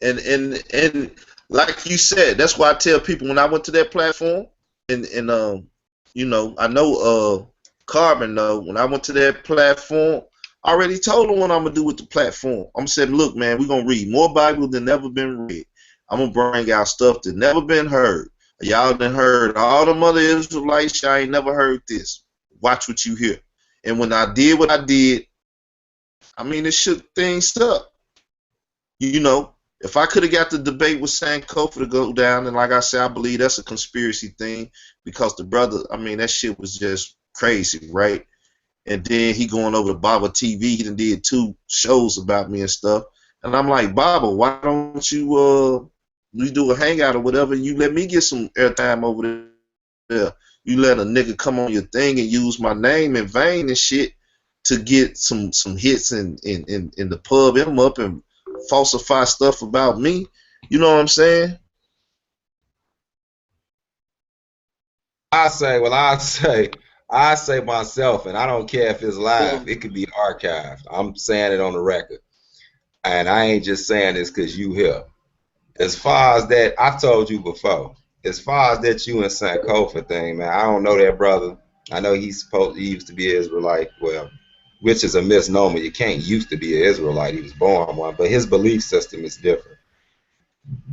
Speaker 1: And like you said, that's why I tell people when I went to that platform, and I know Carbon though, when I went to that platform, I already told him what I'm gonna do with the platform. I'm saying, look, man, we're gonna read more Bible than never been read. I'm gonna bring out stuff that never been heard. Y'all done heard all the other Israelites, y'all ain't never heard this. Watch what you hear. And when I did what I did, I mean, it shook things up. If I could have got the debate with Sankofa to go down, and like I said, I believe that's a conspiracy thing because the brother, I mean, that shit was just crazy, right? And then he going over to Baba TV, he done did 2 shows about me and stuff. And I'm like, Baba, why don't you do a hangout or whatever, and you let me get some airtime over there. You let a nigga come on your thing and use my name in vain and shit to get some hits in the pub him up and falsify stuff about me. You know what I'm saying?
Speaker 3: I say myself, and I don't care if it's live. It could be archived. I'm saying it on the record. And I ain't just saying this because you here. As far as that, I've told you before. As far as that you and Sankofa thing, man, I don't know that brother. I know he used to be an Israelite. Well, which is a misnomer. You can't used to be an Israelite. He was born one, but his belief system is different.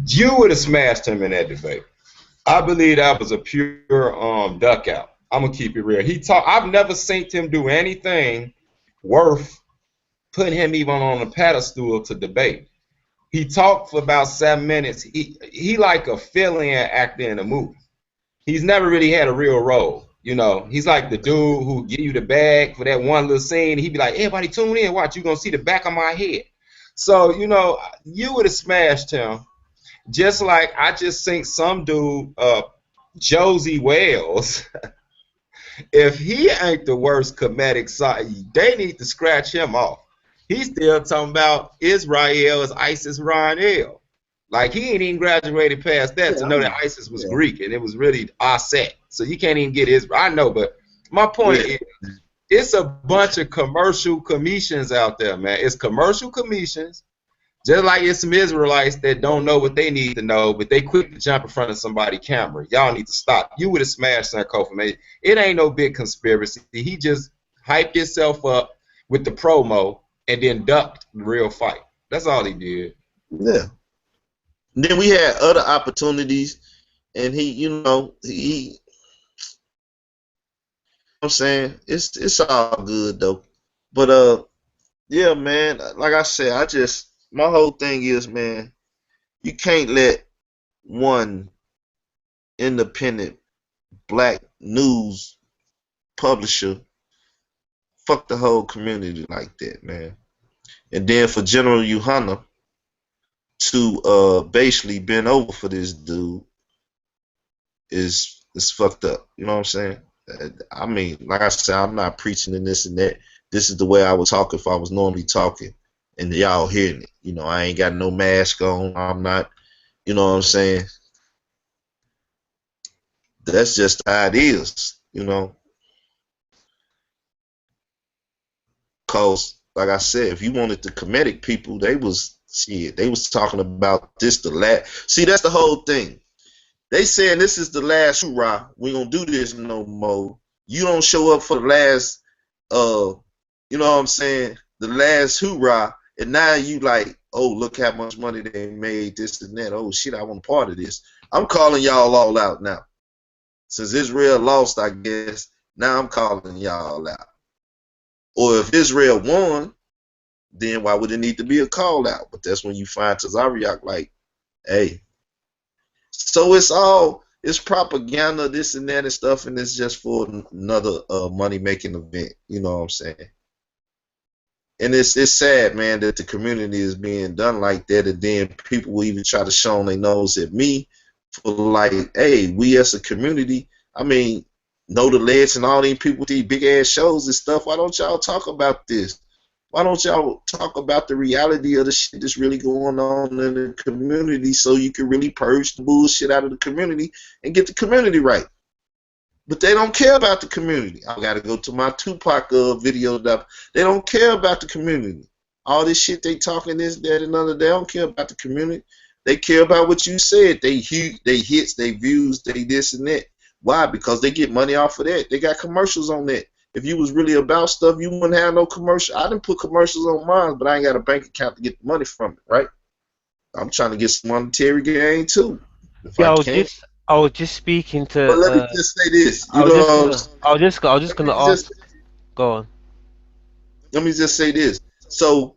Speaker 3: You would have smashed him in that debate. I believe that was a pure duck out. I'm gonna keep it real. I've never seen him do anything worth putting him even on a pedestal to debate. He talked for about 7 minutes. He like a fill-in actor in a movie. he's never really had a real role. You know, he's like the dude who give you the bag for that one little scene. He'd be like, everybody tune in, watch, you're gonna see the back of my head. So, you know, you would have smashed him. Just like I just think some dude, Josie Wells, if he ain't the worst comedic side, they need to scratch him off. He's still talking about Israel as ISIS Ronel. Like he ain't even graduated past that to know that ISIS was Greek and it was really I.S.U.P.K. So you can't even get Israel. I know, but my point is, it's a bunch of commercial commissions out there, man. It's commercial commissions. Just like it's some Israelites that don't know what they need to know, but they quick to jump in front of somebody's camera. Y'all need to stop. You would have smashed Sankofa, man. It ain't no big conspiracy. He just hyped himself up with the promo and then ducked the real fight. That's all he did.
Speaker 1: Yeah. And then we had other opportunities, and I'm saying it's all good though. But yeah, man. Like I said, my whole thing is, man, you can't let one independent black news publisher fuck the whole community like that, man. And then for General Yahanna to basically bend over for this dude is fucked up. You know what I'm saying? I mean, like I said, I'm not preaching in this and that. This is the way I would talk if I was normally talking, and y'all hearing it. You know, I ain't got no mask on. I'm not. You know what I'm saying? That's just how it is. You know, cause like I said, if you wanted the comedic people, they was talking about this the last. See, that's the whole thing. They saying this is the last hoorah. We gonna do this no more. You don't show up for the last, you know what I'm saying? The last hoorah, and now you like, oh, look how much money they made, this and that. Oh shit, I want part of this. I'm calling y'all all out now. Since Israel lost, I guess now I'm calling y'all out. Or if Israel won, then why would it need to be a call out? But that's when you find Tazariak like, hey. So it's propaganda, this and that and stuff, and it's just for another money making event. You know what I'm saying? And it's sad, man, that the community is being done like that, and then people will even try to show their nose at me for like, hey, we as a community, I mean, know the Ledge and all these people with these big ass shows and stuff. Why don't y'all talk about this? Why don't y'all talk about the reality of the shit that's really going on in the community so you can really purge the bullshit out of the community and get the community right? But they don't care about the community. I got to go to my Tupac video. They don't care about the community. All this shit they talking this, that, and other, they don't care about the community. They care about what you said. They hits, they views, they this and that. Why? Because they get money off of that. They got commercials on that. If you was really about stuff, you wouldn't have no commercial. I didn't put commercials on mine, but I ain't got a bank account to get the money from it, right? I'm trying to get some monetary gain too, if I can.
Speaker 2: I was just speaking
Speaker 1: But
Speaker 2: to.
Speaker 1: let me just say this.
Speaker 2: I was just
Speaker 1: let me
Speaker 2: gonna ask.
Speaker 1: just
Speaker 2: Go on.
Speaker 1: let me just say this. So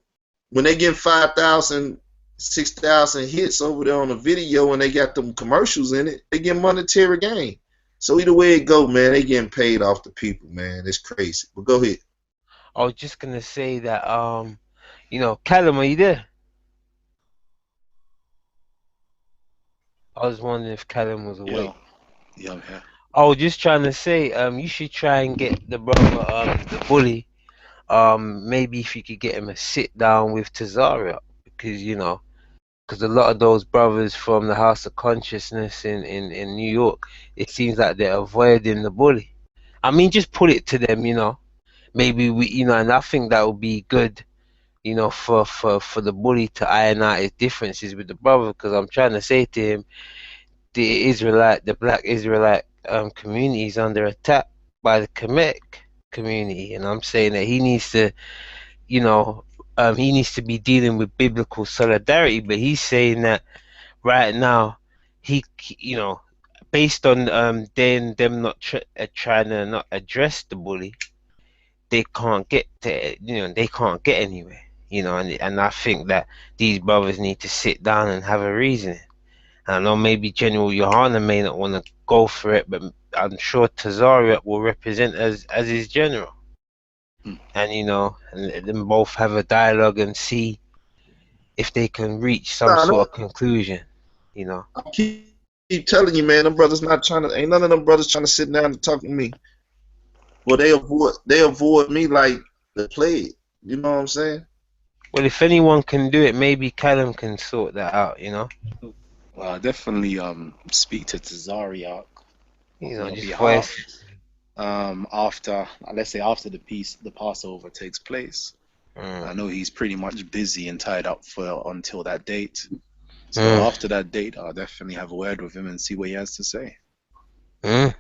Speaker 1: when they get 5,000, 6,000 hits over there on a video and they got them commercials in it, they get monetary gain. So either way it go, man, they getting paid off the people, man. It's crazy. But go ahead.
Speaker 2: I was just gonna say that Callum, are you there? I was wondering if Callum was
Speaker 4: Yeah,
Speaker 2: awake.
Speaker 4: yeah, yeah.
Speaker 2: I was just trying to say, you should try and get the brother, the bully, maybe if you could get him a sit down with Tazaria, because because a lot of those brothers from the House of Consciousness in New York, it seems like they're avoiding the bully. I mean, just put it to them, maybe and I think that would be good, for the bully to iron out his differences with the brother, because I'm trying to say to him, the Black Israelite community is under attack by the Kemet community, and I'm saying that you know, he needs to be dealing with biblical solidarity, but he's saying that right now, based on them not trying to not address the bully, they can't get anywhere, and I think that these brothers need to sit down and have a reason. I know maybe General Yahanna may not want to go for it, but I'm sure Tazariak will represent as his general,
Speaker 4: Hmm.
Speaker 2: and and them both have a dialogue and see if they can reach some
Speaker 1: Nah,
Speaker 2: sort of conclusion. You know.
Speaker 1: I keep telling you, man, them brothers not trying to. Ain't none of them brothers trying to sit down and talk to me. Well, they avoid me like the plague. You know what I'm saying?
Speaker 2: Well, if anyone can do it, maybe Callum can sort that out.
Speaker 4: Well, I'll definitely speak to Tazariak on your
Speaker 2: Just
Speaker 4: behalf.
Speaker 2: voice.
Speaker 4: After, let's say, after the Passover takes place. I
Speaker 2: Mm,
Speaker 4: know he's pretty much busy and tied up for until that date. So
Speaker 2: mm,
Speaker 4: after that date, I'll definitely have a word with him and see what he has to say.
Speaker 2: mm.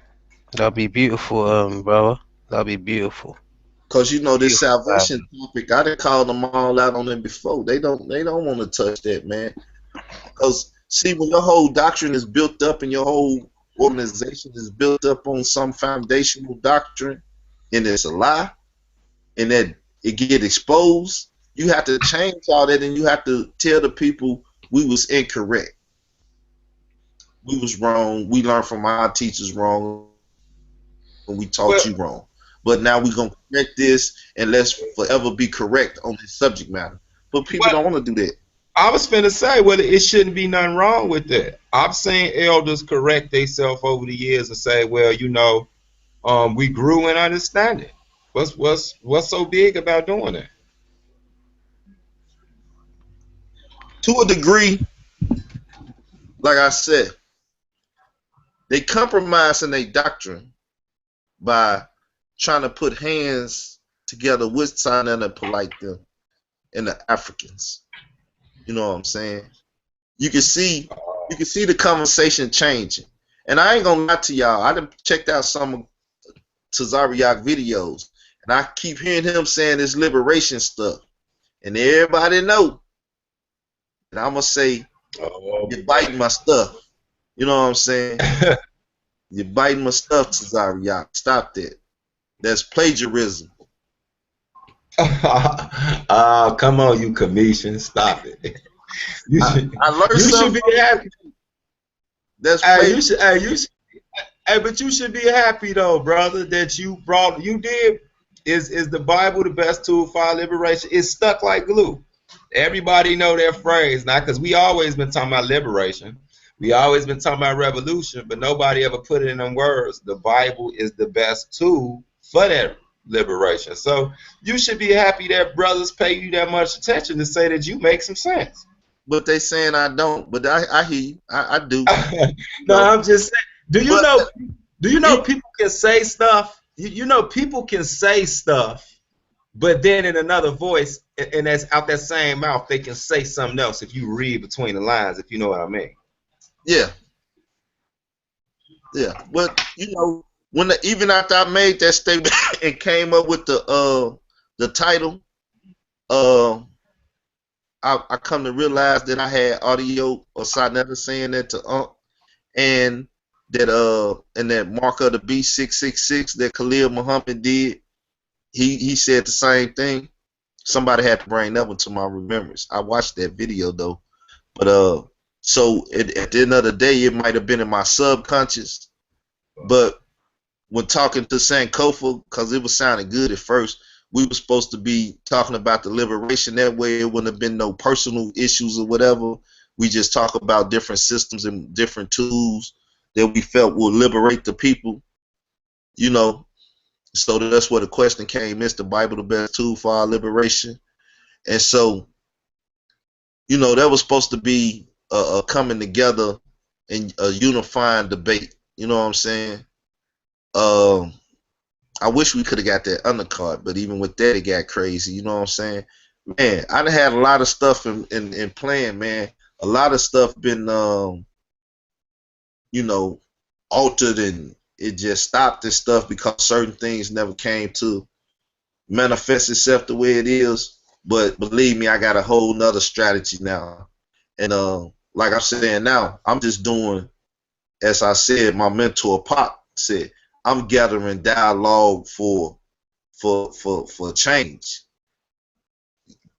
Speaker 2: That'll be beautiful, brother. That'll be beautiful.
Speaker 1: Cause this
Speaker 2: Beautiful, guy.
Speaker 1: salvation topic, I done called them all out on it before. They don't want to touch that, man. Cause see, when your whole doctrine is built up and your whole organization is built up on some foundational doctrine, and it's a lie, and that it get exposed, you have to change all that, and you have to tell the people we was incorrect, we was wrong, we learned from our teachers wrong, and we taught
Speaker 3: Well,
Speaker 1: you wrong. But now we're gonna correct this, and let's forever be correct on this subject matter. But people
Speaker 3: well,
Speaker 1: don't want to do that.
Speaker 3: I was finna say, well, it shouldn't be nothing wrong with that. I've seen elders correct themselves over the years and say, well, we grew in understanding. What's so big about doing that?
Speaker 1: To a degree, like I said, they compromise in their doctrine by trying to put hands together with Sinai and polite them and the Africans. You know what I'm saying? You can see the conversation changing. And I ain't gonna lie to y'all, I done checked out some of Tazariak videos, and I keep hearing him saying this liberation stuff. And everybody know, and I'm gonna say,
Speaker 3: Oh
Speaker 1: you're
Speaker 3: boy.
Speaker 1: biting my stuff. You know what I'm saying? You're biting my stuff, Tazariak. Stop that. That's plagiarism.
Speaker 3: Come on, you commission, stop it. You
Speaker 1: I,
Speaker 3: should,
Speaker 1: I learned
Speaker 3: you should
Speaker 1: something
Speaker 3: be
Speaker 1: from
Speaker 3: happy.
Speaker 1: you. That's
Speaker 3: Hey,
Speaker 1: plagiarism.
Speaker 3: but you should be happy though, brother, that you did. Is the Bible the best tool for our liberation? It's stuck like glue. Everybody know that phrase now, because we always been talking about liberation. We always been talking about revolution, but nobody ever put it in them words. The Bible is the best tool for that liberation. So you should be happy that brothers pay you that much attention to say that you make some sense.
Speaker 1: But they saying I don't. But I hear you. I do. You
Speaker 3: No,
Speaker 1: know.
Speaker 3: I'm just saying. Do you
Speaker 1: But
Speaker 3: know? Do you know
Speaker 1: it,
Speaker 3: people can say stuff? You know people can say stuff, but then in another voice, and that's out that same mouth, they can say something else. If you read between the lines, if you know what I mean.
Speaker 1: yeah, yeah. But when even after I made that statement and came up with the title, uh, I come to realize that I had audio or Sinetta saying that to and that mark of the B666 that Khalil Muhammad did. He said the same thing. Somebody had to bring that one to my remembrance. I watched that video though, but so at the end of the day, it might have been in my subconscious. But when talking to Sankofa, because it was sounding good at first, we were supposed to be talking about the liberation. That way, it wouldn't have been no personal issues or whatever. We just talk about different systems and different tools that we felt would liberate the people. You know, so that's where the question came: is the Bible the best tool for our liberation? And so, that was supposed to be a coming together and a unifying debate. You know what I'm saying? Um, I wish we could have got that undercard, but even with that, it got crazy. You know what I'm saying? Man, I done had a lot of stuff in plan, man. A lot of stuff been, you know, altered, and it just stopped and stuff because certain things never came to manifest itself the way it is. But believe me, I got a whole nother strategy now. And like I'm saying now, I'm just doing, as I said, my mentor Pop said, I'm gathering dialogue for change.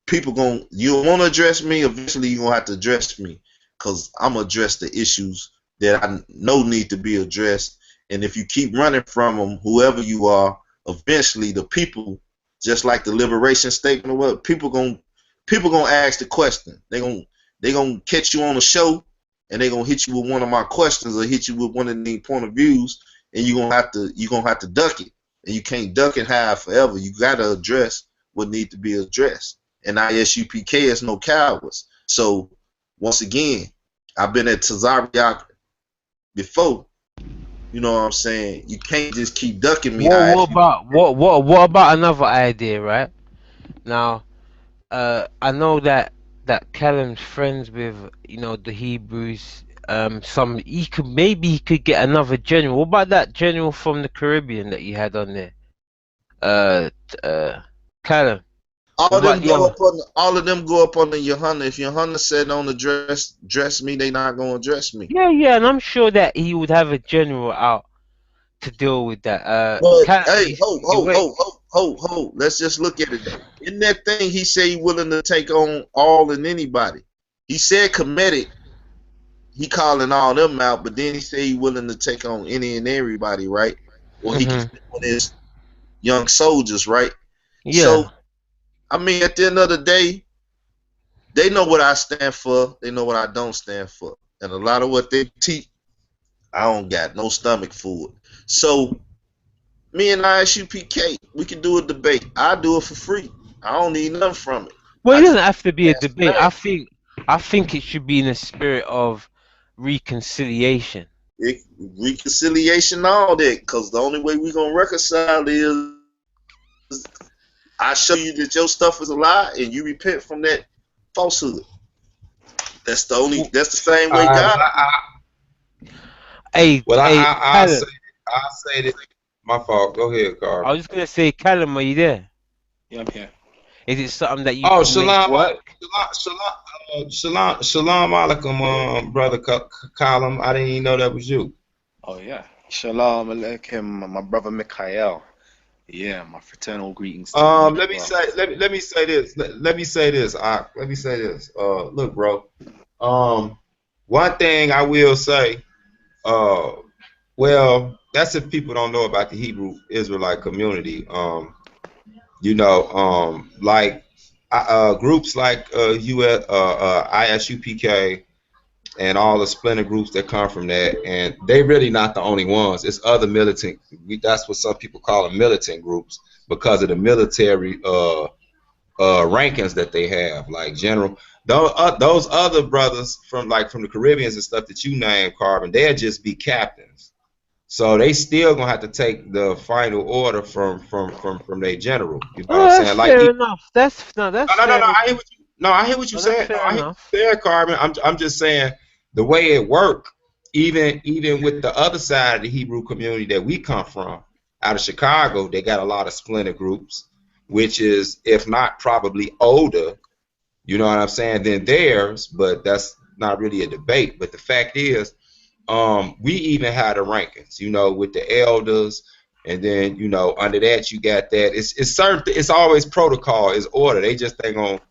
Speaker 1: People you want to address me, eventually you're gonna have to address me. because I'm gonna address the issues that I know need to be addressed. And if you keep running from them, whoever you are, eventually the people, just like the liberation statement, or what people gonna ask the question. They gonna catch you on a show, and they gonna hit you with one of my questions or hit you with one of the point of views, and you gonna have to duck it, and you can't duck and hide forever. You gotta address what need to be addressed. And I.S.U.P.K is no cowards. So once again, I've been at Tazariak before. You know what I'm saying? You can't just keep ducking me.
Speaker 2: What about another idea, right? Now, I know that Callum's friends with the Hebrews. Some he could get another general. What about that general from the Caribbean that you had on there? Callum. What about the other?
Speaker 1: All of them go up on the Yahanna. If Yahanna said on the dress me, they not gonna dress me.
Speaker 2: Yeah, yeah, and I'm sure that he would have a general out to deal with that.
Speaker 1: But
Speaker 2: Callum,
Speaker 1: hey,
Speaker 2: you wait.
Speaker 1: let's just look at it. In that thing, he said he willing to take on all and anybody. He said comedic. He calling all them out, but then he said he willing to take on any and everybody, right? Or he can
Speaker 2: Hmm.
Speaker 1: take on his young soldiers, right? So
Speaker 2: Yeah.
Speaker 1: I mean, at the end of the day, they know what I stand for. They know what I don't stand for, and a lot of what they teach, I don't got no stomach for it. So me and I.S.U.P.K, we can do a debate. I do it for free. I don't need nothing from it.
Speaker 2: Well, it
Speaker 1: I just
Speaker 2: doesn't have to be a
Speaker 1: ask
Speaker 2: debate.
Speaker 1: the name.
Speaker 2: I think it should be in a spirit of reconciliation.
Speaker 1: Reconciliation, all that, because the only way we gonna reconcile is I show you that your stuff is a lie and you repent from that falsehood. That's the only.
Speaker 2: W-
Speaker 1: That's the same way
Speaker 3: Well,
Speaker 1: God.
Speaker 2: Hey, Callum.
Speaker 3: I say this. My fault. Go ahead,
Speaker 2: I
Speaker 3: Carl.
Speaker 2: was just gonna say, Callum, are you there?
Speaker 4: Yeah, I'm here.
Speaker 2: Is it something that you
Speaker 3: Oh,
Speaker 2: can make
Speaker 3: shalom,
Speaker 2: work?
Speaker 3: shalom alaikum, brother Column. I didn't even know that was you.
Speaker 4: Oh yeah. Shalom Aleichem, my brother Mikhael. Yeah, my fraternal greetings to you as
Speaker 3: Let me
Speaker 4: well.
Speaker 3: say, let me say this. Let me say this. Let me say this. Look, bro. One thing I will say. Uh, well, that's if people don't know about the Hebrew Israelite community. Like groups like I.S.U.P.K and all the splinter groups that come from that, and they really not the only ones. It's other militant. That's what some people call them, militant groups, because of the military rankings that they have, like general. Those other brothers from the Caribbeans and stuff that you named, Carbon, they'll just be captains. So they still gonna have to take the final order from their general. You know what I'm
Speaker 2: Oh, that's
Speaker 3: saying? Like
Speaker 2: fair enough. That's
Speaker 3: no.
Speaker 2: fair enough.
Speaker 3: I hear what you. No, I hear what you
Speaker 2: No, that's
Speaker 3: said. No,
Speaker 2: fair
Speaker 3: I hear what
Speaker 2: enough.
Speaker 3: you said, Carmen. I'm just saying the way it worked. Even with the other side of the Hebrew community that we come from, out of Chicago, they got a lot of splinter groups, which is, if not probably older, you know what I'm saying, than theirs. But that's not really a debate. But the fact is, we even had the rankings, with the elders, and then under that you got that it's certain, it's always protocol, is order. They just ain't gonna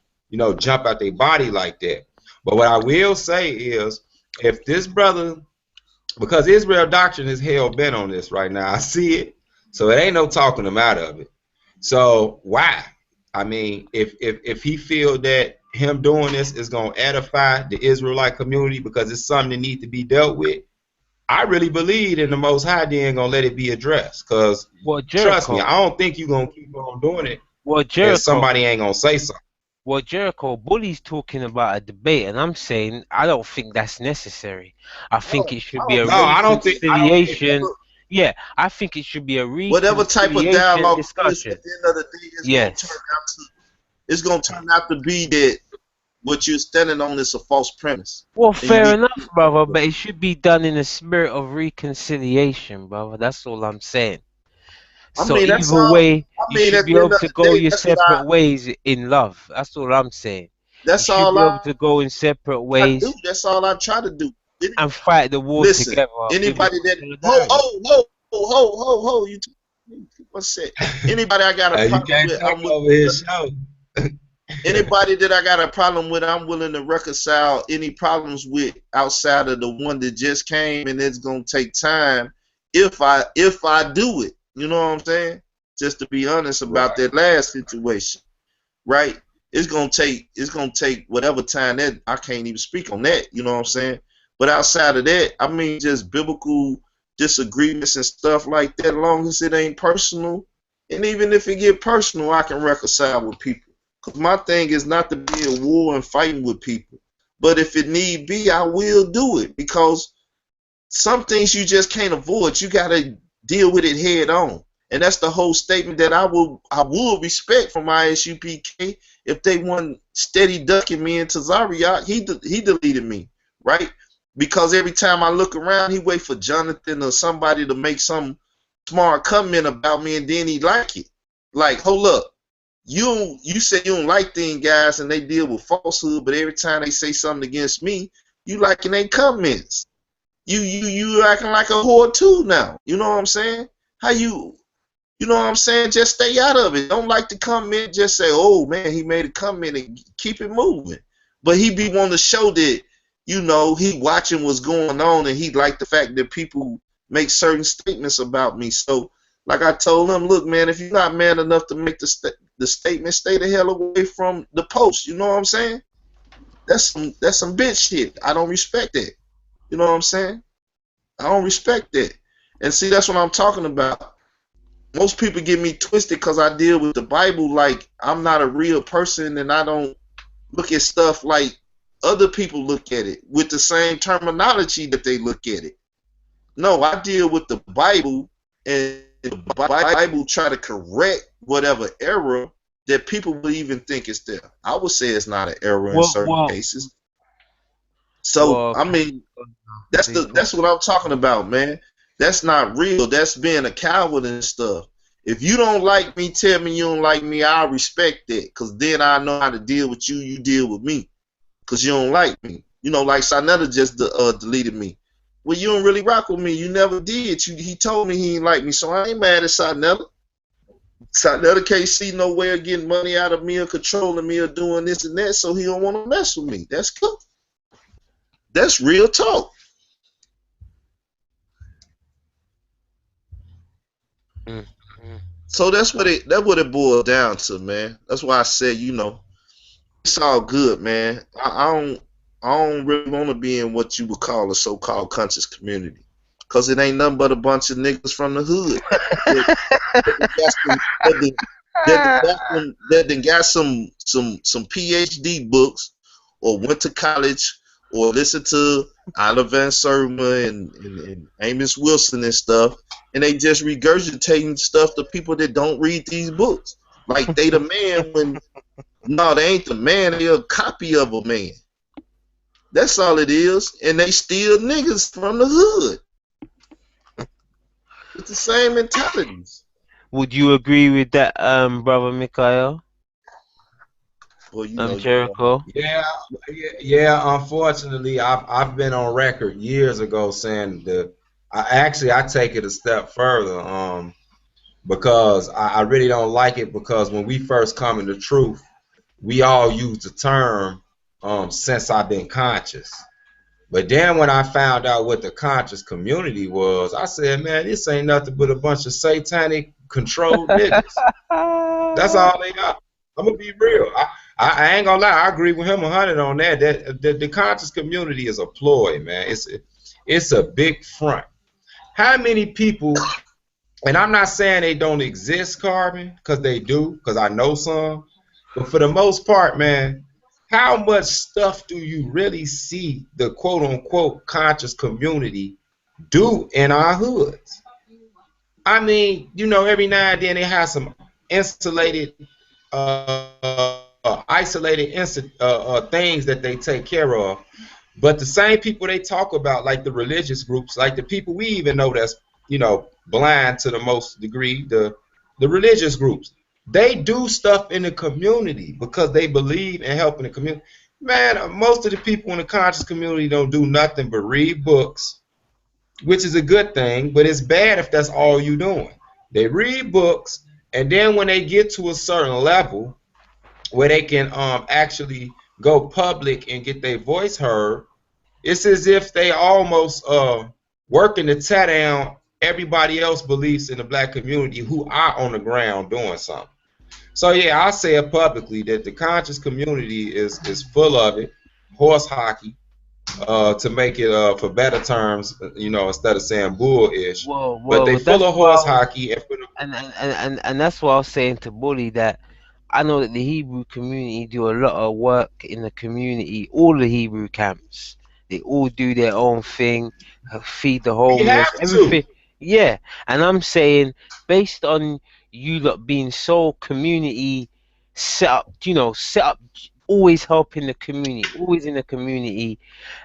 Speaker 3: jump out their body like that. But what I will say is, if this brother, because Israel doctrine is hell bent on this right now, I see it, so it ain't no talking them out of it. So why? I mean, if he feel that him doing this is gonna edify the Israelite community because it's something that need to be dealt with, I really believe in the Most High then gonna let it be addressed. Cause
Speaker 2: Well,
Speaker 3: trust me,
Speaker 2: Jericho.
Speaker 3: I don't think you're gonna keep on doing it
Speaker 2: Well,
Speaker 3: and
Speaker 2: Jericho.
Speaker 3: somebody ain't gonna say something.
Speaker 2: Well, Jericho. Bully's talking about a debate, and I'm saying I don't think that's necessary. I think it
Speaker 1: I
Speaker 2: should be
Speaker 1: don't
Speaker 2: a
Speaker 3: No,
Speaker 1: think
Speaker 3: I don't think
Speaker 2: reconciliation. Yeah, I think it should be a
Speaker 1: whatever type of
Speaker 2: reconciliation
Speaker 1: dialogue it is,
Speaker 2: discussion.
Speaker 1: at the end of the day,
Speaker 2: Yes.
Speaker 1: it's gonna turn out to be that what you're standing on is a false premise,
Speaker 2: Well,
Speaker 1: and you
Speaker 2: fair
Speaker 1: need to
Speaker 2: enough,
Speaker 1: get
Speaker 2: brother,
Speaker 1: rid of
Speaker 2: but it should be done in a spirit of reconciliation, brother. That's all I'm saying.
Speaker 1: I
Speaker 2: So
Speaker 1: mean, that's
Speaker 2: either
Speaker 1: all.
Speaker 2: way,
Speaker 1: I
Speaker 2: you
Speaker 1: mean,
Speaker 2: should
Speaker 1: at
Speaker 2: be
Speaker 1: the end
Speaker 2: able
Speaker 1: of
Speaker 2: to
Speaker 1: the
Speaker 2: go
Speaker 1: day,
Speaker 2: your separate ways in love. That's all I'm saying. You
Speaker 1: that's
Speaker 2: should
Speaker 1: all
Speaker 2: be able
Speaker 1: I
Speaker 2: to go in separate
Speaker 1: try to do.
Speaker 2: ways
Speaker 1: That's all I try to do.
Speaker 2: and fight the war
Speaker 1: Listen,
Speaker 2: together with
Speaker 1: anybody that
Speaker 2: solidarity.
Speaker 1: you what's that? Anybody I got a
Speaker 3: you
Speaker 1: problem
Speaker 3: can't
Speaker 1: with,
Speaker 3: take
Speaker 1: I'm with.
Speaker 3: over his show.
Speaker 1: Anybody that I got a problem with, I'm willing to reconcile any problems with outside of the one that just came, and it's gonna take time if I do it. You know what I'm saying? Just to be honest about
Speaker 3: Right.
Speaker 1: that last situation, right? It's gonna take whatever time that I can't even speak on that. You know what I'm saying? But outside of that, I mean, just biblical disagreements and stuff like that. As long as it ain't personal, and even if it get personal, I can reconcile with people. Cause my thing is not to be at war and fighting with people. But if it need be, I will do it because some things you just can't avoid. You gotta deal with it head on. And that's the whole statement that I would respect from I.S.U.P.K. if they want steady ducking me into Zariak. He deleted me, right? Because every time I look around, he wait for Jonathan or somebody to make some smart comment about me, and then he like it. Like, hold up, you say you don't like these guys and they deal with falsehood, but every time they say something against me, you liking their comments. You acting like a whore too now. You know what I'm saying? How you know what I'm saying? Just stay out of it. Don't like the comment. Just say, oh man, he made a comment and keep it moving. But he be wanting to show that, he watching what's going on and he like the fact that people make certain statements about me. So, like I told him, look, man, if you're not man enough to make the statement, stay the hell away from the post. You know what I'm saying? That's some bitch shit. I don't respect that. You know what I'm saying? I don't respect that. And see, that's what I'm talking about. Most people get me twisted because I deal with the Bible like I'm not a real person and I don't look at stuff like other people look at it with the same terminology that they look at it. No, I deal with the Bible, and the Bible try to correct whatever error that people would even think is there. I would say it's not an error in
Speaker 2: Well,
Speaker 1: certain
Speaker 2: well,
Speaker 1: cases. So
Speaker 2: well.
Speaker 1: I mean, that's what I'm talking about, man. That's not real. That's being a coward and stuff. If you don't like me, tell me you don't like me. I'll respect that, cause then I know how to deal with you. You deal with me, cause you don't like me. Like Sanetta just deleted me. Well, you don't really rock with me. You never did. He told me he ain't like me, so I ain't mad at Sanetta. Sanetta can't see no way of getting money out of me or controlling me or doing this and that, so he don't want to mess with me. That's cool. That's real talk.
Speaker 2: Mm, mm.
Speaker 1: So that's what it boils down to, man. That's why I said, it's all good, man. I don't really want to be in what you would call a so-called conscious community, cause it ain't nothing but a bunch of niggas from the hood that got some that got some PhD books, or went to college, or listened to Oliver Van Serma and Amos Wilson and stuff, and they just regurgitating stuff to people that don't read these books. Like they the man when no, they ain't the man, they a copy of a man. That's all it is. And they still niggas from the hood. It's the same mentalities.
Speaker 2: Would you agree with that, brother Mikhail?
Speaker 1: Well, you know
Speaker 2: Jericho.
Speaker 3: Yeah, yeah. Unfortunately, I've been on record years ago saying that I take it a step further. Because I really don't like it, because when we first come into truth, we all use the term since I've been conscious. But then when I found out what the conscious community was, I said, man, this ain't nothing but a bunch of satanic controlled niggas. That's all they are. I'm gonna be real. I ain't gonna lie. I agree with him 100 on that. That the conscious community is a ploy, man. It's a big front. How many people? And I'm not saying they don't exist, Carbon, because they do, because I know some. But for the most part, man, how much stuff do you really see the quote unquote conscious community do in our hoods? I mean, every now and then they have some insulated, isolated things that they take care of. But the same people they talk about, like the religious groups, like the people we even know that's, blind to the most degree, the religious groups, they do stuff in the community because they believe in helping the community. Man, most of the people in the conscious community don't do nothing but read books, which is a good thing, but it's bad if that's all you're doing. They read books, and then when they get to a certain level, where they can actually go public and get their voice heard. It's as if they almost working to tear down everybody else beliefs in the black community who are on the ground doing something. So yeah, I say it publicly that the conscious community is full of it, horse hockey, to make it for better terms, instead of saying bullish. But they
Speaker 2: Well,
Speaker 3: full
Speaker 2: that's
Speaker 3: of
Speaker 2: why
Speaker 3: horse hockey and for the,
Speaker 2: and that's why I was saying to Bully that I know that the Hebrew community do a lot of work in the community. All the Hebrew camps, they all do their own thing, feed the
Speaker 3: we
Speaker 2: homeless,
Speaker 3: have to.
Speaker 2: everything. Yeah, and I'm saying based on you lot being so community set up, set up, always helping the community, always in the community,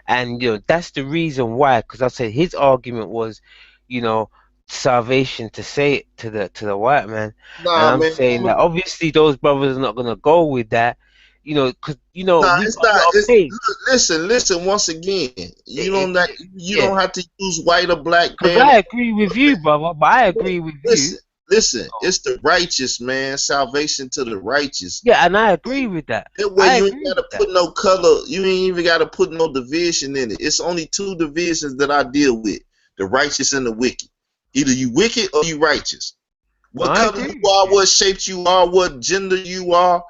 Speaker 2: and that's the reason why. Because I said his argument was, you know, salvation to say it to the white man, and
Speaker 1: Nah,
Speaker 2: I'm
Speaker 1: man.
Speaker 2: saying that obviously those brothers are not gonna go with that, because
Speaker 1: Nah,
Speaker 2: we
Speaker 1: it's
Speaker 2: got a
Speaker 1: not.
Speaker 2: lot of
Speaker 1: It's
Speaker 2: pain.
Speaker 1: listen. Once again, you
Speaker 2: Yeah,
Speaker 1: don't have to use white or black
Speaker 2: because
Speaker 1: man.
Speaker 2: I agree with you, brother. But I agree with you.
Speaker 1: Listen, listen. It's the righteous, man. Salvation to the righteous.
Speaker 2: Yeah, and I agree with that.
Speaker 1: That way
Speaker 2: I
Speaker 1: you ain't
Speaker 2: agree
Speaker 1: gotta
Speaker 2: with that.
Speaker 1: put no color. You ain't even gotta put no division in it. It's only two divisions that I deal with: the righteous and the wicked. Either you wicked or you righteous.
Speaker 2: No,
Speaker 1: What
Speaker 2: I
Speaker 1: color
Speaker 2: agree
Speaker 1: you
Speaker 2: with
Speaker 1: are,
Speaker 2: you.
Speaker 1: what shape you are, what gender you are,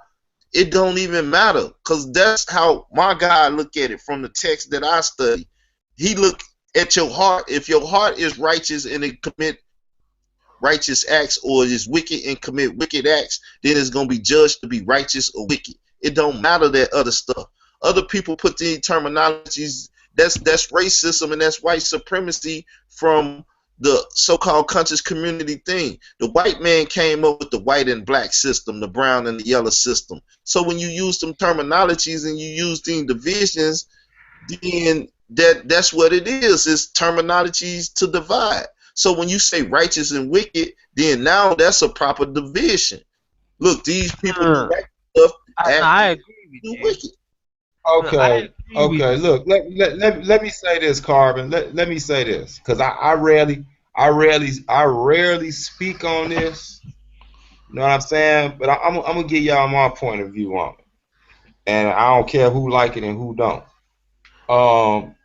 Speaker 1: it don't even matter. Cause that's how my God look at it from the text that I study. He look at your heart. If your heart is righteous and it commit righteous acts, or is wicked and commit wicked acts, then it's gonna be judged to be righteous or wicked. It don't matter that other stuff. Other people put the terminologies. That's racism and that's white supremacy from the so-called conscious community thing. The white man came up with the white and black system, the brown and the yellow system. So when you use them terminologies and you use the divisions, then that's what it is. It's terminologies to divide. So when you say righteous and wicked, then now that's a proper division. Look, these people do
Speaker 2: Uh,
Speaker 1: right stuff,
Speaker 2: no,
Speaker 1: act
Speaker 2: I agree with
Speaker 1: do
Speaker 2: you.
Speaker 1: wicked.
Speaker 2: No, I
Speaker 3: Okay,
Speaker 2: agree with
Speaker 3: okay.
Speaker 2: you.
Speaker 3: Look, let me say this, Carbon. Let me say this, because I rarely speak on this. You know what I'm saying? But I'm gonna give y'all my point of view on it, and I don't care who like it and who don't.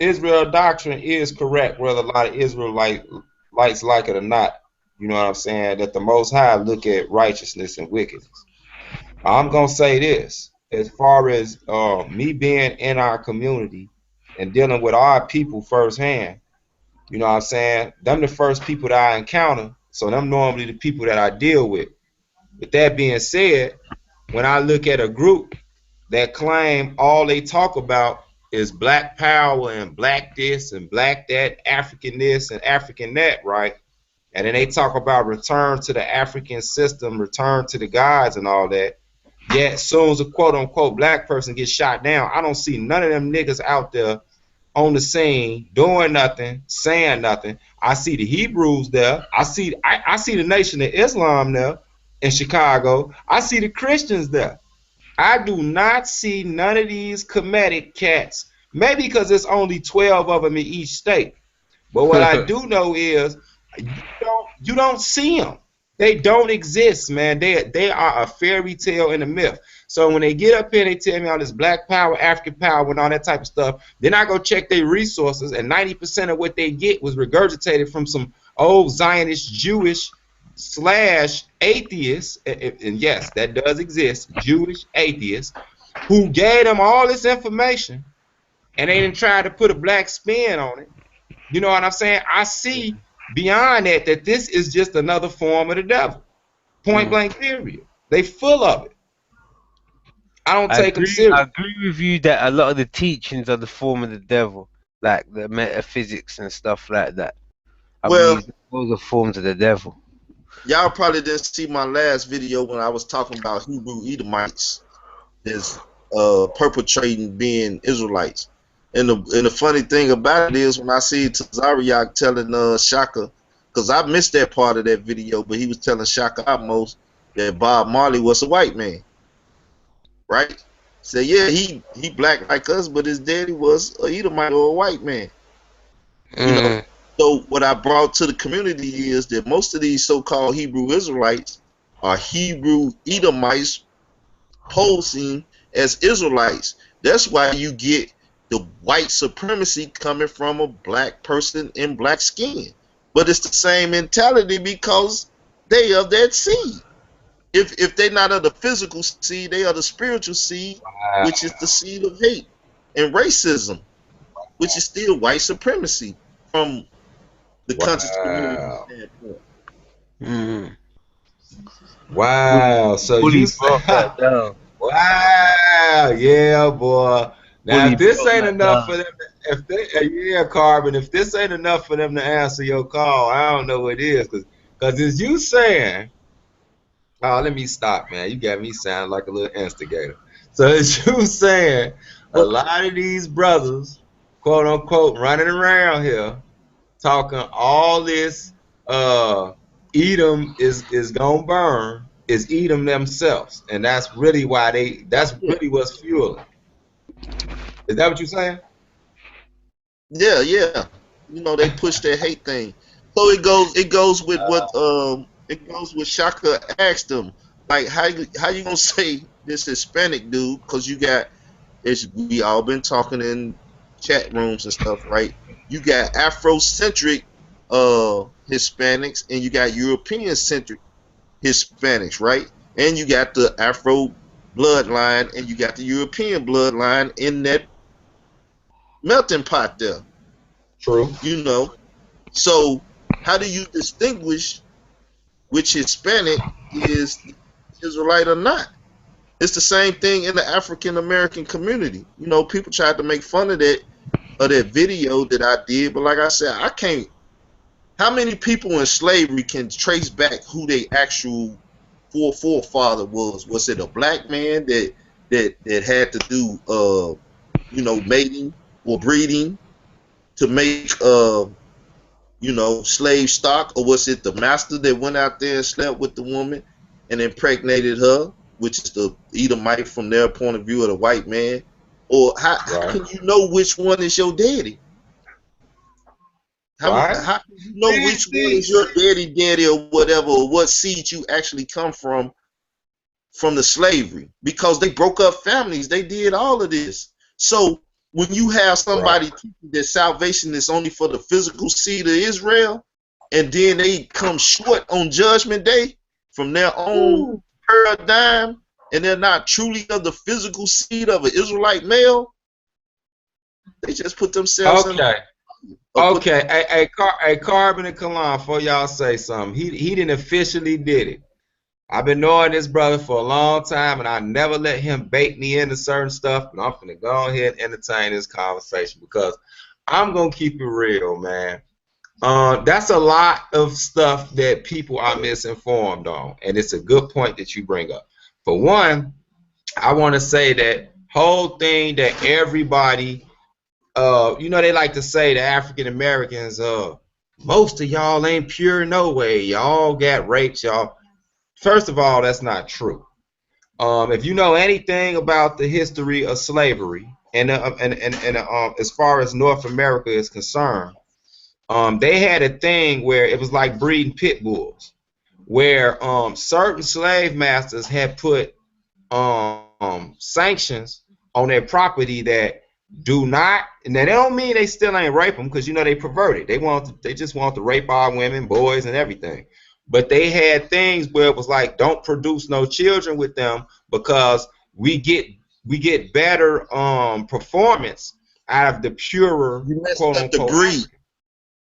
Speaker 3: Israel doctrine is correct, whether a lot of Israelites like it or not. You know what I'm saying? That the Most High look at righteousness and wickedness. I'm gonna say this, as far as me being in our community and dealing with our people firsthand. You know what I'm saying? Them the first people that I encounter, so them normally the people that I deal with. With that being said, when I look at a group that claim all they talk about is black power and black this and black that, African this and African that, right? And then they talk about return to the African system, return to the gods and all that. Yet, as soon as a quote unquote black person gets shot down, I don't see none of them niggas out there on the scene doing nothing, saying nothing. I see the Hebrews there. I see the Nation of Islam there in Chicago. I see the Christians there. I do not see none of these comedic cats. Maybe because it's only 12 of them in each state. But what I do know is you don't see them. They don't exist, man. They are a fairy tale and a myth. So when they get up here, they tell me all this black power, African power, and all that type of stuff. Then I go check their resources, and 90% of what they get was regurgitated from some old Zionist Jewish slash atheists, and yes, that does exist, Jewish atheists, who gave them all this information, and they didn't try to put a black spin on it. You know what I'm saying? I see beyond that this is just another form of the devil. Point
Speaker 2: Mm.
Speaker 3: blank period. They full of it. I don't
Speaker 2: I
Speaker 3: take them
Speaker 2: agree. I
Speaker 3: serious.
Speaker 2: agree with you that a lot of the teachings are the form of the devil, like the metaphysics and stuff like that. I
Speaker 1: Well,
Speaker 2: believe those are forms of the devil.
Speaker 1: y'all probably didn't see my last video when I was talking about Hebrew Edomites as perpetrating being Israelites. And the funny thing about it is when I see Tazariak telling Shaka, because I missed that part of that video, but he was telling Shaka Atmos that Bob Marley was a white man, right? So yeah, he black like us, but his daddy was a Edomite or a white man. You know,
Speaker 2: Mm.
Speaker 1: so what I brought to the community is that most of these so-called Hebrew Israelites are Hebrew Edomites posing as Israelites. That's why you get the white supremacy coming from a black person in black skin. But it's the same mentality because they of that seed. If they're not of the physical seed, they are the spiritual seed,
Speaker 3: Wow.
Speaker 1: which is the seed of hate and racism, which is still white supremacy from the conscious community
Speaker 3: Wow.
Speaker 1: standpoint.
Speaker 2: Mm.
Speaker 3: Wow. So you
Speaker 2: Fully
Speaker 3: say,
Speaker 2: broke that down.
Speaker 3: wow, yeah, boy. Now,
Speaker 2: Fully
Speaker 3: if this
Speaker 2: broke
Speaker 3: ain't
Speaker 2: that
Speaker 3: enough
Speaker 2: down.
Speaker 3: for them, if they, yeah, Carbon, if this ain't enough for them to answer your call, I don't know what it is, because as you saying, oh, let me stop, man. You got me sounding like a little instigator. So as you saying, a
Speaker 1: But
Speaker 3: lot of these brothers, quote unquote, running around here talking all this Edom is gonna burn is Edom themselves. And that's really why that's
Speaker 1: yeah,
Speaker 3: really what's fueling. Is that what you're saying?
Speaker 1: yeah. You know, they push that hate thing. So it goes with what it goes with Shaka asked them. Like how you gonna say this Hispanic dude, because you got, as we all been talking in chat rooms and stuff, right? You got Afrocentric Hispanics and you got European centric Hispanics, right? And you got the Afro bloodline and you got the European bloodline in that melting pot there,
Speaker 3: True.
Speaker 1: you know. So how do you distinguish which Hispanic is Israelite or not? It's the same thing in the African American community. You know, people tried to make fun of that video that I did, but like I said, I can't. How many people in slavery can trace back who they actual forefather was? Was it a black man that had to do mating or breeding to make slave stock, or was it the master that went out there and slept with the woman and impregnated her, which is the Edomite from their point of view of the white man? Or how
Speaker 3: Right.
Speaker 1: can you know which one is your daddy?
Speaker 3: Right.
Speaker 1: How can you know which one is your daddy or whatever, or what seed you actually come from the slavery? Because they broke up families, they did all of this. So when you have
Speaker 3: Right.
Speaker 1: somebody teaching that salvation is only for the physical seed of Israel, and then they come short on Judgment Day from their own
Speaker 3: Woo.
Speaker 1: paradigm, and they're not truly of the physical seed of an Israelite male, they just put themselves in
Speaker 3: Okay.
Speaker 1: or put.
Speaker 3: Okay. Hey, Carbon and Kalan, before y'all say something, he didn't officially did it. I've been knowing this brother for a long time, and I never let him bait me into certain stuff. But I'm gonna go ahead and entertain this conversation because I'm gonna keep it real, man. That's a lot of stuff that people are misinformed on, and it's a good point that you bring up. For one, I want to say that whole thing that everybody, they like to say the African Americans, most of y'all ain't pure no way. Y'all got raped, y'all. First of all, that's not true. If you know anything about the history of slavery, and as far as North America is concerned, they had a thing where it was like breeding pit bulls, where certain slave masters had put sanctions on their property that do not. And they don't mean they still ain't rape them, because they perverted. They just want to rape our women, boys, and everything. But they had things where it was like, don't produce no children with them, because we get better performance out of the purer,
Speaker 1: You messed
Speaker 3: quote
Speaker 1: up the
Speaker 3: unquote,
Speaker 1: breed.
Speaker 3: African.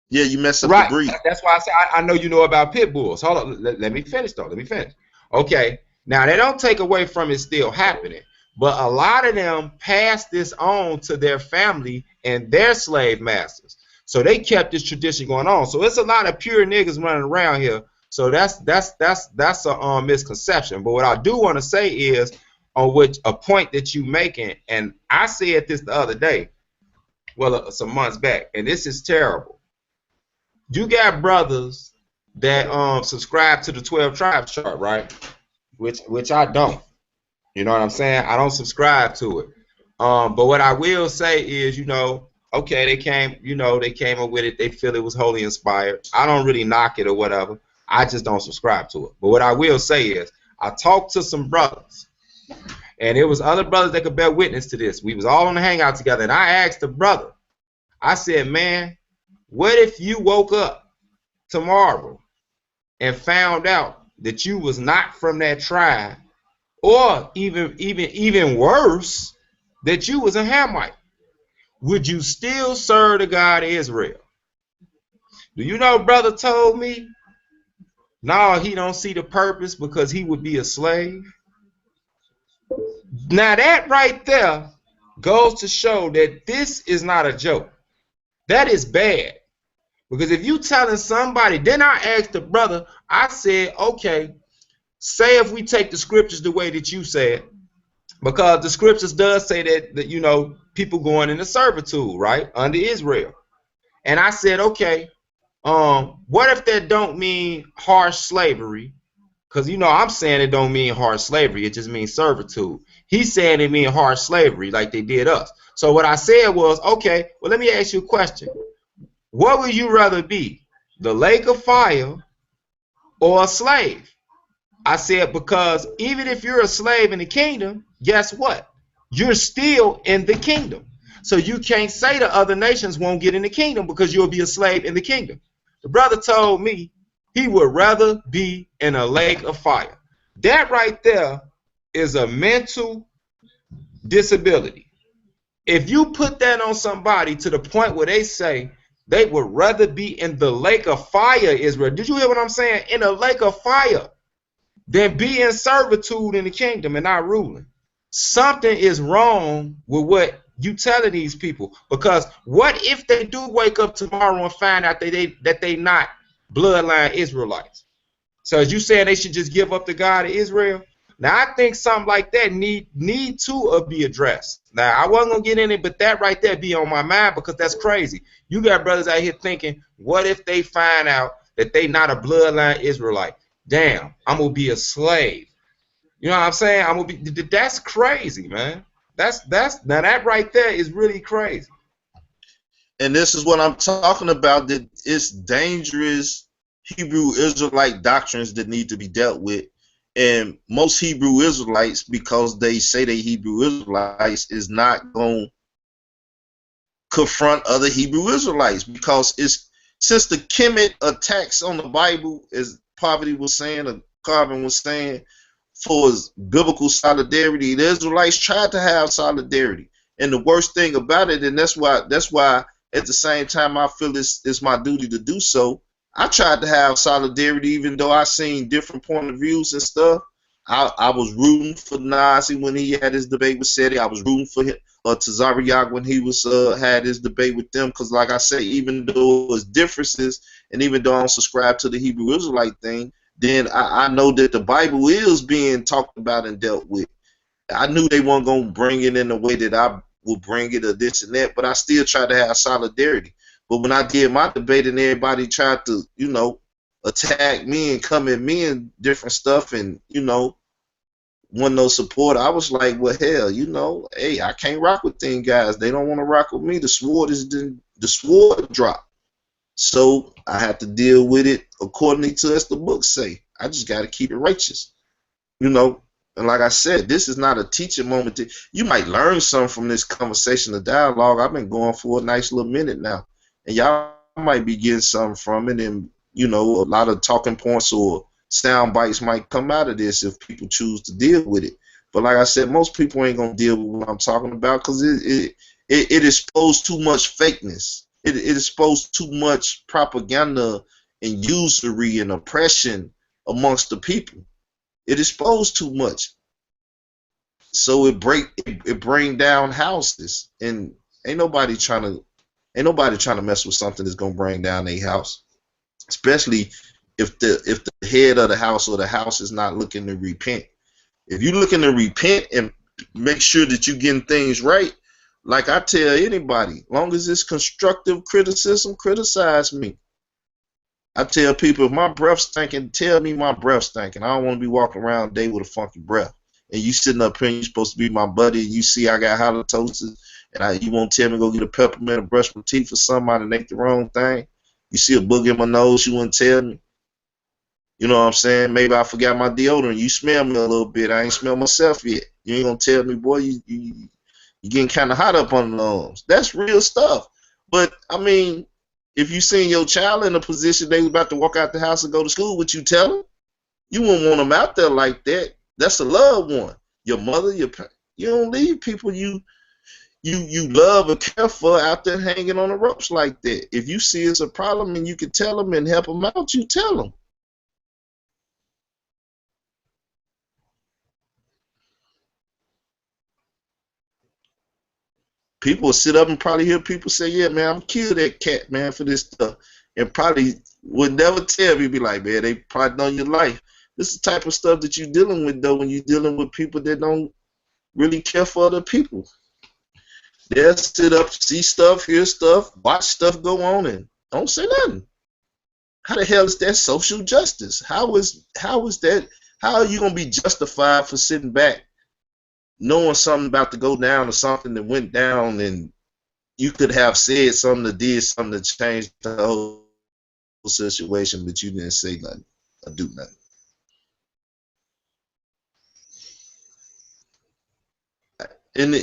Speaker 1: Yeah, you messed up the
Speaker 3: Right.
Speaker 1: breed.
Speaker 3: That's why I say I know you know about pit bulls. Hold on. Let me finish though. Let me finish. Okay. Now they don't take away from it still happening, but a lot of them passed this on to their family and their slave masters. So they kept this tradition going on. So it's a lot of pure niggas running around here. So that's a misconception. But what I do want to say is, on which a point that you making, and I said this the other day, well, some months back, and this is terrible. You got brothers that subscribe to the 12 tribes chart, right? Which I don't. You know what I'm saying? I don't subscribe to it. But what I will say is, okay, they came up with it. They feel it was wholly inspired. I don't really knock it or whatever. I just don't subscribe to it. But what I will say is, I talked to some brothers, And it was other brothers that could bear witness to this. We was all on the hangout together, and I asked the brother, I said, man, what if you woke up tomorrow and found out that you was not from that tribe, or even worse, that you was a Hamite? Would you still serve the God of Israel? Do you know brother told me, no, he don't see the purpose because he would be a slave? Now that right there goes to show that this is not a joke. That is bad. Because if you telling somebody, then I asked the brother, I said, okay, say if we take the scriptures the way that you said, because the scriptures does say that you know, people going into servitude, right, under Israel. And I said, okay, what if that don't mean harsh slavery? Because, you know, I'm saying it don't mean harsh slavery. It just means servitude. He's saying it means harsh slavery like they did us. So what I said was, okay, well, let me ask you a question. What would you rather be, the lake of fire or a slave? I said, because even if you're a slave in the kingdom, guess what? You're still in the kingdom. So you can't say the other nations won't get in the kingdom because you'll be a slave in the kingdom. The brother told me he would rather be in a lake of fire. That right there is a mental disability. If you put that on somebody to the point where they say they would rather be in the lake of fire, Israel, did you hear what I'm saying? In a lake of fire, than be in servitude in the kingdom and not ruling. Something is wrong with what you telling these people. Because what if they do wake up tomorrow and find out that they not bloodline Israelites? So as you saying they should just give up the God of Israel? Now I think something like that need to be addressed. Now I wasn't gonna get in it, but that right there be on my mind because that's crazy. You got brothers out here thinking, what if they find out that they not a bloodline Israelite? Damn, I'm gonna be a slave. You know what I'm saying? I'm gonna be. That's crazy, man. That's now that right there is really crazy.
Speaker 1: And this is what I'm talking about. That it's dangerous Hebrew Israelite doctrines that need to be dealt with. And most Hebrew Israelites, because they say they Hebrew Israelites, is not going to confront other Hebrew Israelites, because it's, since the Kemet attacks on the Bible, as Poverty was saying, or Carbon was saying, for his biblical solidarity, the Israelites tried to have solidarity. And the worst thing about it, and that's why at the same time I feel it's my duty to do so, I tried to have solidarity even though I seen different point of views and stuff. I was rooting for Nazi when he had his debate with Seti. I was rooting for him, Tazariak when he was had his debate with them, because like I say, even though it was differences, and even though I don't subscribe to the Hebrew Israelite thing, then I know that the Bible is being talked about and dealt with. I knew they weren't going to bring it in the way that I would bring it or this and that, but I still tried to have solidarity. But when I did my debate and everybody tried to, you know, attack me and come at me and different stuff and, you know, want no support, I was like, well, hell, you know, hey, I can't rock with them guys. They don't want to rock with me. The sword dropped. So I have to deal with it accordingly to as the books say. I just got to keep it righteous, you know. And like I said, this is not a teaching moment. You might learn something from this conversation, the dialogue. I've been going for a nice little minute now, and y'all might be getting something from it. And you know, a lot of talking points or sound bites might come out of this if people choose to deal with it. But like I said, most people ain't gonna deal with what I'm talking about because it exposed too much fakeness. It exposed too much propaganda and usury and oppression amongst the people. It exposed too much, so it bring down houses, and ain't nobody trying to mess with something that's gonna bring down a house, especially if the head of the house or the house is not looking to repent. If you're looking to repent and make sure that you're getting things right, like I tell anybody, long as it's constructive criticism, criticize me. I tell people, if my breath stinking, tell me my breath stinking. I don't want to be walking around today with a funky breath. And you sitting up here, you're supposed to be my buddy, and you see I got halitosis, and you won't tell me to go get a peppermint and brush my teeth or something, to make the wrong thing. You see a booger in my nose, you wouldn't tell me. You know what I'm saying? Maybe I forgot my deodorant. You smell me a little bit. I ain't smell myself yet. You ain't gonna tell me, boy, you getting kind of hot up on the arms. That's real stuff. But I mean, if you seen your child in a position they was about to walk out the house and go to school, would you tell them? You wouldn't want them out there like that. That's a loved one. Your mother, your parents. You don't leave people you love and care for out there hanging on the ropes like that. If you see it's a problem and you can tell them and help them out, you tell them. People will sit up and probably hear people say, yeah, man, I'm kill that cat, man, for this stuff. And probably would never tell me, be like, man, they probably know your life. This is the type of stuff that you're dealing with, though, when you're dealing with people that don't really care for other people. They'll sit up, see stuff, hear stuff, watch stuff go on, and don't say nothing. How the hell is that social justice? How is that? How are you gonna be justified for sitting back, knowing something about to go down or something that went down, and you could have said something or did something to change the whole situation, but you didn't say nothing or do nothing. And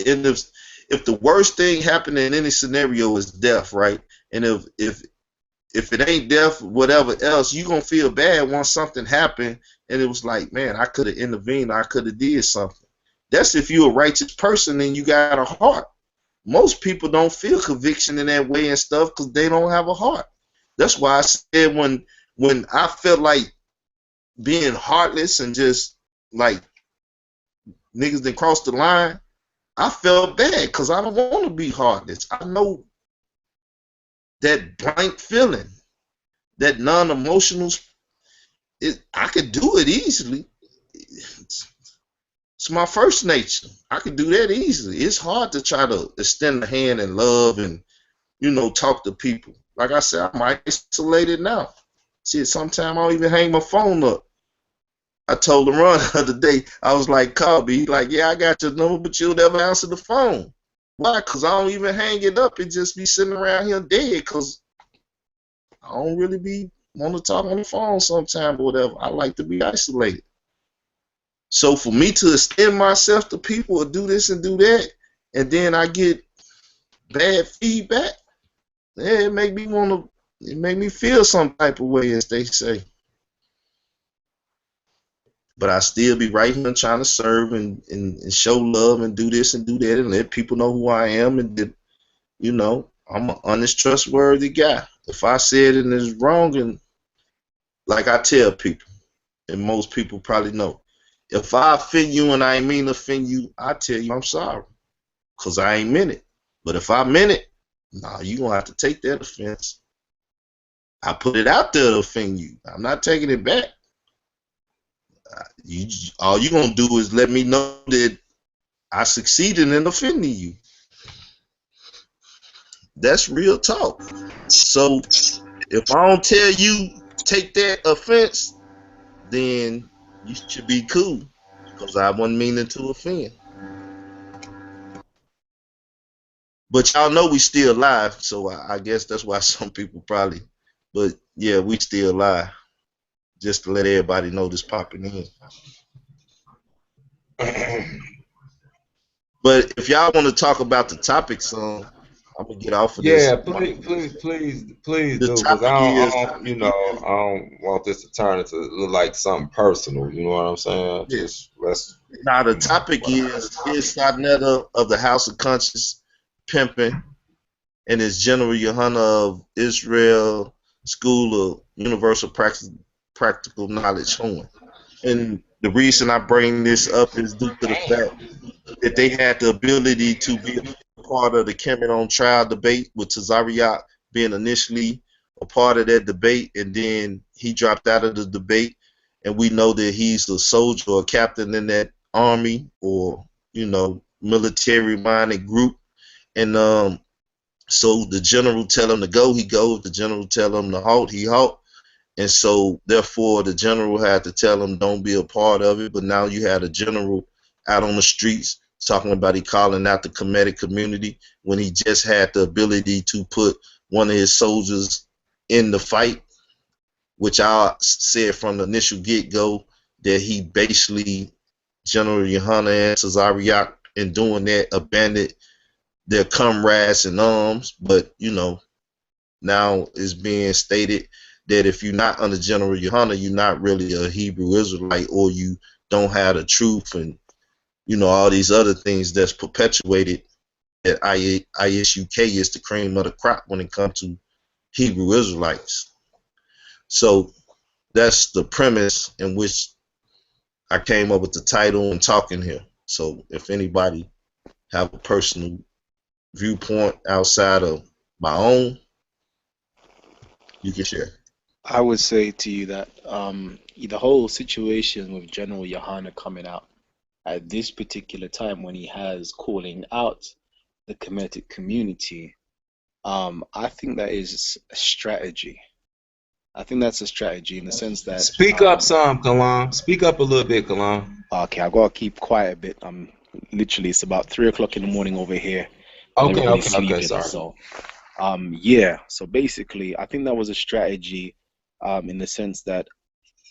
Speaker 1: if the worst thing happened in any scenario is death, right? And if it ain't death, whatever else, you gonna feel bad once something happened and it was like, man, I could have intervened, I could have did something. That's if you're a righteous person and you got a heart. Most people don't feel conviction in that way and stuff because they don't have a heart. That's why I said when I felt like being heartless and just like niggas that crossed the line, I felt bad because I don't want to be heartless. I know that blank feeling, that non-emotional, I could do it easily. It's my first nature. I could do that easily. It's hard to try to extend a hand and love and, talk to people. Like I said, I'm isolated now. Shit, sometimes I don't even hang my phone up. I told Ron the other day, I was like, call me. He like, yeah, I got your number, but you'll never answer the phone. Why? Because I don't even hang it up and just be sitting around here dead because I don't really want to talk on the phone sometime or whatever. I like to be isolated. So for me to extend myself to people or do this and do that, and then I get bad feedback, it make me feel some type of way, as they say. But I still be right here trying to serve and show love and do this and do that and let people know who I am and that, I'm an honest, trustworthy guy. If I said it and it's wrong, and like I tell people, and most people probably know, if I offend you and I ain't mean to offend you, I tell you I'm sorry, because I ain't meant it. But if I meant it, nah, you going to have to take that offense. I put it out there to offend you. I'm not taking it back. All you going to do is let me know that I succeeded in offending you. That's real talk. So if I don't tell you take that offense, then you should be cool, because I wasn't meaning to offend. But y'all know we still live, so I guess that's why some people probably. But yeah, we still live. Just to let everybody know this popping in. But if y'all want to talk about the topic, some I'm gonna get off of this.
Speaker 3: Yeah, please
Speaker 1: The
Speaker 3: do, because
Speaker 1: topic is
Speaker 3: I don't want this to turn into look like something personal. You know what I'm saying?
Speaker 1: yeah.
Speaker 3: Just let's,
Speaker 1: Now the topic is Sarnetta of the House of Conscience, Pimping, and his General Yahanna of Israel School of Universal Practical Knowledge Horn. And the reason I bring this up is due to the fact that they had the ability to be a part of the Kemet on trial debate, with Tazariak being initially a part of that debate, and then he dropped out of the debate. And we know that he's a soldier or a captain in that army or, military-minded group. And so the general tell him to go, he goes. The general tell him to halt, he halt. And so, therefore, the general had to tell him don't be a part of it. But now you had a general out on the streets talking about he calling out the Kemetic community when he just had the ability to put one of his soldiers in the fight. which I said from the initial get-go that he basically, General Yahanna and Cesariak, in doing that, abandoned their comrades in arms. But, you know, now it's being stated that if you're not under General Yahanna, you're not really a Hebrew Israelite, or you don't have the truth, and, you know, all these other things that's perpetuated, that I.S.U.K is the cream of the crop when it comes to Hebrew Israelites. So that's the premise in which I came up with the title and talking here. So if anybody have a personal viewpoint outside of my own, you can share.
Speaker 4: I would say to you that the whole situation with General Yahanna coming out at this particular time when he has calling out the Kemetic community, I think that is a strategy. I think that's a strategy in the sense that
Speaker 3: Speak up some, Kalam. Speak up a little bit, Kalam.
Speaker 4: okay, I gotta keep quiet a bit. I'm literally, it's about 3 o'clock in the morning over here, and
Speaker 3: Okay,
Speaker 4: everybody's
Speaker 3: okay,
Speaker 4: sleeping.
Speaker 3: sorry.
Speaker 4: So, yeah. So basically, I think that was a strategy, in the sense that,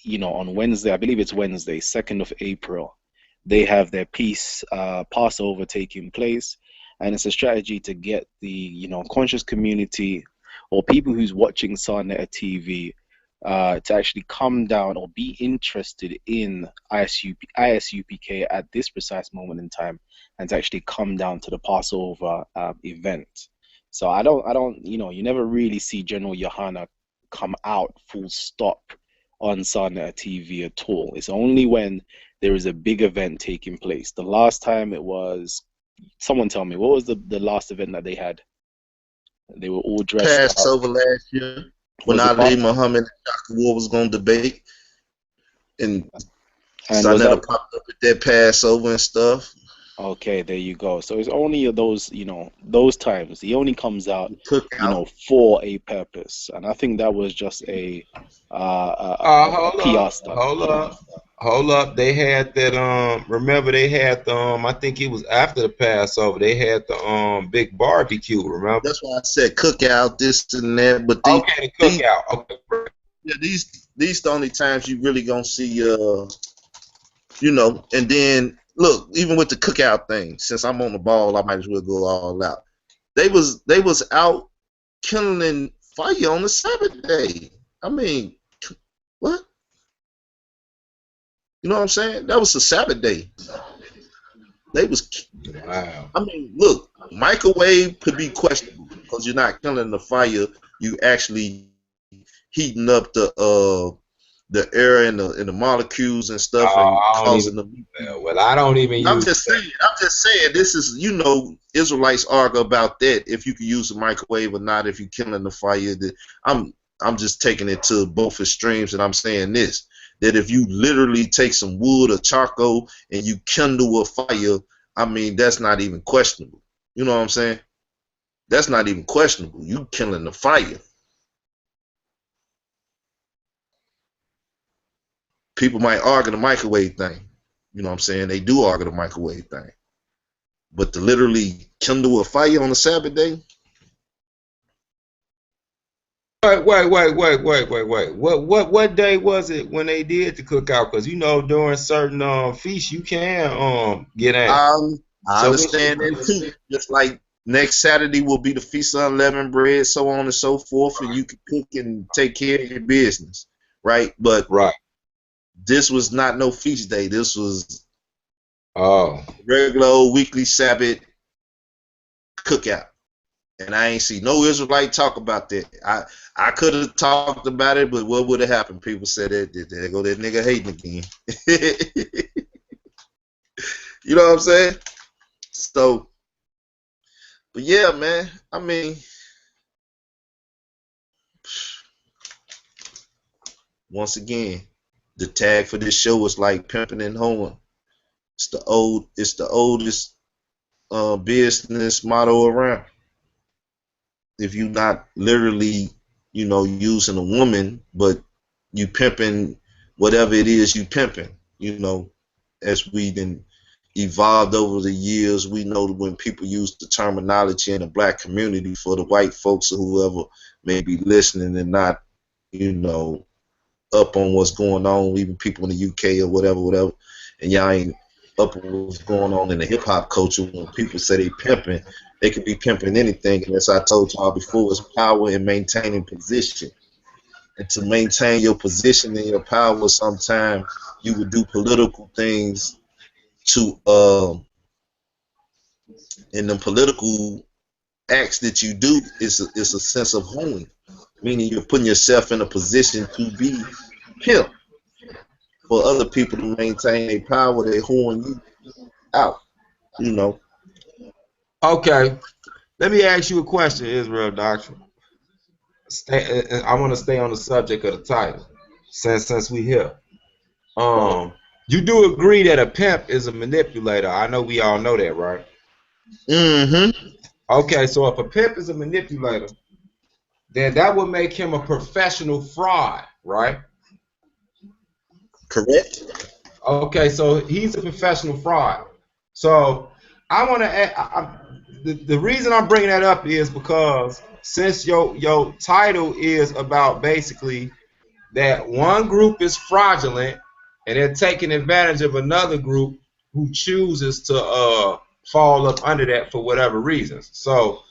Speaker 4: you know, on Wednesday, I believe it's Wednesday, 2nd of April, they have their peace Passover taking place, and it's a strategy to get the, you know, conscious community or people who's watching Sarnetta TV to actually come down or be interested in I.S.U.P.K at this precise moment in time, and to actually come down to the Passover event. So I don't, you know, you never really see General Yahanna come out full stop on Sarnetta TV at all. It's only when there is a big event taking place. The last time it was, someone tell me, what was the last event that they had? They were all dressed up.
Speaker 1: Passover last year, when
Speaker 4: Was it
Speaker 1: Ali Muhammad and Dr. War was going to debate, and
Speaker 4: and was
Speaker 1: Sonetta
Speaker 4: that
Speaker 1: popped up at that Passover and stuff.
Speaker 4: okay? There you go. So it's only those, you know, those times he only comes out,
Speaker 1: Cookout.
Speaker 4: you know, for a purpose, and I think that was just a PR stunt.
Speaker 3: Hold up. They had that remember they had the I think it was after the Passover, they had the big barbecue, remember?
Speaker 1: That's why I said cookout, this and that. But
Speaker 3: Okay, the cookout. Okay.
Speaker 1: yeah, these the only times you really gonna see you know. And then look, even with the cookout thing, since I'm on the ball, I might as well go all out. They was out killing fire on the Sabbath day. I mean, what? You know what I'm saying? That was the Sabbath day. They was.
Speaker 3: Wow.
Speaker 1: I mean, look, microwave could be questionable because you're not killing the fire. You actually heating up the air and the molecules and stuff, and
Speaker 3: I don't
Speaker 1: causing
Speaker 3: even
Speaker 1: the.
Speaker 3: well, I don't even
Speaker 1: I'm
Speaker 3: use
Speaker 1: just saying. I'm just saying. This is, you know, Israelites argue about that, if you can use a microwave or not, if you're killing the fire. I'm just taking it to both extremes, and I'm saying this, that if you literally take some wood or charcoal and you kindle a fire, I mean, that's not even questionable. You know what I'm saying? That's not even questionable. You killing the fire. People might argue the microwave thing. You know what I'm saying? They do argue the microwave thing. But to literally kindle a fire on a Sabbath day?
Speaker 3: Wait. What day was it when they did the cookout? Because you know during certain feasts you can get angry.
Speaker 1: I
Speaker 3: So
Speaker 1: understand that too. Just like next Saturday will be the Feast of Unleavened Bread, so on and so forth, and you can cook and take care of your business, right? But
Speaker 3: right.
Speaker 1: this was not no feast day. This was
Speaker 3: Oh.
Speaker 1: regular old weekly Sabbath cookout. And I ain't see no Israelite talk about that. I could have talked about it, but what would have happened? People said that there go that nigga hating again. You know what I'm saying? So, but yeah, man. I mean, once again, the tag for this show is like pimping and hoeing. It's the oldest business motto around. If you not literally, you know, using a woman, but you pimping whatever it is you pimping, you know, as we then evolved over the years, we know that when people use the terminology in the black community, for the white folks or whoever may be listening and not, you know, up on what's going on, even people in the UK or whatever, and y'all ain't up on what's going on in the hip hop culture. When people say they pimping, they could be pimping anything, and as I told y'all before, it's power in maintaining position. And to maintain your position and your power, sometimes you would do political things to in the political acts that you do is a sense of honing, meaning you're putting yourself in a position to be pimp for other people to maintain their power. They horn you out, you know.
Speaker 3: Okay, let me ask you a question, Israel Doctrine. I want to stay on the subject of the title since we here. You do agree that a pimp is a manipulator? I know we all know that, right?
Speaker 1: Mm-hmm.
Speaker 3: Okay, so if a pimp is a manipulator, then that would make him a professional fraud, right?
Speaker 1: Correct.
Speaker 3: Okay, so he's a professional fraud. So I want to. The reason I'm bringing that up is because since your title is about basically that one group is fraudulent and they're taking advantage of another group who chooses to fall up under that for whatever reasons. So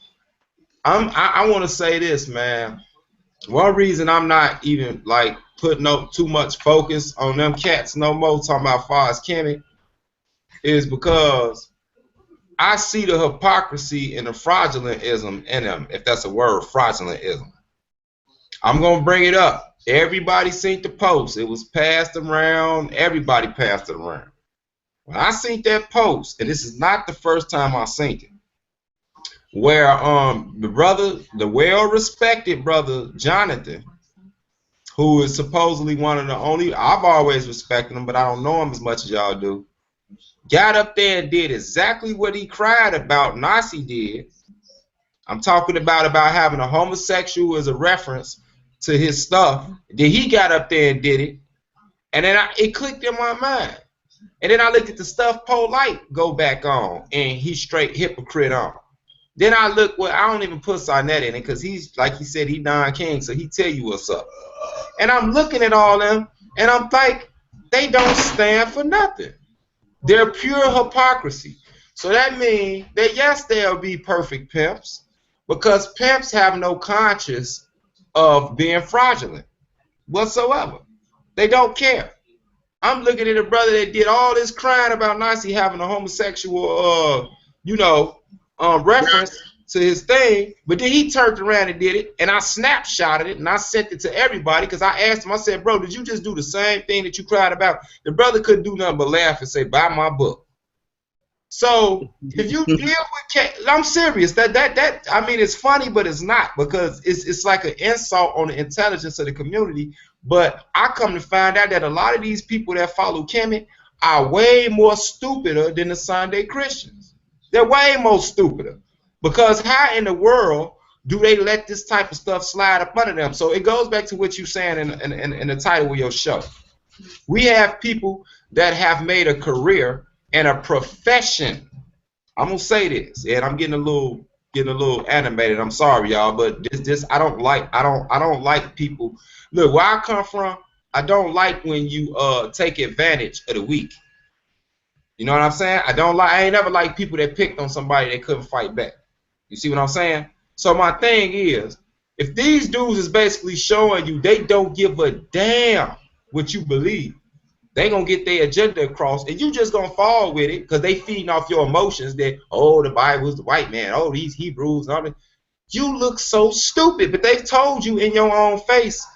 Speaker 3: I want to say this, man. One reason I'm not even like putting up too much focus on them cats no more, talking about far as Kimmy, is because I see the hypocrisy and the fraudulentism in them, if that's a word, fraudulentism. I'm gonna bring it up. Everybody seen the post. It was passed around. Everybody passed it around. When I seen that post, and this is not the first time I seen it, where the brother, the well-respected brother Jonathan, who is supposedly one of the only, I've always respected him, but I don't know him as much as y'all do, got up there and did exactly what he cried about Nasi did. I'm talking about having a homosexual as a reference to his stuff. Then he got up there and did it, and then it clicked in my mind. And then I looked at the stuff Polite go back on, and he's straight hypocrite on. Then I look, well, I don't even put Sarnett in it because he's, like he said, he non-king, so he tell you what's up. And I'm looking at all them, and I'm like, they don't stand for nothing. They're pure hypocrisy. So that means that, yes, they'll be perfect pimps because pimps have no conscience of being fraudulent whatsoever. They don't care. I'm looking at a brother that did all this crying about Nazi having a homosexual, reference to his thing, but then he turned around and did it, and I snapshotted it, and I sent it to everybody because I asked him, I said, bro, did you just do the same thing that you cried about? The brother couldn't do nothing but laugh and say, buy my book. So if you deal with, I'm serious. That I mean, it's funny, but it's not, because it's like an insult on the intelligence of the community. But I come to find out that a lot of these people that follow Kemet are way more stupider than the Sunday Christians. They're way more stupider, because how in the world do they let this type of stuff slide up under them? So it goes back to what you're saying in the title of your show. We have people that have made a career and a profession. I'm gonna say this, and I'm getting a little animated. I'm sorry, y'all, but this I don't like people. Look, where I come from, I don't like when you take advantage of the weak. You know what I'm saying? I ain't never like people that picked on somebody that couldn't fight back. You see what I'm saying? So my thing is, if these dudes is basically showing you they don't give a damn what you believe, they gonna get their agenda across, and you just gonna fall with it because they feeding off your emotions that, oh, the Bible's the white man, oh, these Hebrews and all that. You look so stupid, but they've told you in your own face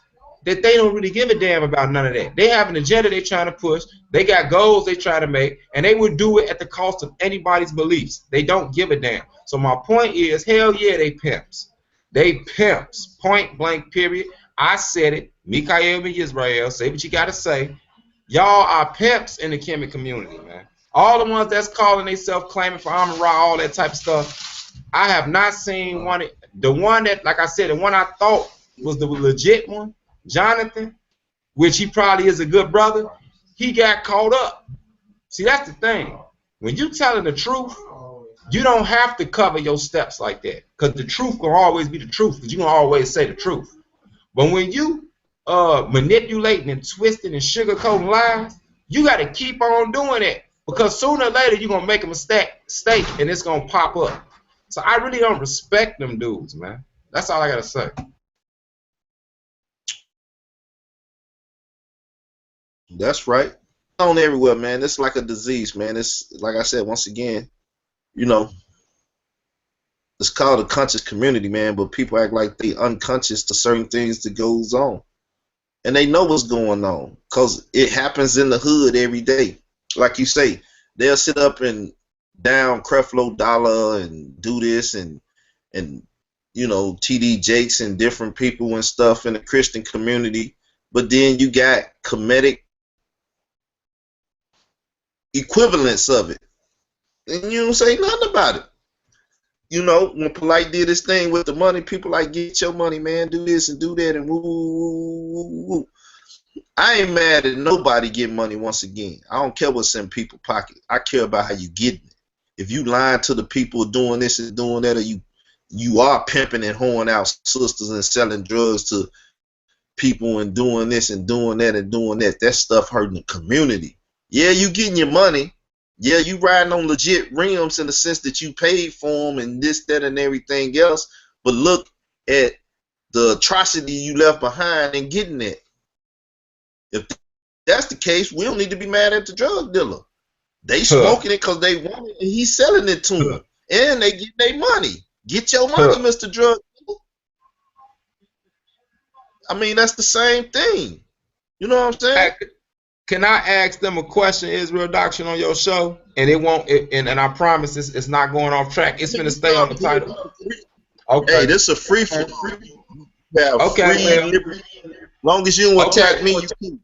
Speaker 3: that they don't really give a damn about none of that. They have an agenda they trying to push. They got goals they try to make, and they would do it at the cost of anybody's beliefs. They don't give a damn. So my point is, hell yeah, they pimps. They pimps, point blank, period. I said it. Mikael and Israel, say what you got to say. Y'all are pimps in the Kemet community, man. All the ones that's calling themselves claiming for Amon Ra, all that type of stuff. I have not seen one. The one that, like I said, the one I thought was the legit one, Jonathan, which he probably is a good brother, he got caught up. See, that's the thing. When you telling the truth, you don't have to cover your steps like that, because the truth will always be the truth, because you can always say the truth. But when you manipulating and twisting and sugarcoating lies, you got to keep on doing it, because sooner or later you're gonna make a mistake and it's gonna pop up. So I really don't respect them dudes, man. That's all I gotta say.
Speaker 1: That's right. On everywhere, man. It's like a disease, man. It's like I said once again. You know, it's called a conscious community, man. But people act like they unconscious to certain things that goes on, and they know what's going on because it happens in the hood every day. Like you say, they'll sit up and down Creflo Dollar and do this and TD Jakes and different people and stuff in the Christian community. But then you got comedic equivalents of it, and you don't say nothing about it. When Polite did his thing with the money, people like, get your money, man, do this and do that, and woo, woo, woo, woo. I ain't mad at nobody getting money once again. I don't care what's in people's pocket. I care about how you getting it. If you lying to the people doing this and doing that, or you are pimping and hoeing out sisters and selling drugs to people and doing this and doing that and doing that, that stuff hurting the community. Yeah, you getting your money. Yeah, you riding on legit rims in the sense that you paid for them and this, that, and everything else. But look at the atrocity you left behind and getting it. If that's the case, we don't need to be mad at the drug dealer. They smoking it because they want it, and he's selling it to them, and they get their money. Get your money, Mr. Drug Dealer. I mean, that's the same thing. You know what I'm saying?
Speaker 3: Can I ask them a question, Israel Doctrine, on your show? And it won't. And I promise it's not going off track. It's gonna stay on the title. Okay.
Speaker 1: Hey, this is a free for free.
Speaker 3: Okay.
Speaker 1: Free, long as you don't attack me, you can.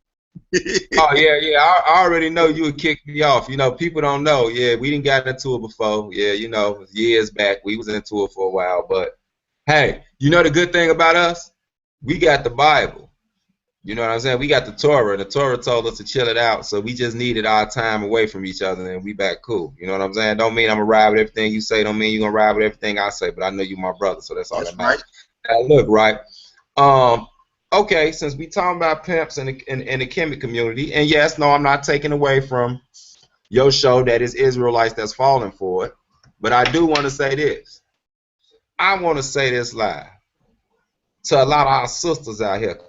Speaker 3: Oh yeah. I already know you would kick me off. People don't know. Yeah, we didn't get into it before. Yeah, years back we was into it for a while. But hey, the good thing about us, we got the Bible. You know what I'm saying? We got the Torah, and the Torah told us to chill it out, so we just needed our time away from each other, and we back cool. You know what I'm saying? Don't mean I'm gonna ride with everything you say. Don't mean you're gonna ride with everything I say. But I know you my brother, so that's all that matters. Right. Now, look, right? Okay, since we talking about pimps and the Kemet community, and yes, no, I'm not taking away from your show that is Israelites that's falling for it, but I do want to say this. I want to say this live to a lot of our sisters out here.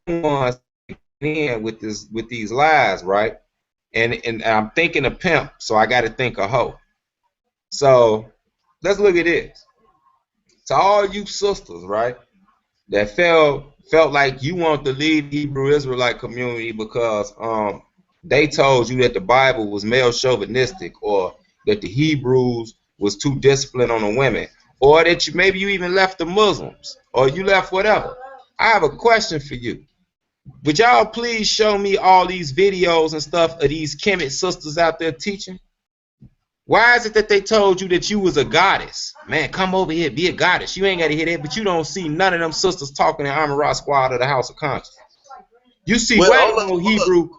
Speaker 3: Ones in with these lies, right? And I'm thinking of pimp, so I got to think of hoe. So let's look at this. To all you sisters, right, that felt like you want to leave the Hebrew Israelite community because they told you that the Bible was male chauvinistic, or that the Hebrews was too disciplined on the women, or that maybe you even left the Muslims, or you left whatever. I have a question for you. Would y'all please show me all these videos and stuff of these Kemet sisters out there teaching? Why is it that they told you that you was a goddess? Man, come over here, be a goddess. You ain't got to hear that, but you don't see none of them sisters talking in Amara Squad or the House of Conscience. You see way more Hebrew.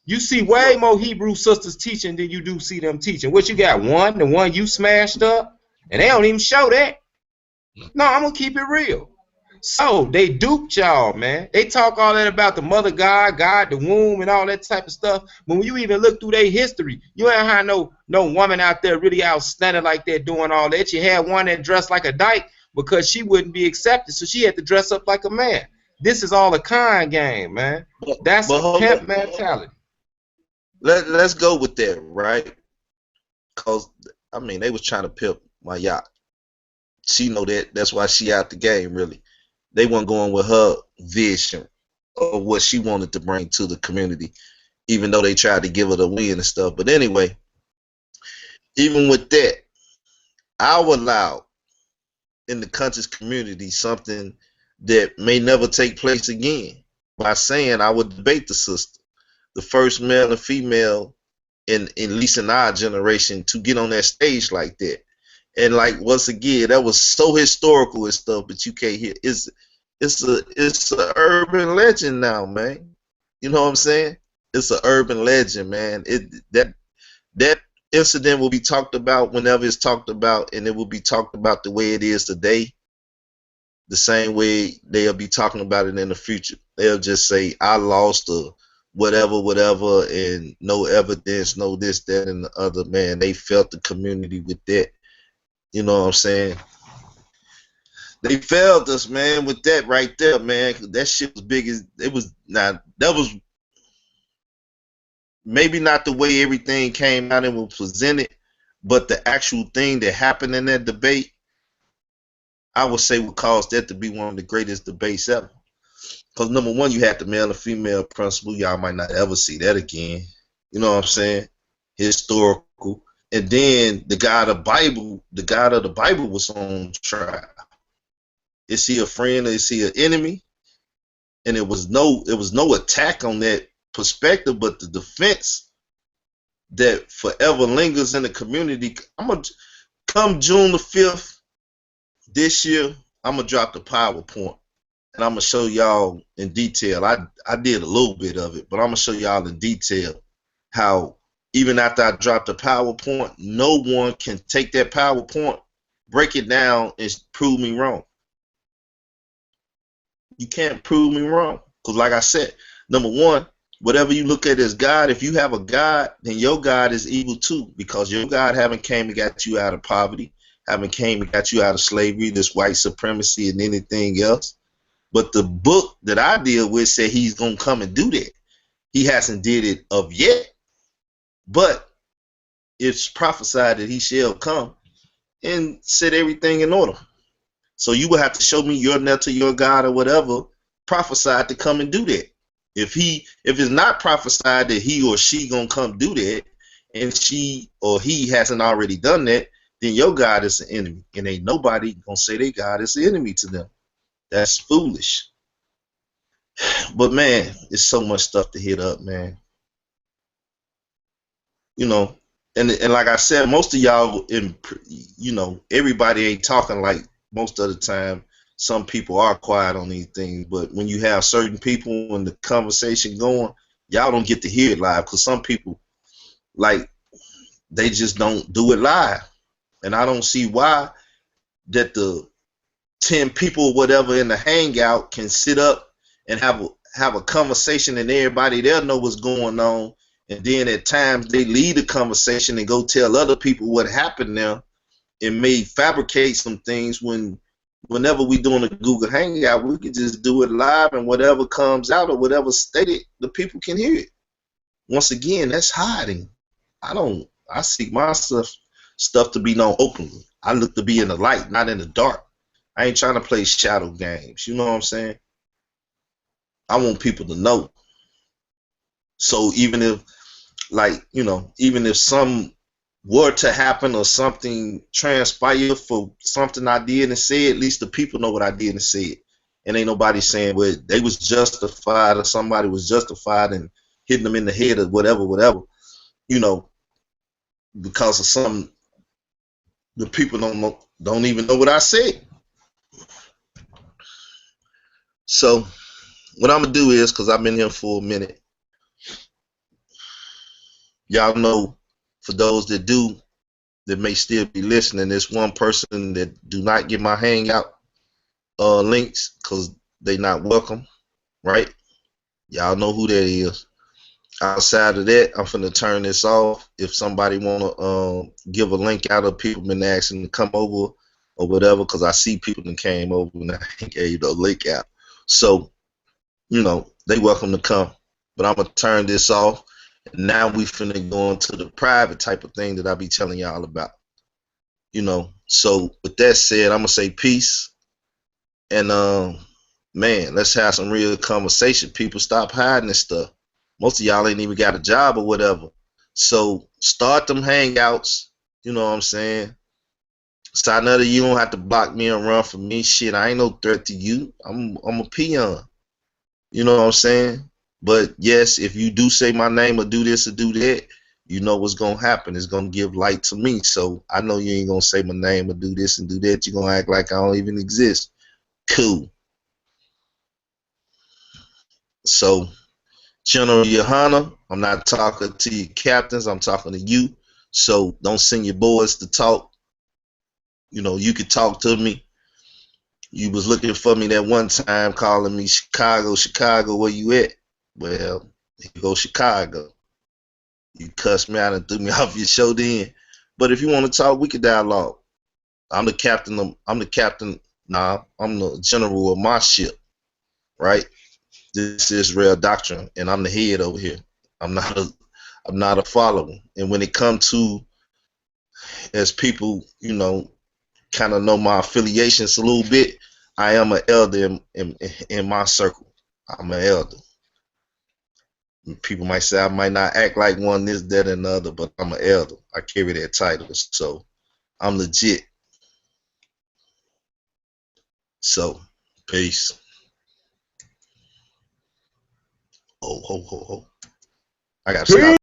Speaker 3: You see way more Hebrew sisters teaching than you do see them teaching. What you got? The one you smashed up, and they don't even show that. No, I'm gonna keep it real. So they duped y'all, man. They talk all that about the mother God, the womb, and all that type of stuff. But when you even look through their history, you ain't had no woman out there really outstanding like that doing all that. You had one that dressed like a dyke because she wouldn't be accepted, so she had to dress up like a man. This is all a con game, man. That's a pimp mentality.
Speaker 1: Let's go with that, right? Because I mean, they was trying to pimp my yacht. She know that. That's why she out the game, really. They weren't going with her vision of what she wanted to bring to the community, even though they tried to give her the win and stuff. But anyway, even with that, I would allow in the conscious community something that may never take place again by saying I would debate the sister, the first male and female in at least in our generation to get on that stage like that. And like once again, that was so historical and stuff, but you can't hear. It's a urban legend now, man. You know what I'm saying? It's an urban legend, man. That incident will be talked about whenever it's talked about, and it will be talked about the way it is today, the same way they'll be talking about it in the future. They'll just say I lost or whatever, whatever, and no evidence, no this, that, and the other. Man, they felt the community with that. You know what I'm saying? They failed us, man, with that right there, man. 'Cause that shit was big as it was. Now that was maybe not the way everything came out and was presented, but the actual thing that happened in that debate, I would say would cause that to be one of the greatest debates ever. Because number one, you had the male and female principle. Y'all might not ever see that again. You know what I'm saying? Historical. And then the God of the Bible was on trial. Is he a friend or is he an enemy? And it was no attack on that perspective, but the defense that forever lingers in the community. I'm gonna come June the 5th this year. I'm gonna drop the PowerPoint and I'm gonna show y'all in detail. I did a little bit of it, but I'm gonna show y'all in detail how even after I drop the PowerPoint, no one can take that PowerPoint, break it down, and prove me wrong. You can't prove me wrong. Because like I said, number one, whatever you look at as God, if you have a God, then your God is evil too. Because your God haven't came and got you out of poverty, haven't came and got you out of slavery, this white supremacy and anything else. But the book that I deal with said he's going to come and do that. He hasn't did it of yet. But it's prophesied that he shall come and set everything in order. So you would have to show me your Netta, your God, or whatever prophesied to come and do that. If it's not prophesied that he or she gonna come do that, and she or he hasn't already done that, then your God is an enemy, and ain't nobody gonna say their God is the enemy to them. That's foolish. But man, it's so much stuff to hit up, man. You know, and like I said, most of y'all, everybody ain't talking like most of the time. Some people are quiet on these things, but when you have certain people and the conversation going, y'all don't get to hear it live because some people, like, they just don't do it live. And I don't see why that the 10 people or whatever in the hangout can sit up and have a conversation and everybody there know what's going on. And then at times they lead the conversation and go tell other people what happened there and may fabricate some things whenever we doing a Google Hangout, we can just do it live and whatever comes out or whatever stated, the people can hear it. Once again, that's hiding. I seek my stuff to be known openly. I look to be in the light, not in the dark. I ain't trying to play shadow games. You know what I'm saying? I want people to know. So even if, even if some were to happen or something transpire for something I did and said, at least the people know what I did and said. And ain't nobody saying, well, they was justified or somebody was justified and hitting them in the head or whatever, because of the people don't even know what I said. So what I'm gonna do is, because I've been here for a minute, y'all know, for those that may still be listening, there's one person that do not get my hangout links because they not welcome, right? Y'all know who that is. Outside of that, I'm finna turn this off. If somebody wanna give a link out, of people been asking to come over or whatever, because I see people that came over and I gave the link out. So, they welcome to come. But I'm gonna turn this off. And now we finna go into the private type of thing that I be telling y'all about. So with that said, I'm gonna say peace. And man, let's have some real conversation. People, stop hiding this stuff. Most of y'all ain't even got a job or whatever. So start them hangouts. You know what I'm saying? Sinetta, you don't have to block me and run for me. Shit, I ain't no threat to you. I'm a peon. You know what I'm saying? But yes, if you do say my name or do this or do that, you know what's gonna happen. It's gonna give light to me. So I know you ain't gonna say my name or do this and do that. You're gonna act like I don't even exist. Cool. So, General Yahanna, I'm not talking to your captains, I'm talking to you. So don't send your boys to talk. You can talk to me. You was looking for me that one time, calling me Chicago, Chicago, where you at? Well, here go Chicago. You cussed me out and threw me off your show then. But if you want to talk, we can dialogue. I'm the captain. I'm the captain. Nah, I'm the general of my ship, right? This is real doctrine, and I'm the head over here. I'm not a follower. And when it comes to, as people, kind of know my affiliations a little bit, I am an elder in my circle. I'm an elder. People might say I might not act like one, this, that, and the other, but I'm an elder. I carry that title, so I'm legit. So, peace. Ho, ho, ho, ho. I got to stop.